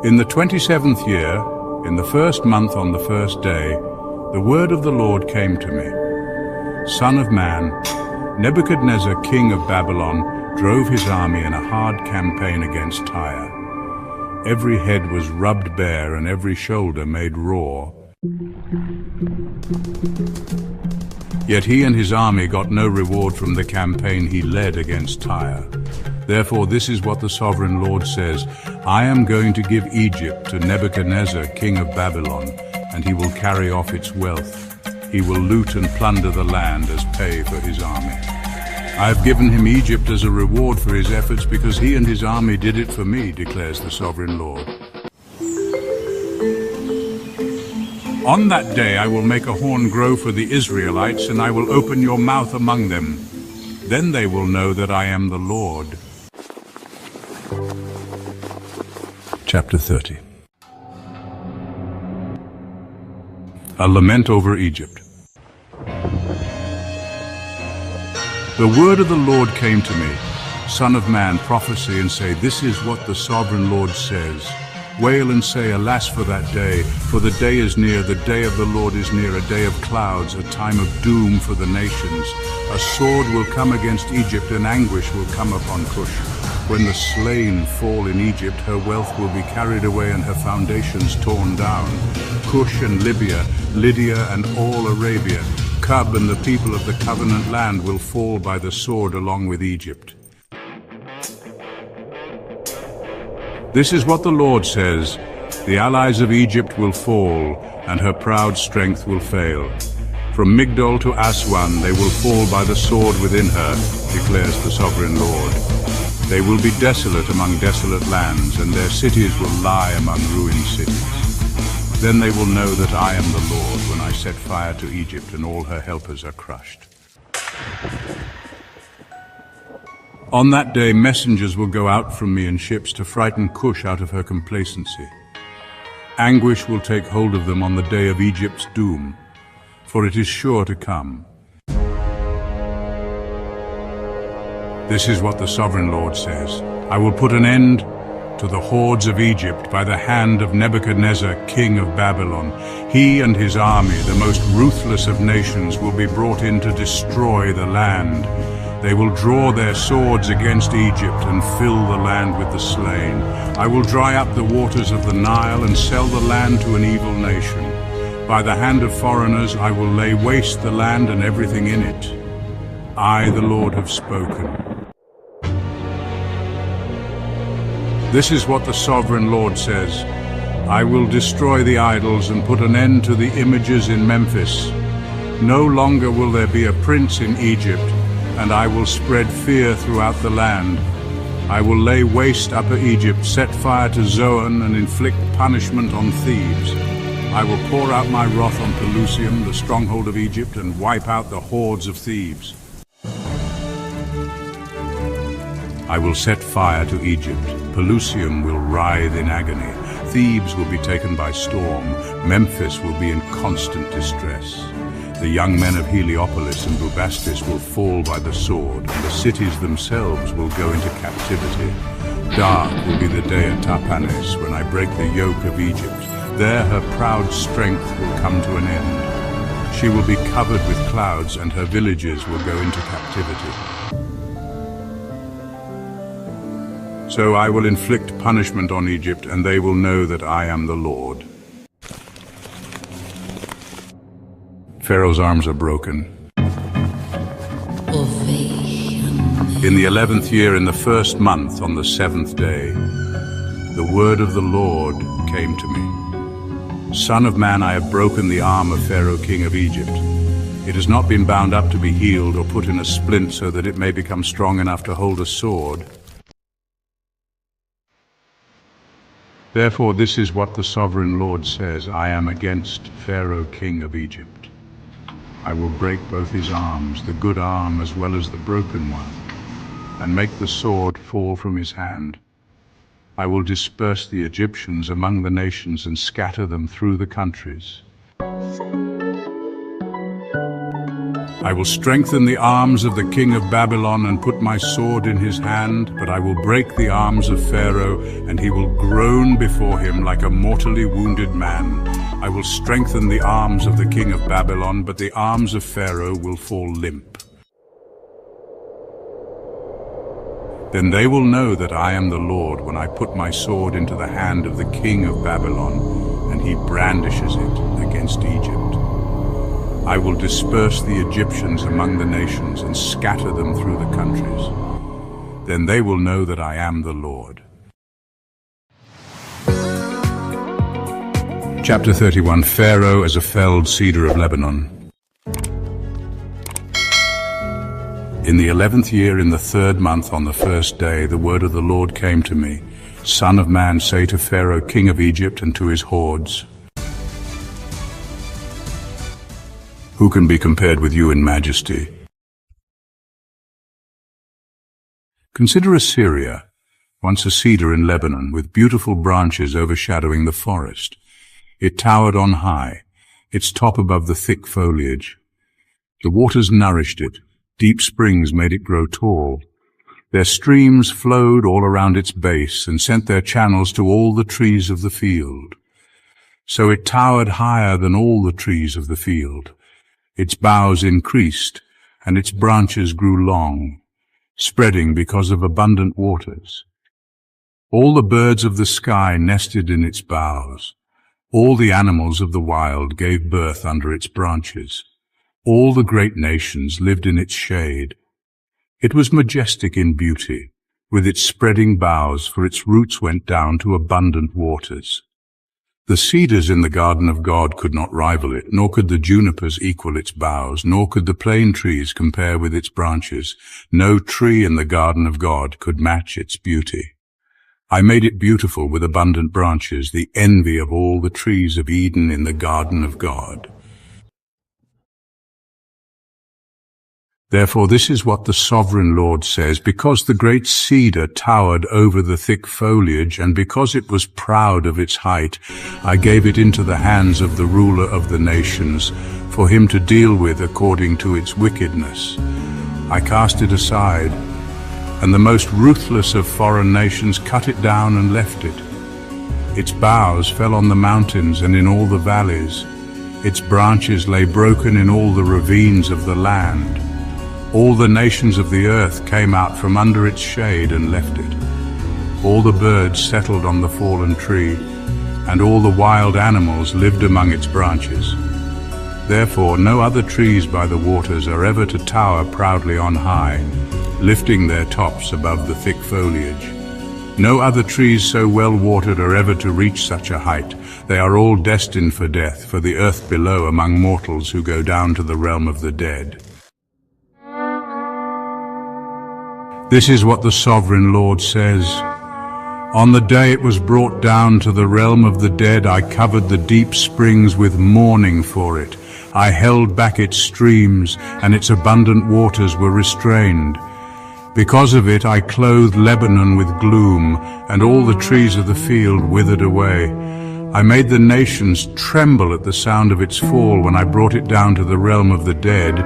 In the 27th year, in the first month on the first day, the word of the Lord came to me. Son of man, Nebuchadnezzar, king of Babylon, drove his army in a hard campaign against Tyre. Every head was rubbed bare and every shoulder made raw. Yet he and his army got no reward from the campaign he led against Tyre. Therefore this is what the sovereign Lord says, I am going to give Egypt to Nebuchadnezzar, king of Babylon, and he will carry off its wealth. He will loot and plunder the land as pay for his army. I have given him Egypt as a reward for his efforts because he and his army did it for me, declares the sovereign Lord. On that day I will make a horn grow for the Israelites, and I will open your mouth among them. Then they will know that I am the Lord. Chapter 30. A lament over Egypt. The word of the Lord came to me, Son of man, prophesy and say, this is what the sovereign Lord says. Wail and say, alas for that day, for the day is near, the day of the Lord is near, a day of clouds, a time of doom for the nations. A sword will come against Egypt, and anguish will come upon Cush. When the slain fall in Egypt, her wealth will be carried away and her foundations torn down. Cush and Libya, Lydia and all Arabia, Cub and the people of the covenant land will fall by the sword along with Egypt. This is what the Lord says, the allies of Egypt will fall, and her proud strength will fail. From Migdol to Aswan they will fall by the sword within her, declares the sovereign Lord. They will be desolate among desolate lands, and their cities will lie among ruined cities. Then they will know that I am the Lord when I set fire to Egypt and all her helpers are crushed. On that day messengers will go out from me in ships to frighten Cush out of her complacency. Anguish will take hold of them on the day of Egypt's doom, for it is sure to come. This is what the sovereign Lord says. I will put an end to the hordes of Egypt by the hand of Nebuchadnezzar, king of Babylon. He and his army, the most ruthless of nations, will be brought in to destroy the land. They will draw their swords against Egypt and fill the land with the slain. I will dry up the waters of the Nile and sell the land to an evil nation. By the hand of foreigners I will lay waste the land and everything in it. I, the Lord, have spoken. This is what the sovereign Lord says. I will destroy the idols and put an end to the images in Memphis. No longer will there be a prince in Egypt, and I will spread fear throughout the land. I will lay waste Upper Egypt, set fire to Zoan, and inflict punishment on Thebes. I will pour out my wrath on Pelusium, the stronghold of Egypt, and wipe out the hordes of Thebes. I will set fire to Egypt. Pelusium will writhe in agony. Thebes will be taken by storm. Memphis will be in constant distress. The young men of Heliopolis and Bubastis will fall by the sword, and the cities themselves will go into captivity. Dark will be the day at Tapanes when I break the yoke of Egypt. There her proud strength will come to an end. She will be covered with clouds, and her villages will go into captivity. So I will inflict punishment on Egypt, and they will know that I am the Lord. Pharaoh's arms are broken. In the 11th year, in the first month, on the 7th day, the word of the Lord came to me. Son of man, I have broken the arm of Pharaoh, king of Egypt. It has not been bound up to be healed or put in a splint so that it may become strong enough to hold a sword. Therefore, this is what the sovereign Lord says. I am against Pharaoh, king of Egypt. I will break both his arms, the good arm as well as the broken one, and make the sword fall from his hand. I will disperse the Egyptians among the nations and scatter them through the countries. I will strengthen the arms of the king of Babylon and put my sword in his hand, but I will break the arms of Pharaoh, and he will groan before him like a mortally wounded man. I will strengthen the arms of the king of Babylon, but the arms of Pharaoh will fall limp. Then they will know that I am the Lord when I put my sword into the hand of the king of Babylon, and he brandishes it against Egypt. I will disperse the Egyptians among the nations and scatter them through the countries. Then they will know that I am the Lord. Chapter 31. Pharaoh as a felled cedar of Lebanon. In the 11th year, in the 3rd month, on the 1st day, the word of the Lord came to me. Son of man, say to Pharaoh, king of Egypt, and to his hordes, who can be compared with you in majesty? Consider Assyria, once a cedar in Lebanon, with beautiful branches overshadowing the forest. It towered on high, its top above the thick foliage. The waters nourished it. Deep springs made it grow tall. Their streams flowed all around its base and sent their channels to all the trees of the field. So it towered higher than all the trees of the field. Its boughs increased, and its branches grew long, spreading because of abundant waters. All the birds of the sky nested in its boughs. All the animals of the wild gave birth under its branches. All the great nations lived in its shade. It was majestic in beauty, with its spreading boughs, for its roots went down to abundant waters. The cedars in the garden of God could not rival it, nor could the junipers equal its boughs, nor could the plane trees compare with its branches. No tree in the garden of God could match its beauty. I made it beautiful with abundant branches, the envy of all the trees of Eden in the garden of God. Therefore this is what the sovereign Lord says, because the great cedar towered over the thick foliage, and because it was proud of its height, I gave it into the hands of the ruler of the nations, for him to deal with according to its wickedness. I cast it aside, and the most ruthless of foreign nations cut it down and left it. Its boughs fell on the mountains and in all the valleys. Its branches lay broken in all the ravines of the land. All the nations of the earth came out from under its shade and left it. All the birds settled on the fallen tree, and all the wild animals lived among its branches. Therefore no other trees by the waters are ever to tower proudly on high, lifting their tops above the thick foliage. No other trees so well watered are ever to reach such a height. They are all destined for death, for the earth below among mortals who go down to the realm of the dead. This is what the sovereign Lord says. On the day it was brought down to the realm of the dead, I covered the deep springs with mourning for it. I held back its streams, and its abundant waters were restrained. Because of it I clothed Lebanon with gloom, and all the trees of the field withered away. I made the nations tremble at the sound of its fall when I brought it down to the realm of the dead,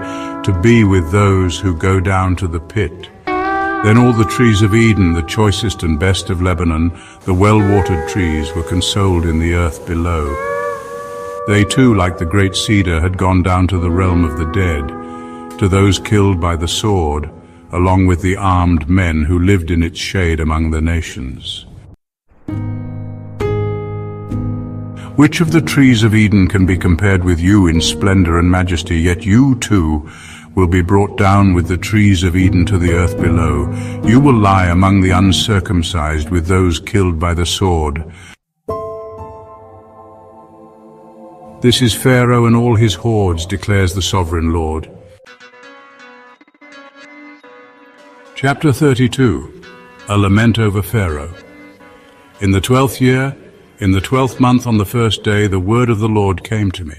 to be with those who go down to the pit. Then all the trees of Eden, the choicest and best of Lebanon, the well-watered trees, were consoled in the earth below. They too, like the great cedar, had gone down to the realm of the dead, to those killed by the sword, along with the armed men who lived in its shade among the nations. Which of the trees of Eden can be compared with you in splendor and majesty? Yet you too will be brought down with the trees of Eden to the earth below. You will lie among the uncircumcised with those killed by the sword. This is Pharaoh and all his hordes, declares the sovereign Lord. Chapter 32. A lament over Pharaoh. In the 12th year, in the 12th month on the 1st day, the word of the Lord came to me.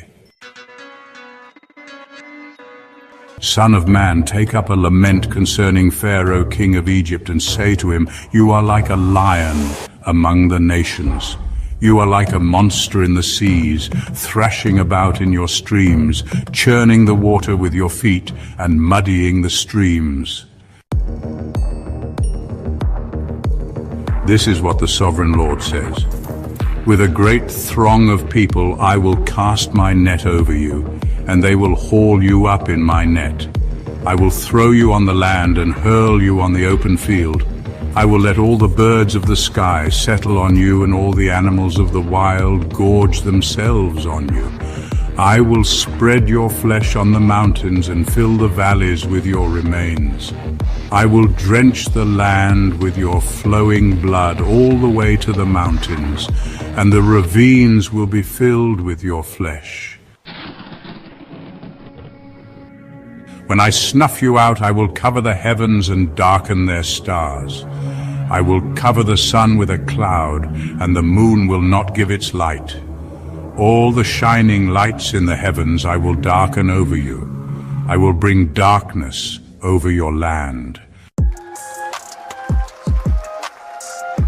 Son of man, take up a lament concerning Pharaoh, king of Egypt, and say to him, you are like a lion among the nations. You are like a monster in the seas, thrashing about in your streams, churning the water with your feet and muddying the streams. This is what the sovereign Lord says. With a great throng of people I will cast my net over you, and they will haul you up in my net. I will throw you on the land and hurl you on the open field. I will let all the birds of the sky settle on you, and all the animals of the wild gorge themselves on you. I will spread your flesh on the mountains and fill the valleys with your remains. I will drench the land with your flowing blood all the way to the mountains, and the ravines will be filled with your flesh. When I snuff you out, I will cover the heavens and darken their stars. I will cover the sun with a cloud, and the moon will not give its light. All the shining lights in the heavens I will darken over you. I will bring darkness over your land.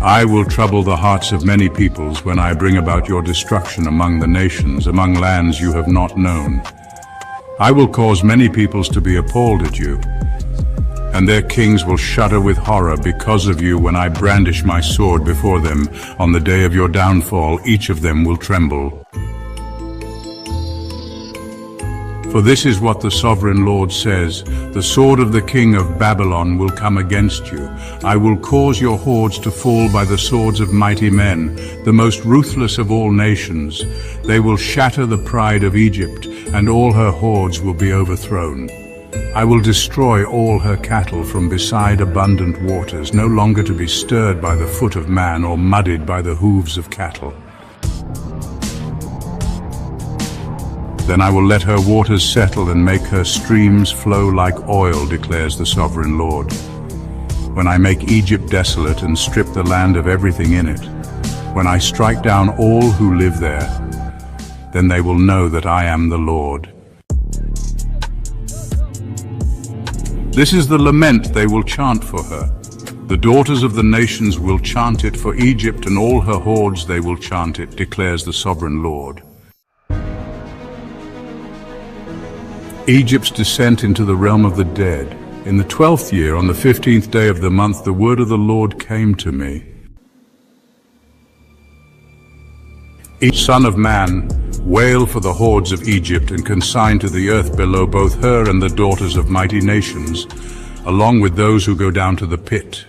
I will trouble the hearts of many peoples when I bring about your destruction among the nations, among lands you have not known. I will cause many peoples to be appalled at you, and their kings will shudder with horror because of you when I brandish my sword before them. On the day of your downfall, each of them will tremble. For this is what the Sovereign Lord says: the sword of the king of Babylon will come against you. I will cause your hordes to fall by the swords of mighty men, the most ruthless of all nations. They will shatter the pride of Egypt, and all her hordes will be overthrown. I will destroy all her cattle from beside abundant waters, no longer to be stirred by the foot of man or muddied by the hooves of cattle. Then I will let her waters settle and make her streams flow like oil, declares the Sovereign Lord. When I make Egypt desolate and strip the land of everything in it, when I strike down all who live there, then they will know that I am the Lord. This is the lament they will chant for her. The daughters of the nations will chant it for Egypt, and all her hordes they will chant it, declares the Sovereign Lord. Egypt's descent into the realm of the dead. In the 12th year, on the 15th day of the month, the word of the Lord came to me. Each son of man, wail for the hordes of Egypt, and consign to the earth below both her and the daughters of mighty nations, along with those who go down to the pit.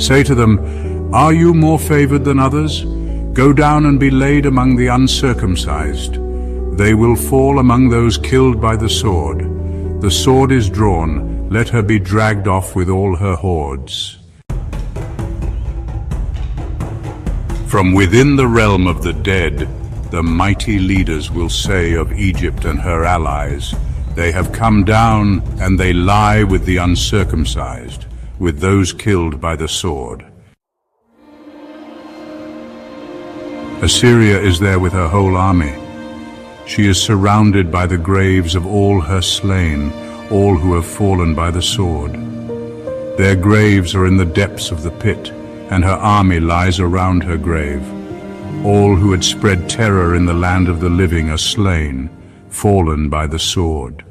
Say to them, are you more favored than others? Go down and be laid among the uncircumcised. They will fall among those killed by the sword. The sword is drawn, let her be dragged off with all her hordes. From within the realm of the dead, the mighty leaders will say of Egypt and her allies, they have come down and they lie with the uncircumcised, with those killed by the sword. Assyria is there with her whole army. She is surrounded by the graves of all her slain, all who have fallen by the sword. Their graves are in the depths of the pit, and her army lies around her grave. All who had spread terror in the land of the living are slain, fallen by the sword.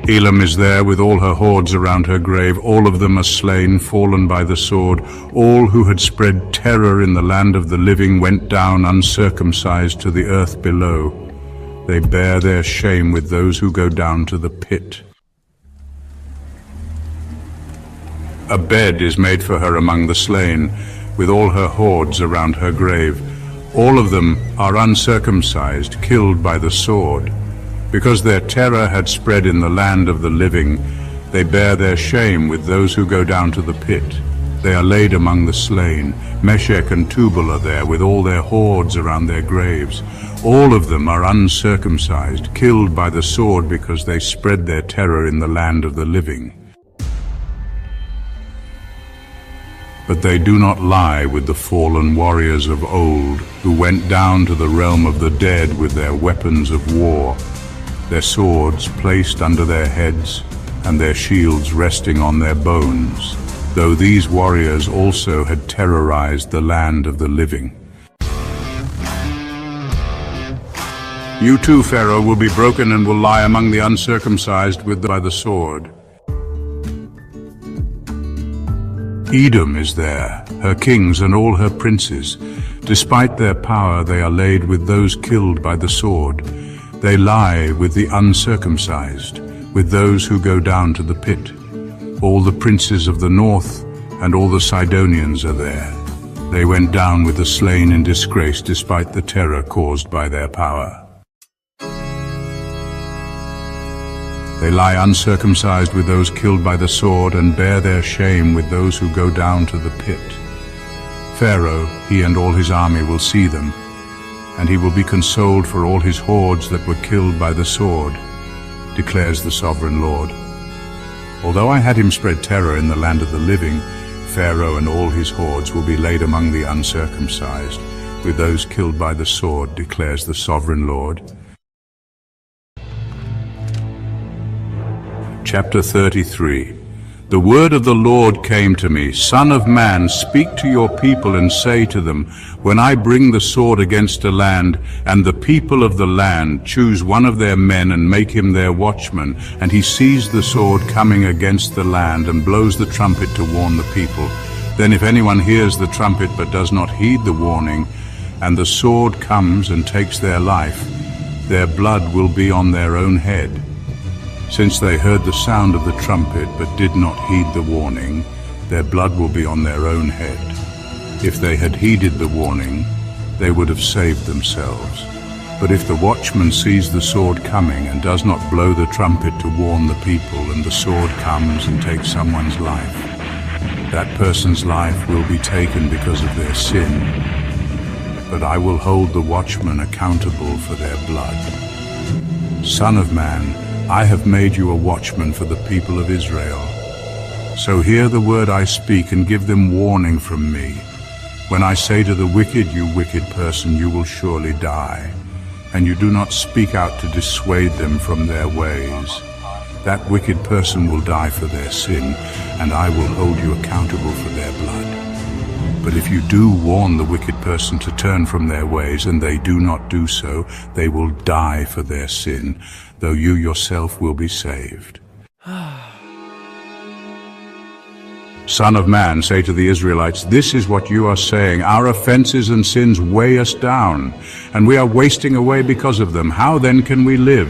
Elam is there with all her hordes around her grave. All of them are slain, fallen by the sword. All who had spread terror in the land of the living went down uncircumcised to the earth below. They bear their shame with those who go down to the pit. A bed is made for her among the slain, with all her hordes around her grave. All of them are uncircumcised, killed by the sword. Because their terror had spread in the land of the living, they bear their shame with those who go down to the pit. They are laid among the slain. Meshech and Tubal are there with all their hordes around their graves. All of them are uncircumcised, killed by the sword because they spread their terror in the land of the living. But they do not lie with the fallen warriors of old, who went down to the realm of the dead with their weapons of war, their swords placed under their heads, and their shields resting on their bones, though these warriors also had terrorized the land of the living. You too, Pharaoh, will be broken and will lie among the uncircumcised by the sword. Edom is there, her kings and all her princes. Despite their power, they are laid with those killed by the sword. They lie with the uncircumcised, with those who go down to the pit. All the princes of the north and all the Sidonians are there. They went down with the slain in disgrace despite the terror caused by their power. They lie uncircumcised with those killed by the sword and bear their shame with those who go down to the pit. Pharaoh, he and all his army will see them, and he will be consoled for all his hordes that were killed by the sword, declares the sovereign Lord. Although I had him spread terror in the land of the living, Pharaoh and all his hordes will be laid among the uncircumcised, with those killed by the sword, declares the sovereign Lord. Chapter 33. The word of the Lord came to me, Son of man, speak to your people and say to them, when I bring the sword against a land, and the people of the land choose one of their men and make him their watchman, and he sees the sword coming against the land and blows the trumpet to warn the people, then if anyone hears the trumpet but does not heed the warning, and the sword comes and takes their life, their blood will be on their own head. Since they heard the sound of the trumpet but did not heed the warning, their blood will be on their own head. If they had heeded the warning, they would have saved themselves. But if the watchman sees the sword coming and does not blow the trumpet to warn the people, and the sword comes and takes someone's life, that person's life will be taken because of their sin. But I will hold the watchman accountable for their blood. Son of man, I have made you a watchman for the people of Israel. So hear the word I speak and give them warning from me. When I say to the wicked, you wicked person, you will surely die, and you do not speak out to dissuade them from their ways, that wicked person will die for their sin, and I will hold you accountable for their blood. But if you do warn the wicked person to turn from their ways, and they do not do so, they will die for their sin, though you yourself will be saved. Son of man, say to the Israelites, this is what you are saying, our offenses and sins weigh us down, and we are wasting away because of them. How then can we live?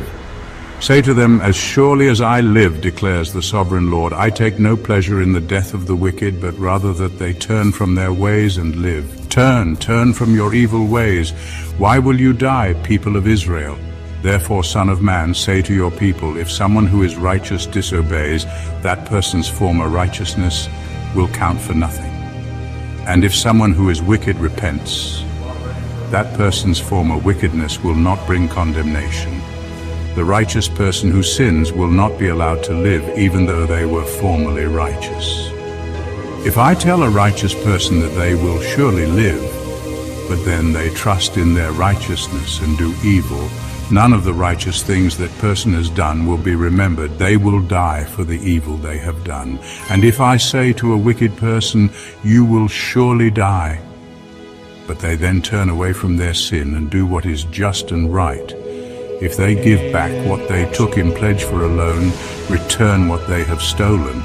Say to them, as surely as I live, declares the sovereign Lord, I take no pleasure in the death of the wicked, but rather that they turn from their ways and live. Turn from your evil ways. Why will you die, people of Israel? Therefore, Son of man, say to your people, if someone who is righteous disobeys, that person's former righteousness will count for nothing. And if someone who is wicked repents, that person's former wickedness will not bring condemnation. The righteous person who sins will not be allowed to live, even though they were formerly righteous. If I tell a righteous person that they will surely live, but then they trust in their righteousness and do evil, none of the righteous things that person has done will be remembered. They will die for the evil they have done. And if I say to a wicked person, you will surely die, but they then turn away from their sin and do what is just and right, if they give back what they took in pledge for a loan, return what they have stolen,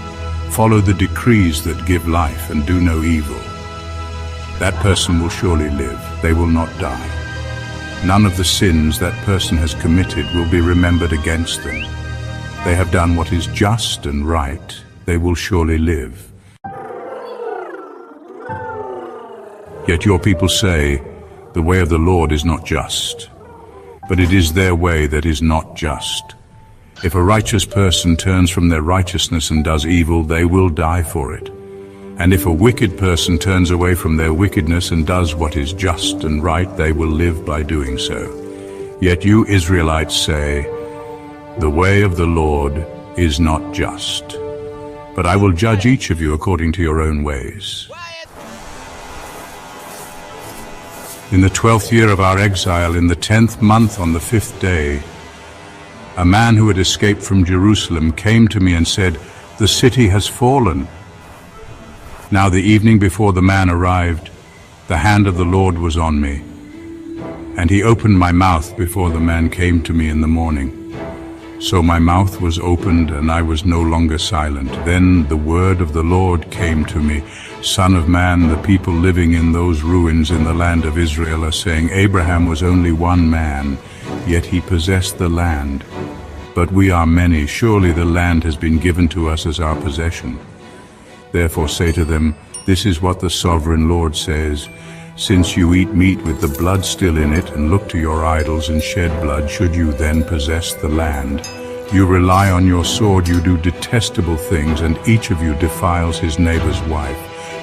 follow the decrees that give life and do no evil, that person will surely live. They will not die. None of the sins that person has committed will be remembered against them. They have done what is just and right. They will surely live. Yet your people say, the way of the Lord is not just. But it is their way that is not just. If a righteous person turns from their righteousness and does evil, they will die for it. And if a wicked person turns away from their wickedness and does what is just and right, they will live by doing so. Yet you Israelites say, the way of the Lord is not just. But I will judge each of you according to your own ways. In the 12th year of our exile, in the 10th month on the 5th day, a man who had escaped from Jerusalem came to me and said, the city has fallen. Now the evening before the man arrived, the hand of the Lord was on me, and he opened my mouth before the man came to me in the morning. So my mouth was opened, and I was no longer silent. Then the word of the Lord came to me, Son of man, the people living in those ruins in the land of Israel are saying, Abraham was only one man, yet he possessed the land. But we are many, surely the land has been given to us as our possession. Therefore say to them, this is what the sovereign Lord says, since you eat meat with the blood still in it and look to your idols and shed blood, should you then possess the land? You rely on your sword, you do detestable things, and each of you defiles his neighbor's wife.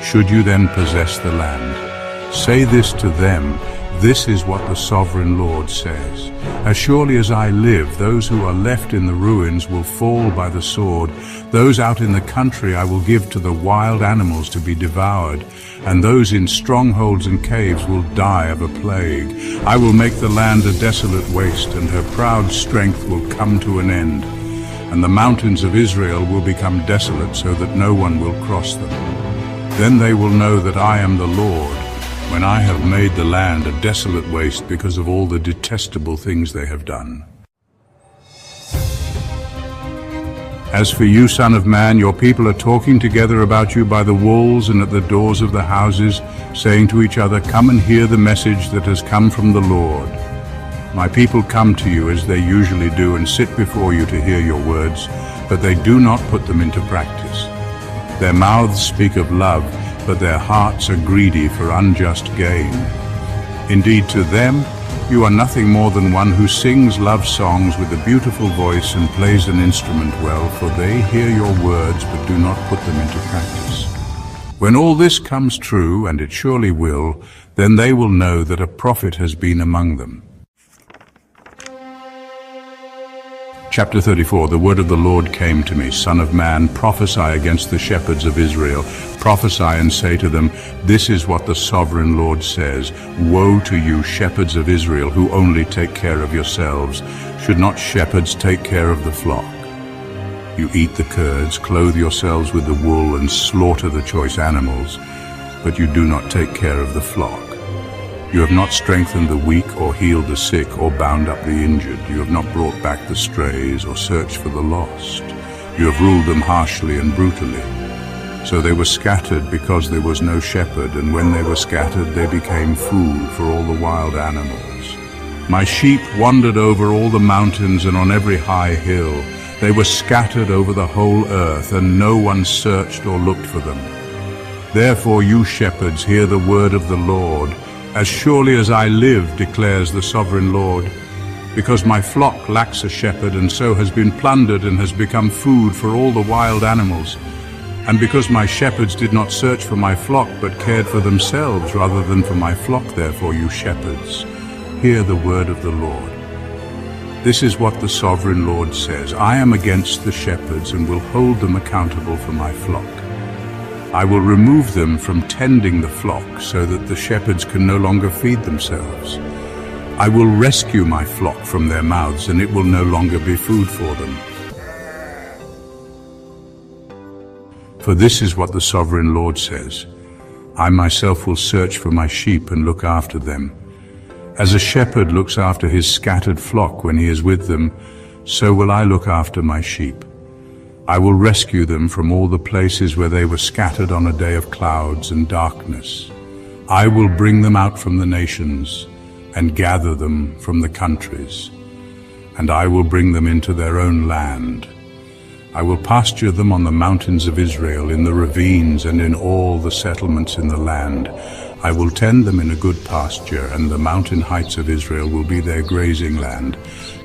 Should you then possess the land? Say this to them, this is what the sovereign Lord says. As surely as I live, those who are left in the ruins will fall by the sword. Those out in the country I will give to the wild animals to be devoured, and those in strongholds and caves will die of a plague. I will make the land a desolate waste, and her proud strength will come to an end. And the mountains of Israel will become desolate, so that no one will cross them. Then they will know that I am the Lord, when I have made the land a desolate waste because of all the detestable things they have done. As for you, Son of Man, your people are talking together about you by the walls and at the doors of the houses, saying to each other, come and hear the message that has come from the Lord. My people come to you as they usually do and sit before you to hear your words, but they do not put them into practice. Their mouths speak of love, but their hearts are greedy for unjust gain. Indeed, to them, you are nothing more than one who sings love songs with a beautiful voice and plays an instrument well, for they hear your words but do not put them into practice. When all this comes true, and it surely will, then they will know that a prophet has been among them. Chapter 34. The word of the Lord came to me, Son of man, prophesy against the shepherds of Israel. Prophesy and say to them, this is what the sovereign Lord says. Woe to you, shepherds of Israel, who only take care of yourselves. Should not shepherds take care of the flock? You eat the curds, clothe yourselves with the wool, and slaughter the choice animals, but you do not take care of the flock. You have not strengthened the weak or healed the sick or bound up the injured. You have not brought back the strays or searched for the lost. You have ruled them harshly and brutally. So they were scattered because there was no shepherd, and when they were scattered they became food for all the wild animals. My sheep wandered over all the mountains and on every high hill. They were scattered over the whole earth, and no one searched or looked for them. Therefore, you shepherds, hear the word of the Lord. As surely as I live, declares the sovereign Lord, because my flock lacks a shepherd and so has been plundered and has become food for all the wild animals, and because my shepherds did not search for my flock but cared for themselves rather than for my flock, therefore, you shepherds, hear the word of the Lord. This is what the sovereign Lord says. I am against the shepherds and will hold them accountable for my flock. I will remove them from tending the flock so that the shepherds can no longer feed themselves. I will rescue my flock from their mouths, and it will no longer be food for them. For this is what the sovereign Lord says. I myself will search for my sheep and look after them. As a shepherd looks after his scattered flock when he is with them, so will I look after my sheep. I will rescue them from all the places where they were scattered on a day of clouds and darkness. I will bring them out from the nations and gather them from the countries, and I will bring them into their own land. I will pasture them on the mountains of Israel, in the ravines and in all the settlements in the land. I will tend them in a good pasture, and the mountain heights of Israel will be their grazing land.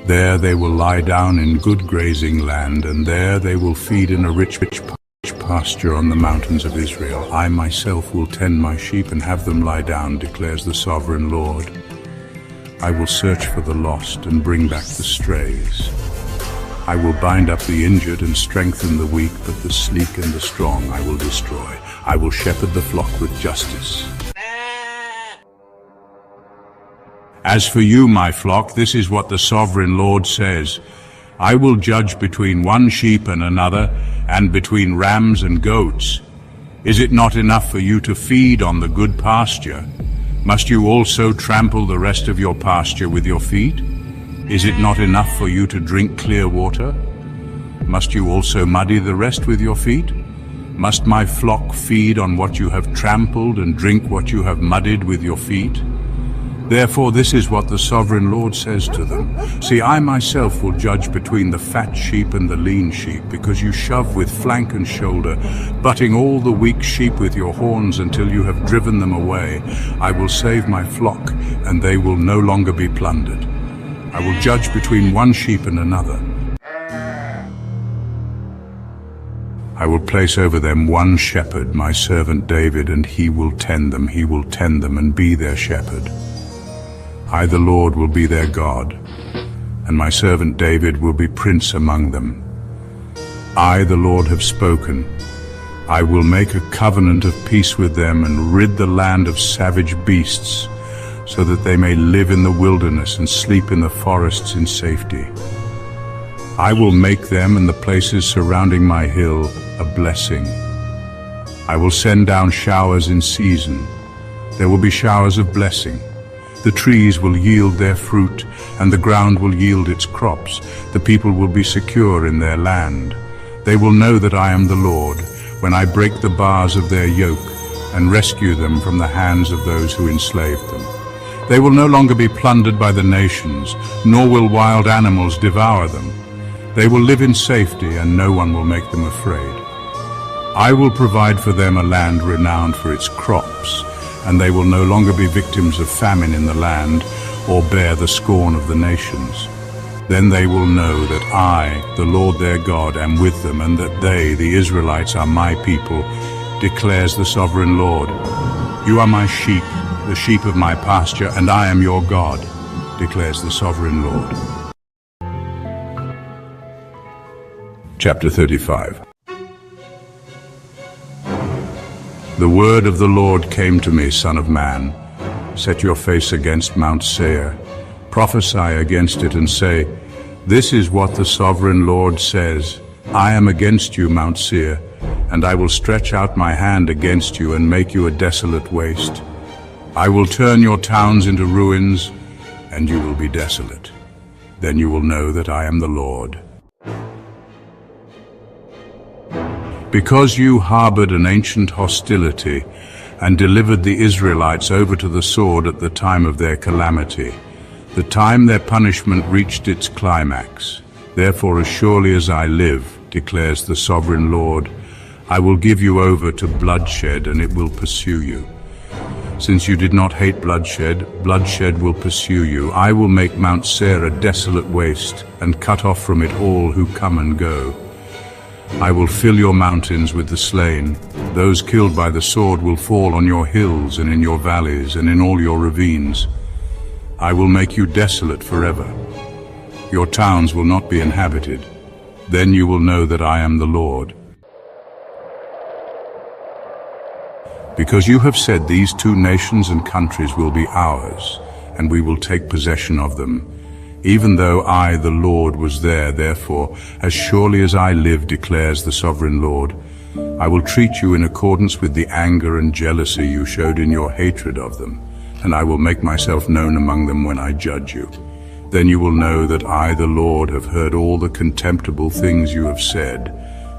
There they will lie down in good grazing land, and there they will feed in a rich pasture on the mountains of Israel. I myself will tend my sheep and have them lie down, declares the sovereign Lord. I will search for the lost and bring back the strays. I will bind up the injured and strengthen the weak, but the sleek and the strong I will destroy. I will shepherd the flock with justice. As for you, my flock, this is what the sovereign Lord says. I will judge between one sheep and another, and between rams and goats. Is it not enough for you to feed on the good pasture? Must you also trample the rest of your pasture with your feet? Is it not enough for you to drink clear water? Must you also muddy the rest with your feet? Must my flock feed on what you have trampled and drink what you have muddied with your feet? Therefore this is what the sovereign Lord says to them. See, I myself will judge between the fat sheep and the lean sheep, because you shove with flank and shoulder, butting all the weak sheep with your horns until you have driven them away. I will save my flock, and they will no longer be plundered. I will judge between one sheep and another. I will place over them one shepherd, my servant David, and he will tend them and be their shepherd. I, the Lord, will be their God, and my servant David will be prince among them. I, the Lord, have spoken. I will make a covenant of peace with them and rid the land of savage beasts, so that they may live in the wilderness and sleep in the forests in safety. I will make them and the places surrounding my hill a blessing. I will send down showers in season. There will be showers of blessing. The trees will yield their fruit, and the ground will yield its crops. The people will be secure in their land. They will know that I am the Lord, when I break the bars of their yoke and rescue them from the hands of those who enslaved them. They will no longer be plundered by the nations, nor will wild animals devour them. They will live in safety, and no one will make them afraid. I will provide for them a land renowned for its crops, and they will no longer be victims of famine in the land, or bear the scorn of the nations. Then they will know that I, the Lord their God, am with them, and that they, the Israelites, are my people, declares the sovereign Lord. You are my sheep, the sheep of my pasture, and I am your God, declares the sovereign Lord. Chapter 35. The word of the Lord came to me, Son of man. Set your face against Mount Seir. Prophesy against it and say, This is what the sovereign Lord says. I am against you, Mount Seir, and I will stretch out my hand against you and make you a desolate waste. I will turn your towns into ruins, and you will be desolate. Then you will know that I am the Lord. Because you harbored an ancient hostility and delivered the Israelites over to the sword at the time of their calamity, the time their punishment reached its climax. Therefore, as surely as I live, declares the sovereign Lord, I will give you over to bloodshed, and it will pursue you. Since you did not hate bloodshed, bloodshed will pursue you. I will make Mount Seir a desolate waste, and cut off from it all who come and go. I will fill your mountains with the slain. Those killed by the sword will fall on your hills and in your valleys and in all your ravines. I will make you desolate forever. Your towns will not be inhabited. Then you will know that I am the Lord. Because you have said these two nations and countries will be ours, and we will take possession of them, even though I, the Lord, was there, therefore, as surely as I live, declares the sovereign Lord, I will treat you in accordance with the anger and jealousy you showed in your hatred of them, and I will make myself known among them when I judge you. Then you will know that I, the Lord, have heard all the contemptible things you have said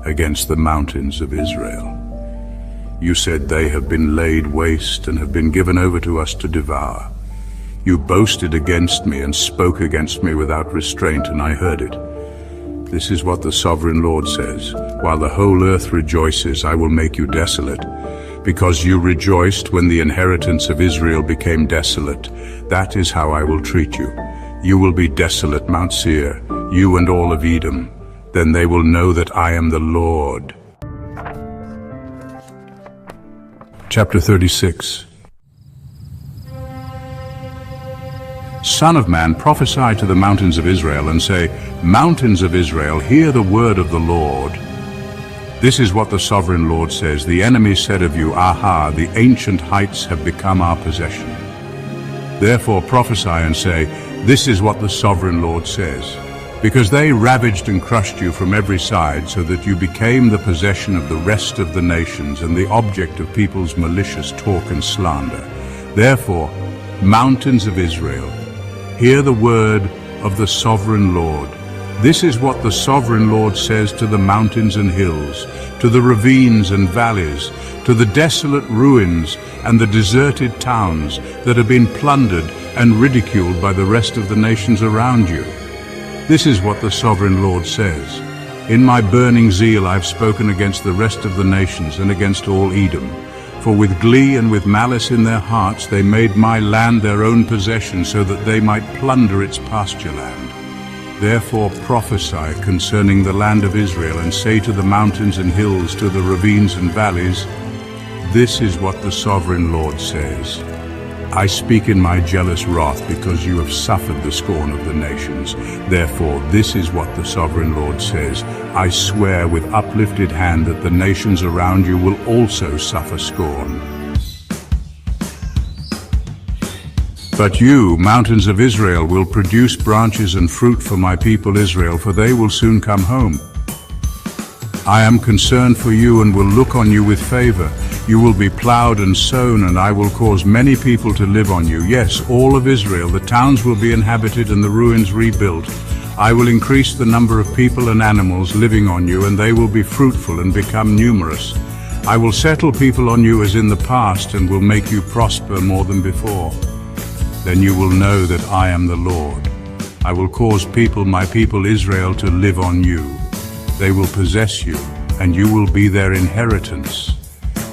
against the mountains of Israel. You said they have been laid waste and have been given over to us to devour. You boasted against me and spoke against me without restraint, and I heard it. This is what the sovereign Lord says, While the whole earth rejoices, I will make you desolate. Because you rejoiced when the inheritance of Israel became desolate, that is how I will treat you. You will be desolate, Mount Seir, you and all of Edom. Then they will know that I am the Lord. Chapter 36. Son of man, prophesy to the mountains of Israel and say, Mountains of Israel, hear the word of the Lord. This is what the sovereign Lord says. The enemy said of you, Aha, the ancient heights have become our possession. Therefore prophesy and say, This is what the sovereign Lord says. Because they ravaged and crushed you from every side, so that you became the possession of the rest of the nations and the object of people's malicious talk and slander. Therefore, mountains of Israel, hear the word of the sovereign Lord. This is what the Sovereign Lord says to the mountains and hills, to the ravines and valleys, to the desolate ruins and the deserted towns that have been plundered and ridiculed by the rest of the nations around you. This is what the Sovereign Lord says. In my burning zeal I've spoken against the rest of the nations and against all Edom. For with glee and with malice in their hearts they made my land their own possession, so that they might plunder its pasture land. Therefore prophesy concerning the land of Israel, and say to the mountains and hills, to the ravines and valleys, this is what the Sovereign Lord says. I speak in my jealous wrath because you have suffered the scorn of the nations. Therefore, this is what the Sovereign Lord says. I swear with uplifted hand that the nations around you will also suffer scorn. But you, mountains of Israel, will produce branches and fruit for my people Israel, for they will soon come home. I am concerned for you and will look on you with favor. You will be plowed and sown, and I will cause many people to live on you. Yes, all of Israel, the towns will be inhabited and the ruins rebuilt. I will increase the number of people and animals living on you, and they will be fruitful and become numerous. I will settle people on you as in the past, and will make you prosper more than before. Then you will know that I am the Lord. I will cause people, my people Israel, to live on you. They will possess you, and you will be their inheritance.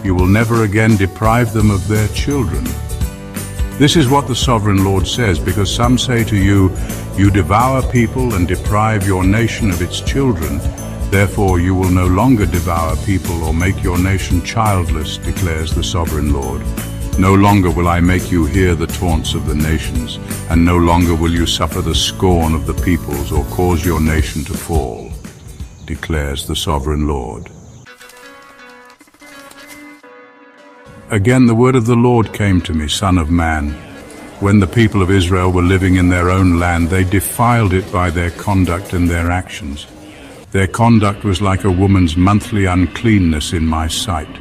You will never again deprive them of their children. This is what the Sovereign Lord says, because some say to you, you devour people and deprive your nation of its children. Therefore you will no longer devour people or make your nation childless, declares the Sovereign Lord. No longer will I make you hear the taunts of the nations, and no longer will you suffer the scorn of the peoples or cause your nation to fall, declares the Sovereign Lord. Again the word of the Lord came to me, Son of man. When the people of Israel were living in their own land, they defiled it by their conduct and their actions. Their conduct was like a woman's monthly uncleanness in my sight.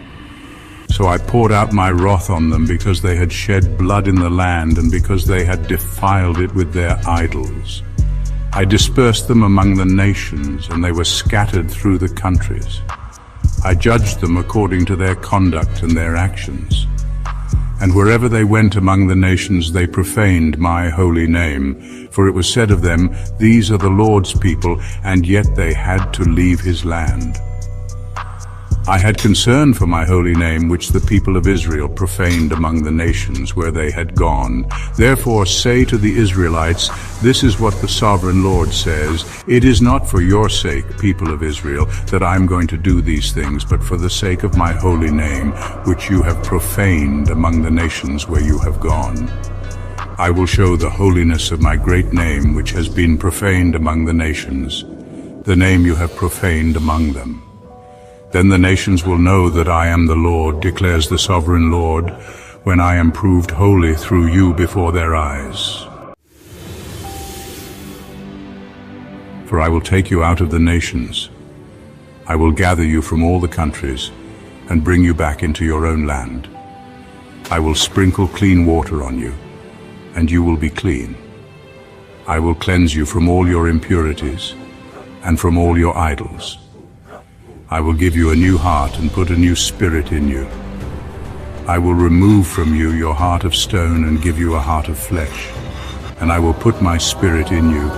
So I poured out my wrath on them because they had shed blood in the land and because they had defiled it with their idols. I dispersed them among the nations, and they were scattered through the countries. I judged them according to their conduct and their actions. And wherever they went among the nations, they profaned my holy name. For it was said of them, these are the Lord's people, and yet they had to leave his land. I had concern for my holy name, which the people of Israel profaned among the nations where they had gone. Therefore say to the Israelites, this is what the Sovereign Lord says, it is not for your sake, people of Israel, that I am going to do these things, but for the sake of my holy name, which you have profaned among the nations where you have gone. I will show the holiness of my great name, which has been profaned among the nations, the name you have profaned among them. Then the nations will know that I am the Lord, declares the Sovereign Lord, when I am proved holy through you before their eyes. For I will take you out of the nations. I will gather you from all the countries and bring you back into your own land. I will sprinkle clean water on you, and you will be clean. I will cleanse you from all your impurities and from all your idols. I will give you a new heart and put a new spirit in you. I will remove from you your heart of stone and give you a heart of flesh. And I will put my spirit in you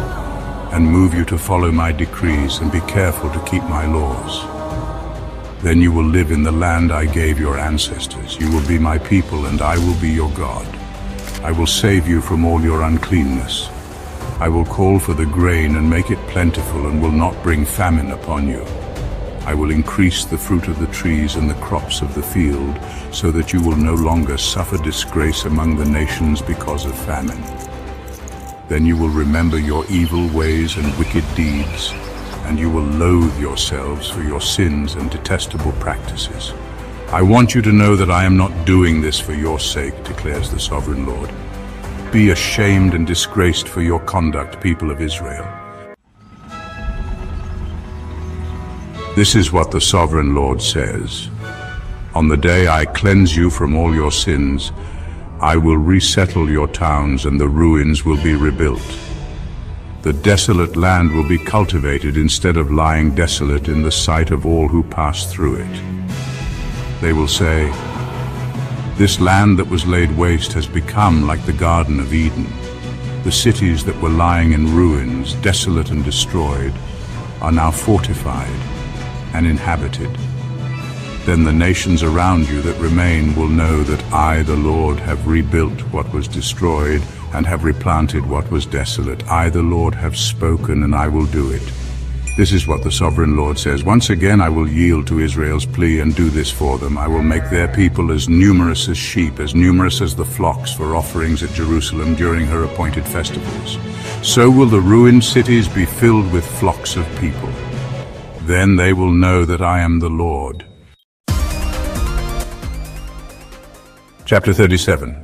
and move you to follow my decrees and be careful to keep my laws. Then you will live in the land I gave your ancestors. You will be my people, and I will be your God. I will save you from all your uncleanness. I will call for the grain and make it plentiful, and will not bring famine upon you. I will increase the fruit of the trees and the crops of the field, so that you will no longer suffer disgrace among the nations because of famine. Then you will remember your evil ways and wicked deeds, and you will loathe yourselves for your sins and detestable practices. I want you to know that I am not doing this for your sake, declares the Sovereign Lord. Be ashamed and disgraced for your conduct, people of Israel. This is what the Sovereign Lord says. On the day I cleanse you from all your sins, I will resettle your towns and the ruins will be rebuilt. The desolate land will be cultivated instead of lying desolate in the sight of all who pass through it. They will say, "This land that was laid waste has become like the Garden of Eden. The cities that were lying in ruins, desolate and destroyed, are now fortified and inhabited. Then the nations around you that remain will know that I, the Lord, have rebuilt what was destroyed and have replanted what was desolate. I, the Lord, have spoken, and I will do it." This is what the sovereign Lord says. "Once again I will yield to Israel's plea and do this for them. I will make their people as numerous as sheep, as numerous as the flocks for offerings at Jerusalem during her appointed festivals. So will the ruined cities be filled with flocks of people. Then they will know that I am the Lord." Chapter 37.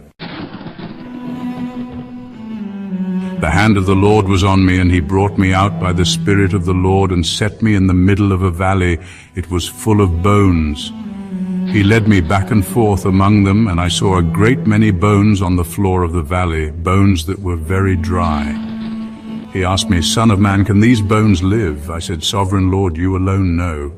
The hand of the Lord was on me, and he brought me out by the Spirit of the Lord and set me in the middle of a valley. It was full of bones. He led me back and forth among them, and I saw a great many bones on the floor of the valley, bones that were very dry. He asked me, "Son of man, can these bones live?" I said, "Sovereign Lord, you alone know."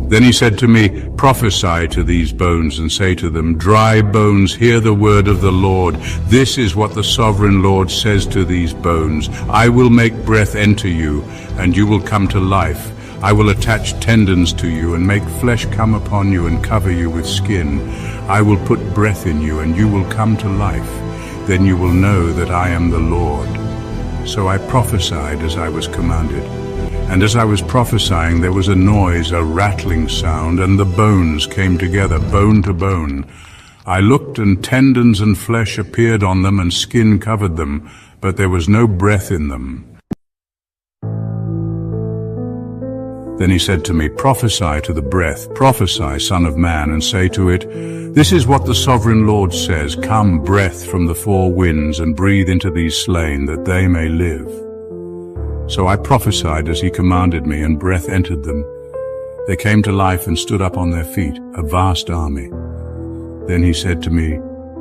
Then he said to me, "Prophesy to these bones and say to them, 'Dry bones, hear the word of the Lord. This is what the sovereign Lord says to these bones. I will make breath enter you, and you will come to life. I will attach tendons to you and make flesh come upon you and cover you with skin. I will put breath in you, and you will come to life. Then you will know that I am the Lord." So I prophesied as I was commanded. And as I was prophesying, there was a noise, a rattling sound, and the bones came together, bone to bone. I looked, and tendons and flesh appeared on them, and skin covered them, but there was no breath in them. Then he said to me, "Prophesy to the breath, prophesy, Son of man, and say to it, 'This is what the sovereign Lord says, Come, breath from the four winds, and breathe into these slain, that they may live.' So I prophesied as he commanded me, and breath entered them. They came to life and stood up on their feet, a vast army. Then he said to me,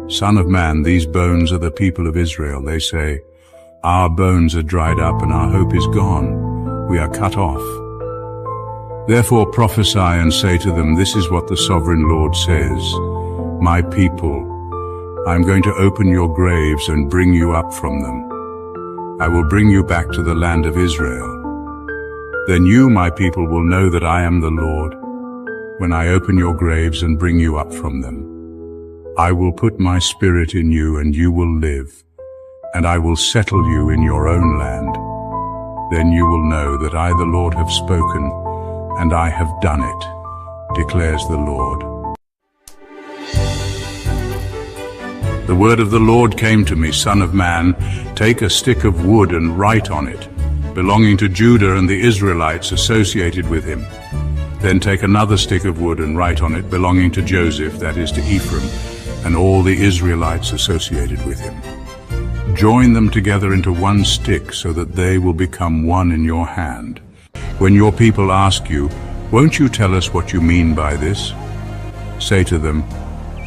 'Son of man, these bones are the people of Israel.' They say, 'Our bones are dried up, and our hope is gone. We are cut off.' Therefore prophesy and say to them, 'This is what the sovereign Lord says. My people, I am going to open your graves and bring you up from them. I will bring you back to the land of Israel. Then you, my people, will know that I am the Lord, when I open your graves and bring you up from them. I will put my spirit in you, and you will live, and I will settle you in your own land. Then you will know that I, the Lord, have spoken, and I have done it, declares the Lord." The word of the Lord came to me, "Son of man, take a stick of wood and write on it, belonging to Judah and the Israelites associated with him. Then take another stick of wood and write on it, belonging to Joseph, that is to Ephraim, and all the Israelites associated with him. Join them together into one stick, so that they will become one in your hand. When your people ask you, 'Won't you tell us what you mean by this?' Say to them,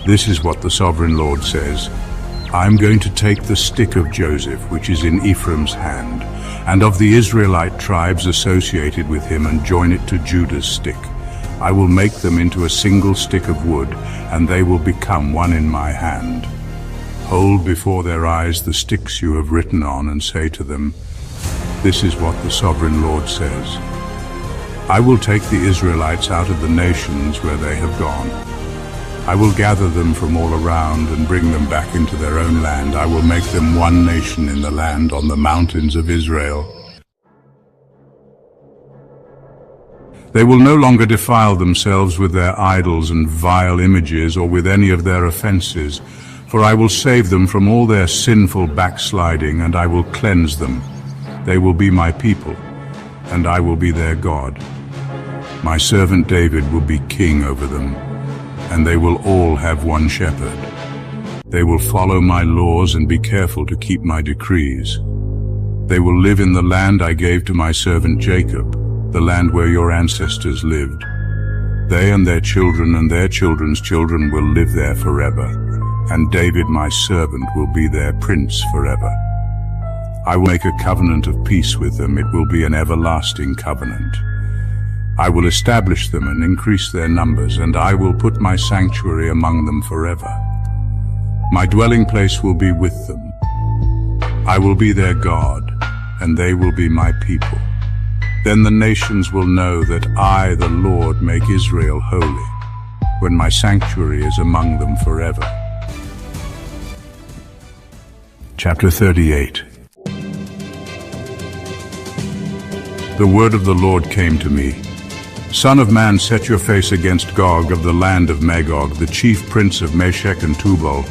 'This is what the sovereign Lord says. I am going to take the stick of Joseph, which is in Ephraim's hand, and of the Israelite tribes associated with him, and join it to Judah's stick. I will make them into a single stick of wood, and they will become one in my hand. Hold before their eyes the sticks you have written on, and say to them, This is what the sovereign Lord says. I will take the Israelites out of the nations where they have gone. I will gather them from all around and bring them back into their own land. I will make them one nation in the land on the mountains of Israel. They will no longer defile themselves with their idols and vile images, or with any of their offenses, for I will save them from all their sinful backsliding, and I will cleanse them. They will be my people, and I will be their God. My servant David will be king over them, and they will all have one shepherd. They will follow my laws and be careful to keep my decrees. They will live in the land I gave to my servant Jacob, the land where your ancestors lived. They and their children and their children's children will live there forever. and David my servant will be their prince forever. I will make a covenant of peace with them. It will be an everlasting covenant. I will establish them and increase their numbers, and I will put my sanctuary among them forever. My dwelling place will be with them. I will be their God, and they will be my people. Then the nations will know that I, the Lord, make Israel holy, when my sanctuary is among them forever. Chapter 38. The word of the Lord came to me. Son of man, set your face against Gog of the land of Magog, the chief prince of Meshech and Tubal.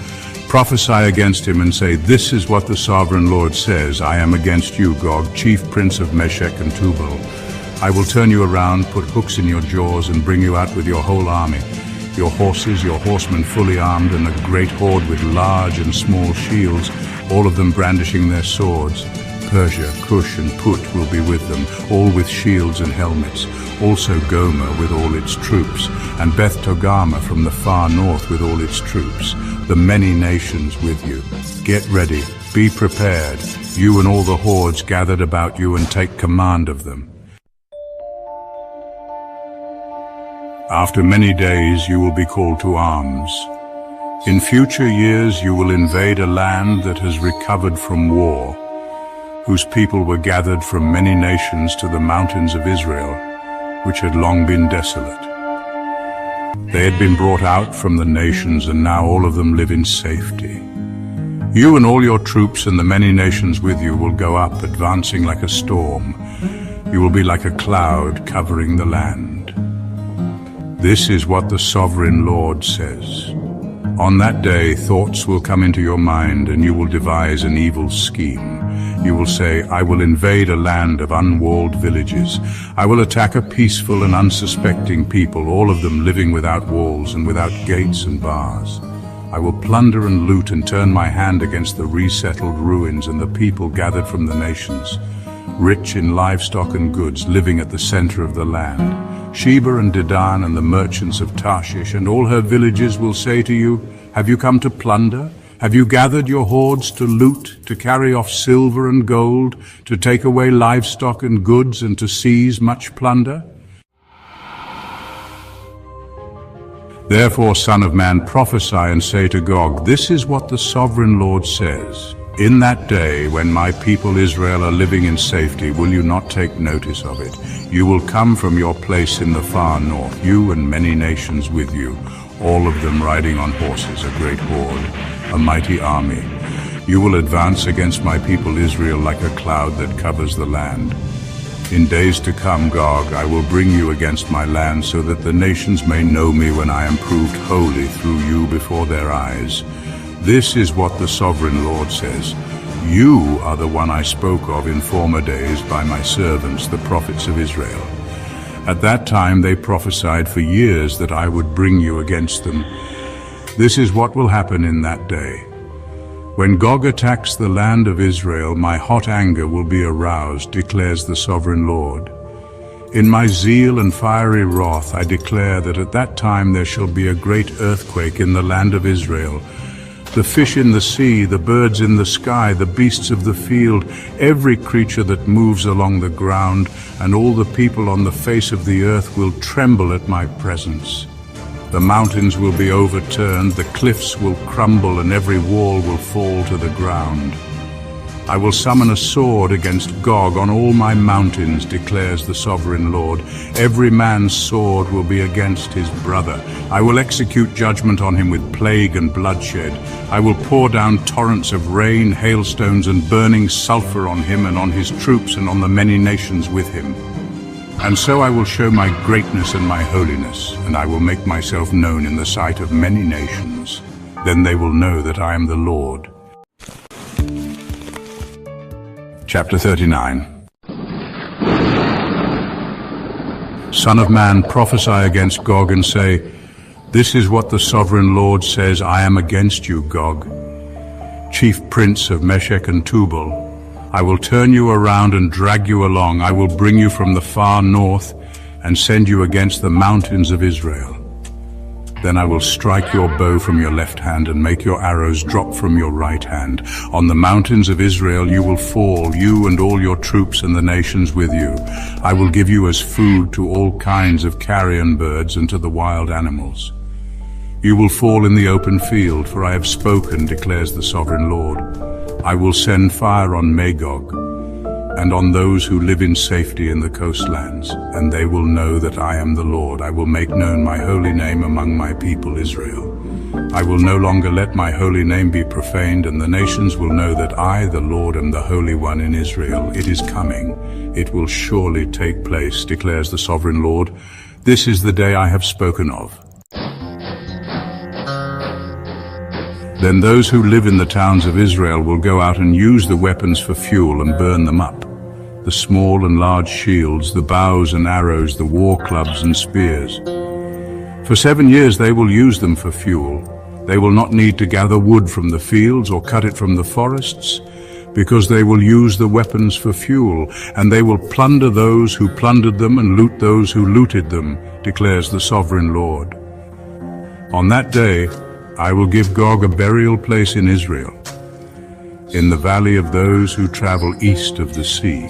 Prophesy against him and say, this is what the sovereign Lord says, I am against you, Gog, chief prince of Meshech and Tubal. I will turn you around, put hooks in your jaws, and bring you out with your whole army, your horses, your horsemen fully armed, and a great horde with large and small shields, all of them brandishing their swords. Persia, Cush, and Put will be with them, all with shields and helmets. Also Gomer with all its troops, and Beth Togarmah from the far north with all its troops, the many nations with you. Get ready, be prepared, you and all the hordes gathered about you, and take command of them. After many days you will be called to arms. In future years you will invade a land that has recovered from war, whose people were gathered from many nations to the mountains of Israel, which had long been desolate. They had been brought out from the nations, and now all of them live in safety. You and all your troops and the many nations with you will go up, advancing like a storm. You will be like a cloud covering the land. This is what the sovereign Lord says. On that day, thoughts will come into your mind, and you will devise an evil scheme. You will say, I will invade a land of unwalled villages. I will attack a peaceful and unsuspecting people, all of them living without walls and without gates and bars. I will plunder and loot and turn my hand against the resettled ruins and the people gathered from the nations, rich in livestock and goods, living at the center of the land. Sheba and Dedan and the merchants of Tarshish and all her villages will say to you, have you come to plunder? Have you gathered your hordes to loot, to carry off silver and gold, to take away livestock and goods, and to seize much plunder? Therefore, Son of man, prophesy and say to Gog, this is what the sovereign Lord says. In that day, when my people Israel are living in safety, will you not take notice of it? You will come from your place in the far north, you and many nations with you, all of them riding on horses, a great horde, a mighty army. You will advance against my people Israel like a cloud that covers the land. In days to come, Gog, I will bring you against my land, so that the nations may know me when I am proved holy through you before their eyes. This is what the sovereign Lord says. You are the one I spoke of in former days by my servants, the prophets of Israel. At that time they prophesied for years that I would bring you against them. This is what will happen in that day. When Gog attacks the land of Israel, my hot anger will be aroused, declares the sovereign Lord. In my zeal and fiery wrath I declare that at that time there shall be a great earthquake in the land of Israel. The fish in the sea, the birds in the sky, the beasts of the field, every creature that moves along the ground, and all the people on the face of the earth will tremble at my presence. The mountains will be overturned, the cliffs will crumble, and every wall will fall to the ground. I will summon a sword against Gog on all my mountains, declares the sovereign Lord. Every man's sword will be against his brother. I will execute judgment on him with plague and bloodshed. I will pour down torrents of rain, hailstones, and burning sulfur on him and on his troops and on the many nations with him. And so I will show my greatness and my holiness, and I will make myself known in the sight of many nations. Then they will know that I am the Lord. Chapter 39. Son of man, prophesy against Gog and say, this is what the sovereign Lord says, I am against you, Gog, chief prince of Meshech and Tubal. I will turn you around and drag you along. I will bring you from the far north and send you against the mountains of Israel. Then I will strike your bow from your left hand and make your arrows drop from your right hand. On the mountains of Israel you will fall, you and all your troops and the nations with you. I will give you as food to all kinds of carrion birds and to the wild animals. You will fall in the open field, for I have spoken, declares the Sovereign Lord. I will send fire on Magog and on those who live in safety in the coastlands, and they will know that I am the Lord. I will make known my holy name among my people Israel. I will no longer let my holy name be profaned, and the nations will know that I, the Lord, am the Holy One in Israel. It is coming. It will surely take place, declares the Sovereign Lord. This is the day I have spoken of. Then those who live in the towns of Israel will go out and use the weapons for fuel and burn them up. The small and large shields, the bows and arrows, the war clubs and spears. For 7 years they will use them for fuel. They will not need to gather wood from the fields or cut it from the forests, because they will use the weapons for fuel, and they will plunder those who plundered them and loot those who looted them, declares the Sovereign Lord. On that day, I will give Gog a burial place in Israel, in the valley of those who travel east of the sea.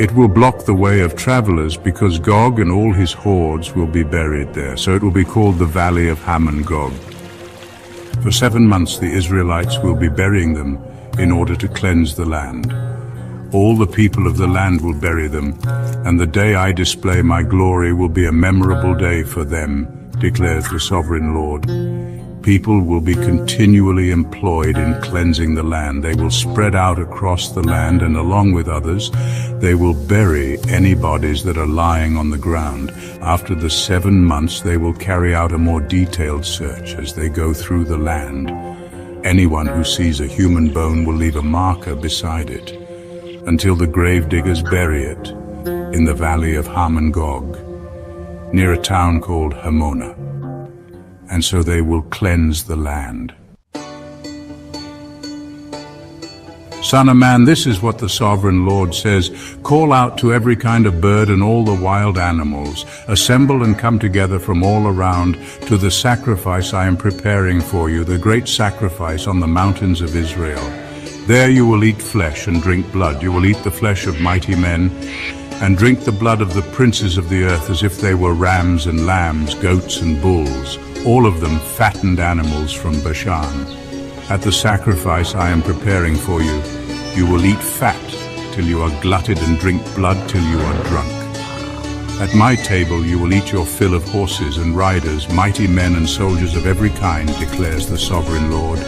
It will block the way of travelers, because Gog and all his hordes will be buried there, so it will be called the Valley of Hamon-Gog. For 7 months the Israelites will be burying them in order to cleanse the land. All the people of the land will bury them, and the day I display my glory will be a memorable day for them, declares the Sovereign Lord. People will be continually employed in cleansing the land. They will spread out across the land, and along with others, they will bury any bodies that are lying on the ground. After the 7 months, they will carry out a more detailed search as they go through the land. Anyone who sees a human bone will leave a marker beside it, until the grave diggers bury it in the valley of Hamon-Gog, near a town called Hamona. And so they will cleanse the land. Son of man, this is what the Sovereign Lord says. Call out to every kind of bird and all the wild animals. Assemble and come together from all around to the sacrifice I am preparing for you, the great sacrifice on the mountains of Israel. There you will eat flesh and drink blood. You will eat the flesh of mighty men and drink the blood of the princes of the earth, as if they were rams and lambs, goats and bulls, all of them fattened animals from Bashan. At the sacrifice I am preparing for you, you will eat fat till you are glutted and drink blood till you are drunk. At my table you will eat your fill of horses and riders, mighty men and soldiers of every kind, declares the Sovereign Lord.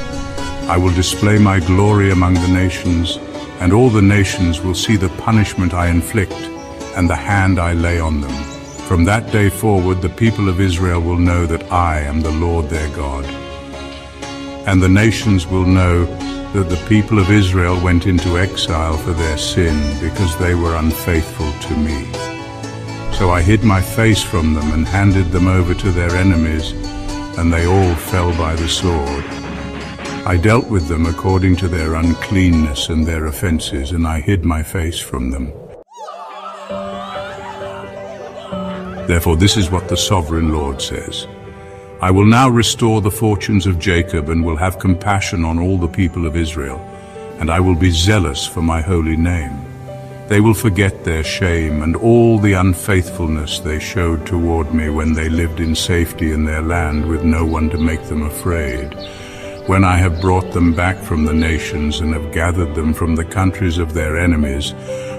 I will display my glory among the nations, and all the nations will see the punishment I inflict and the hand I lay on them. From that day forward, the people of Israel will know that I am the Lord their God. And the nations will know that the people of Israel went into exile for their sin, because they were unfaithful to me. So I hid my face from them and handed them over to their enemies, and they all fell by the sword. I dealt with them according to their uncleanness and their offenses, and I hid my face from them. Therefore, this is what the Sovereign Lord says. I will now restore the fortunes of Jacob and will have compassion on all the people of Israel, and I will be zealous for my holy name. They will forget their shame and all the unfaithfulness they showed toward me when they lived in safety in their land with no one to make them afraid. When I have brought them back from the nations and have gathered them from the countries of their enemies,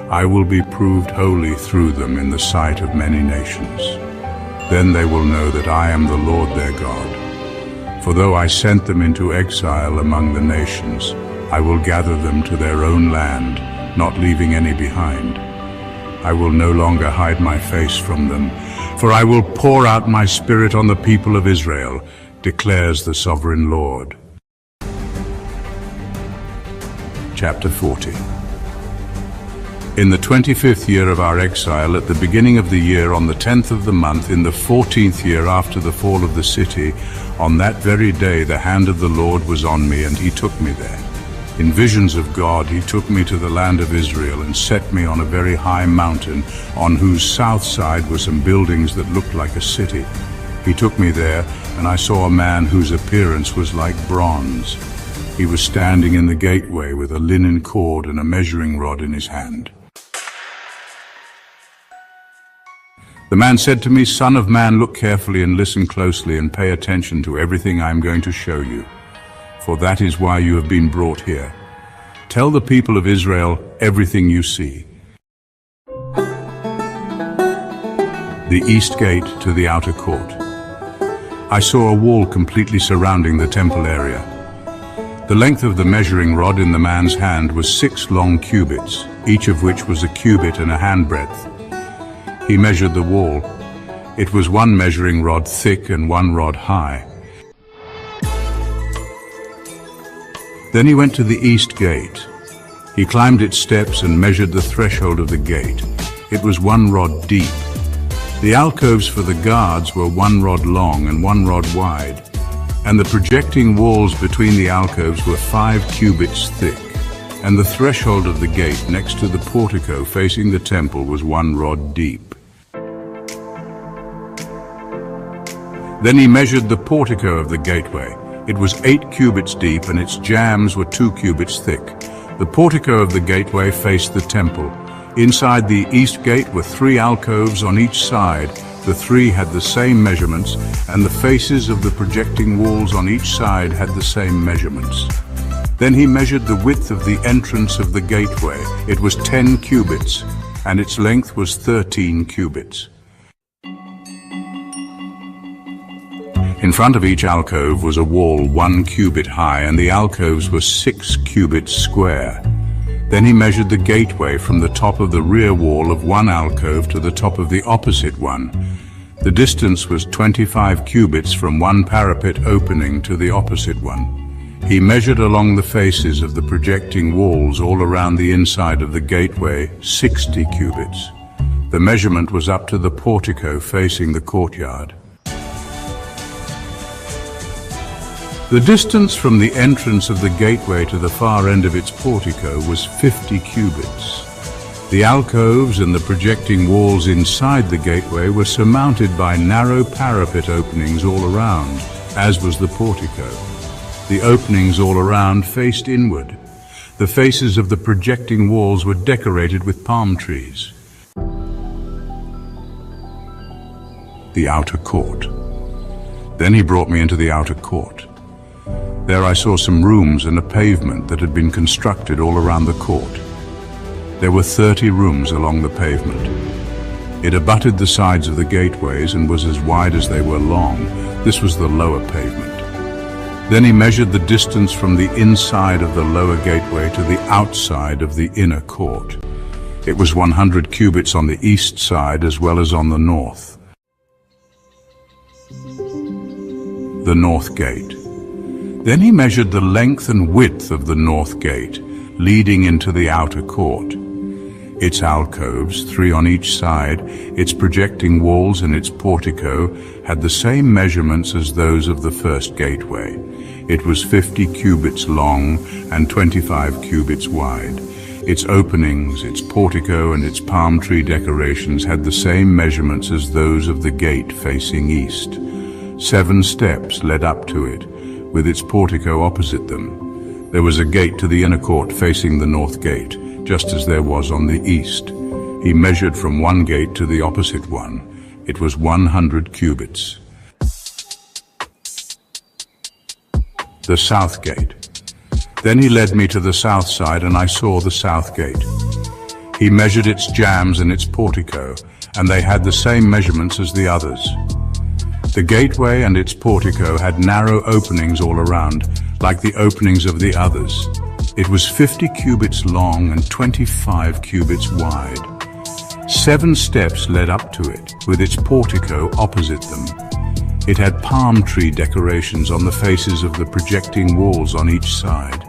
I will be proved holy through them in the sight of many nations. Then they will know that I am the Lord their God. For though I sent them into exile among the nations, I will gather them to their own land, not leaving any behind. I will no longer hide my face from them, for I will pour out my spirit on the people of Israel, declares the Sovereign Lord. Chapter 40. In the 25th year of our exile, at the beginning of the year, on the 10th of the month, in the 14th year after the fall of the city, on that very day the hand of the Lord was on me, and he took me there. In visions of God he took me to the land of Israel and set me on a very high mountain, on whose south side were some buildings that looked like a city. He took me there, and I saw a man whose appearance was like bronze. He was standing in the gateway with a linen cord and a measuring rod in his hand. The man said to me, "Son of man, look carefully and listen closely and pay attention to everything I am going to show you, for that is why you have been brought here. Tell the people of Israel everything you see." The east gate to the outer court. I saw a wall completely surrounding the temple area. The length of the measuring rod in the man's hand was 6 long cubits, each of which was a cubit and a handbreadth. He measured the wall. It was 1 measuring rod thick and 1 rod high. Then he went to the east gate. He climbed its steps and measured the threshold of the gate. It was 1 rod deep. The alcoves for the guards were 1 rod long and 1 rod wide, and the projecting walls between the alcoves were 5 cubits thick, and the threshold of the gate next to the portico facing the temple was 1 rod deep. Then he measured the portico of the gateway. It was 8 cubits deep, and its jambs were 2 cubits thick. The portico of the gateway faced the temple. Inside the east gate were 3 alcoves on each side. The 3 had the same measurements, and the faces of the projecting walls on each side had the same measurements. Then he measured the width of the entrance of the gateway. It was 10 cubits, and its length was 13 cubits. In front of each alcove was a wall 1 cubit high, and the alcoves were 6 cubits square. Then he measured the gateway from the top of the rear wall of 1 alcove to the top of the opposite one. The distance was 25 cubits from 1 parapet opening to the opposite one. He measured along the faces of the projecting walls all around the inside of the gateway 60 cubits. The measurement was up to the portico facing the courtyard. The distance from the entrance of the gateway to the far end of its portico was 50 cubits. The alcoves and the projecting walls inside the gateway were surmounted by narrow parapet openings all around, as was the portico. The openings all around faced inward. The faces of the projecting walls were decorated with palm trees. The outer court. Then he brought me into the outer court. There I saw some rooms and a pavement that had been constructed all around the court. There were 30 rooms along the pavement. It abutted the sides of the gateways and was as wide as they were long. This was the lower pavement. Then he measured the distance from the inside of the lower gateway to the outside of the inner court. It was 100 cubits on the east side as well as on the north. The north gate. Then he measured the length and width of the north gate, leading into the outer court. Its alcoves, 3 on each side, its projecting walls and its portico had the same measurements as those of the first gateway. It was 50 cubits long and 25 cubits wide. Its openings, its portico and its palm tree decorations had the same measurements as those of the gate facing east. 7 steps led up to it, with its portico opposite them. There was a gate to the inner court facing the north gate, just as there was on the east. He measured from one gate to the opposite one. It was 100 cubits. The south gate. Then he led me to the south side, and I saw the south gate. He measured its jambs and its portico, and they had the same measurements as the others. The gateway and its portico had narrow openings all around, like the openings of the others. It was 50 cubits long and 25 cubits wide. 7 steps led up to it, with its portico opposite them. It had palm tree decorations on the faces of the projecting walls on each side.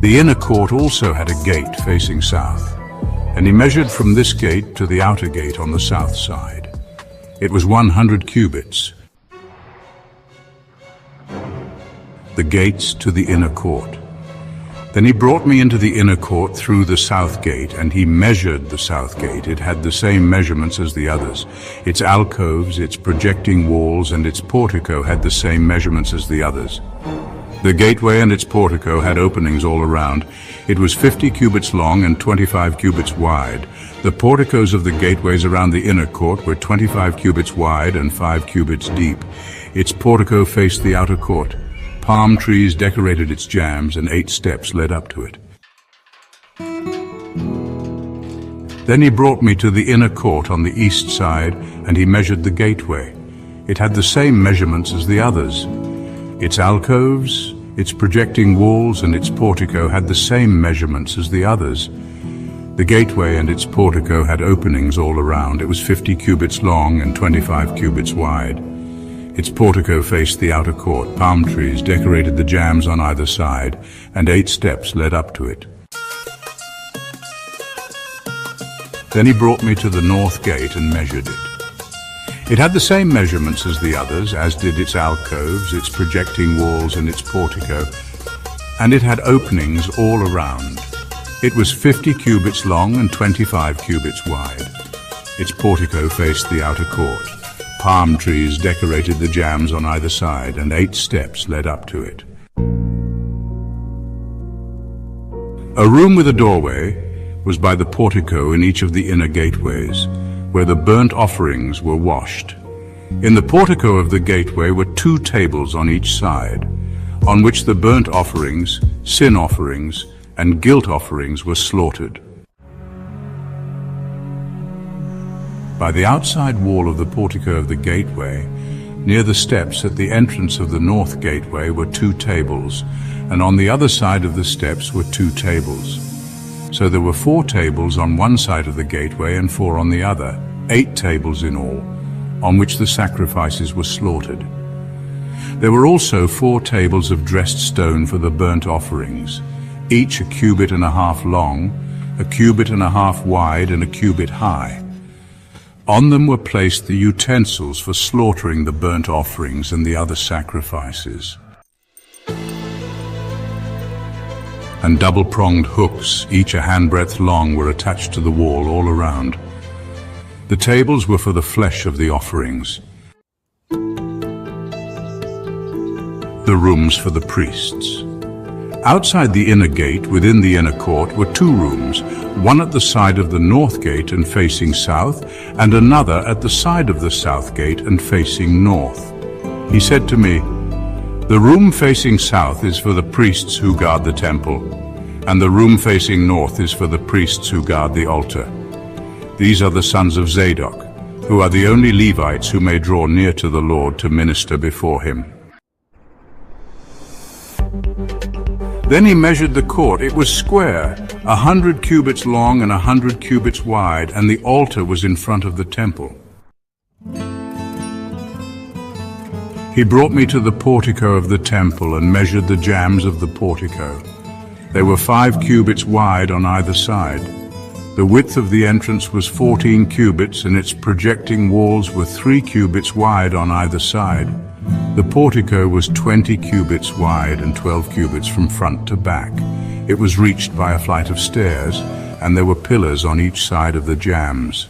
The inner court also had a gate facing south, and he measured from this gate to the outer gate on the south side. It was 100 cubits. The gates to the inner court. Then he brought me into the inner court through the south gate, and he measured the south gate. It had the same measurements as the others. Its alcoves, its projecting walls, and its portico had the same measurements as the others. The gateway and its portico had openings all around. It was 50 cubits long and 25 cubits wide. The porticos of the gateways around the inner court were 25 cubits wide and 5 cubits deep. Its portico faced the outer court. Palm trees decorated its jambs, and 8 steps led up to it. Then he brought me to the inner court on the east side, and he measured the gateway. It had the same measurements as the others. Its alcoves, its projecting walls, and its portico had the same measurements as the others. The gateway and its portico had openings all around. It was 50 cubits long and 25 cubits wide. Its portico faced the outer court. Palm trees decorated the jambs on either side, and 8 steps led up to it. Then he brought me to the north gate and measured it. It had the same measurements as the others, as did its alcoves, its projecting walls, and its portico, and it had openings all around. It was 50 cubits long and 25 cubits wide. Its portico faced the outer court. Palm trees decorated the jambs on either side, and 8 steps led up to it. A room with a doorway was by the portico in each of the inner gateways, where the burnt offerings were washed. In the portico of the gateway were 2 tables on each side, on which the burnt offerings, sin offerings, and guilt offerings were slaughtered. By the outside wall of the portico of the gateway, near the steps at the entrance of the north gateway, were 2 tables, and on the other side of the steps were 2 tables. So there were 4 tables on one side of the gateway and 4 on the other, 8 tables in all, on which the sacrifices were slaughtered. There were also 4 tables of dressed stone for the burnt offerings, each a cubit and a half long, a cubit and a half wide, and a cubit high. On them were placed the utensils for slaughtering the burnt offerings and the other sacrifices. And double-pronged hooks, each a handbreadth long, were attached to the wall all around. The tables were for the flesh of the offerings. The rooms for the priests. Outside the inner gate, within the inner court, were 2 rooms, one at the side of the north gate and facing south, and another at the side of the south gate and facing north. He said to me, "The room facing south is for the priests who guard the temple, and the room facing north is for the priests who guard the altar. These are the sons of Zadok, who are the only Levites who may draw near to the Lord to minister before him." Then he measured the court. It was square, 100 cubits long and 100 cubits wide, and the altar was in front of the temple. He brought me to the portico of the temple and measured the jambs of the portico. They were 5 cubits wide on either side. The width of the entrance was 14 cubits, and its projecting walls were 3 cubits wide on either side. The portico was 20 cubits wide and 12 cubits from front to back. It was reached by a flight of stairs, and there were pillars on each side of the jambs.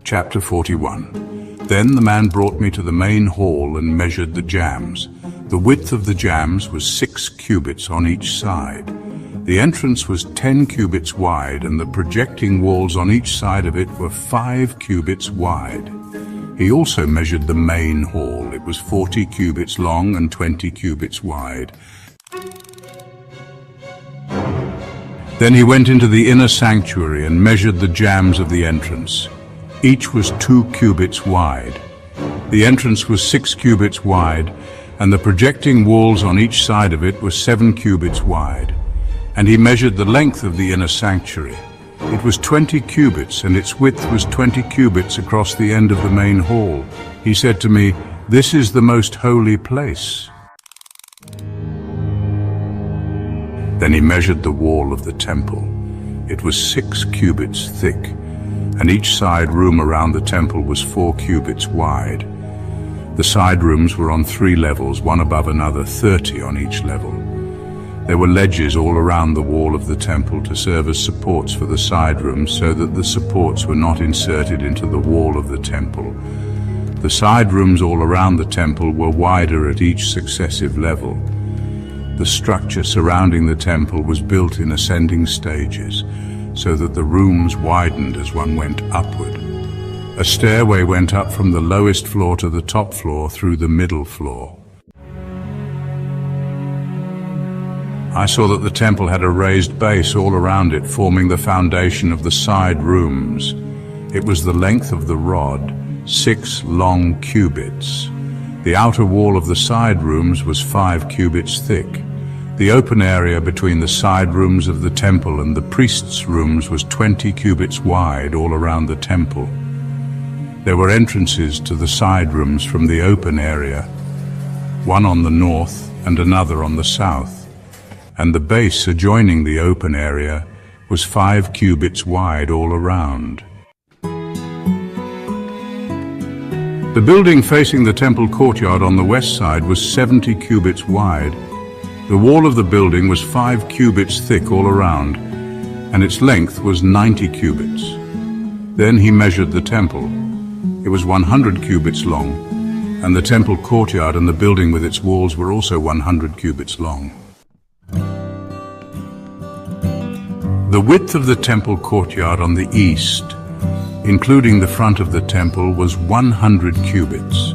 Chapter 41. Then the man brought me to the main hall and measured the jambs. The width of the jambs was 6 cubits on each side. The entrance was 10 cubits wide, and the projecting walls on each side of it were 5 cubits wide. He also measured the main hall. It was 40 cubits long and 20 cubits wide. Then he went into the inner sanctuary and measured the jambs of the entrance. Each was 2 cubits wide. The entrance was 6 cubits wide, and the projecting walls on each side of it were 7 cubits wide. And he measured the length of the inner sanctuary. It was 20 cubits, and its width was 20 cubits across the end of the main hall. He said to me, "This is the most holy place." Then he measured the wall of the temple. It was 6 cubits thick, and each side room around the temple was 4 cubits wide. The side rooms were on 3 levels, one above another, 30 on each level. There were ledges all around the wall of the temple to serve as supports for the side rooms so that the supports were not inserted into the wall of the temple. The side rooms all around the temple were wider at each successive level. The structure surrounding the temple was built in ascending stages so that the rooms widened as one went upward. A stairway went up from the lowest floor to the top floor through the middle floor. I saw that the temple had a raised base all around it, forming the foundation of the side rooms. It was the length of the rod, 6 long cubits. The outer wall of the side rooms was 5 cubits thick. The open area between the side rooms of the temple and the priests' rooms was 20 cubits wide all around the temple. There were entrances to the side rooms from the open area, one on the north and another on the south, and the base adjoining the open area was 5 cubits wide all around. The building facing the temple courtyard on the west side was 70 cubits wide. The wall of the building was 5 cubits thick all around, and its length was 90 cubits. Then he measured the temple. It was 100 cubits long, and the temple courtyard and the building with its walls were also 100 cubits long. The width of the temple courtyard on the east, including the front of the temple, was 100 cubits.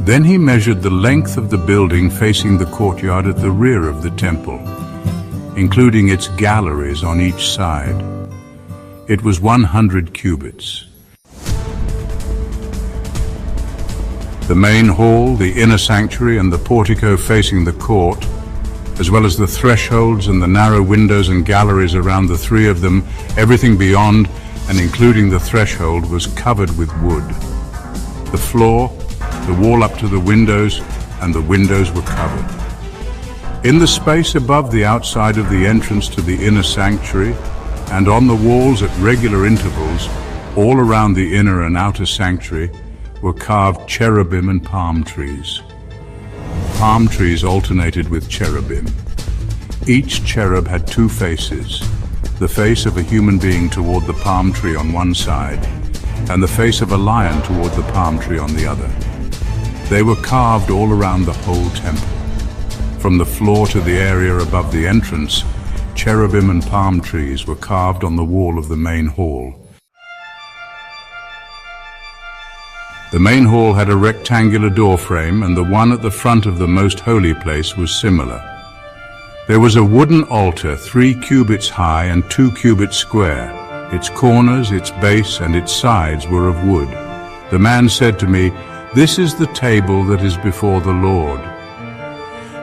Then he measured the length of the building facing the courtyard at the rear of the temple, including its galleries on each side. It was 100 cubits. The main hall, the inner sanctuary, and the portico facing the court, as well as the thresholds and the narrow windows and galleries around the 3 of them, everything beyond and including the threshold was covered with wood. The floor, the wall up to the windows, and the windows were covered. In the space above the outside of the entrance to the inner sanctuary, and on the walls at regular intervals, all around the inner and outer sanctuary, were carved cherubim and palm trees. Palm trees alternated with cherubim. Each cherub had 2 faces, the face of a human being toward the palm tree on one side, and the face of a lion toward the palm tree on the other. They were carved all around the whole temple. From the floor to the area above the entrance, cherubim and palm trees were carved on the wall of the main hall. The main hall had a rectangular door frame, and the one at the front of the most holy place was similar. There was a wooden altar 3 cubits high and 2 cubits square. Its corners, its base, and its sides were of wood. The man said to me, "This is the table that is before the Lord."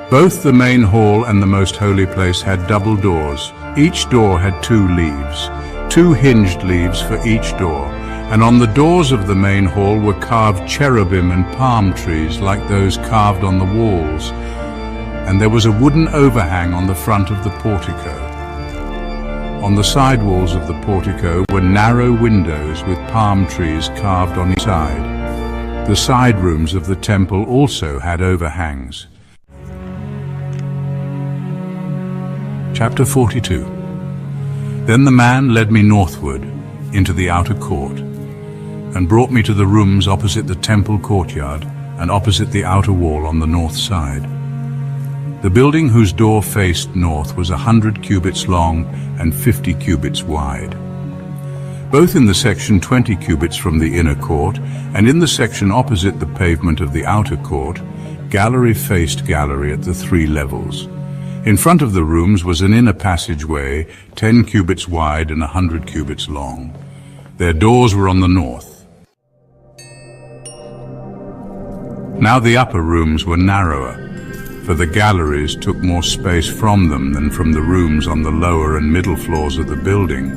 Both the main hall and the most holy place had double doors. Each door had 2 leaves, 2 hinged leaves for each door. And on the doors of the main hall were carved cherubim and palm trees like those carved on the walls. And there was a wooden overhang on the front of the portico. On the side walls of the portico were narrow windows with palm trees carved on each side. The side rooms of the temple also had overhangs. Chapter 42. Then the man led me northward into the outer court, and brought me to the rooms opposite the temple courtyard and opposite the outer wall on the north side. The building whose door faced north was 100 cubits long and 50 cubits wide. Both in the section 20 cubits from the inner court and in the section opposite the pavement of the outer court, gallery faced gallery at the 3 levels. In front of the rooms was an inner passageway 10 cubits wide and 100 cubits long. Their doors were on the north. Now the upper rooms were narrower, for the galleries took more space from them than from the rooms on the lower and middle floors of the building.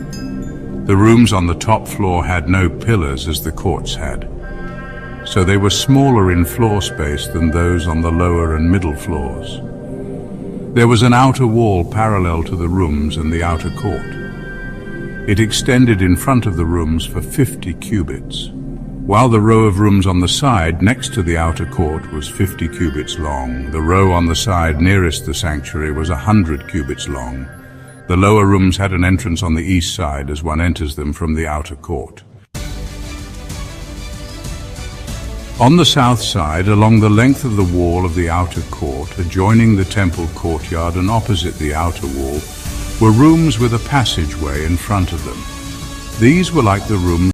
The rooms on the top floor had no pillars as the courts had, so they were smaller in floor space than those on the lower and middle floors. There was an outer wall parallel to the rooms and the outer court. It extended in front of the rooms for 50 cubits. While the row of rooms on the side next to the outer court was 50 cubits long, the row on the side nearest the sanctuary was 100 cubits long. The lower rooms had an entrance on the east side as one enters them from the outer court. On the south side, along the length of the wall of the outer court, adjoining the temple courtyard and opposite the outer wall, were rooms with a passageway in front of them. These were like the rooms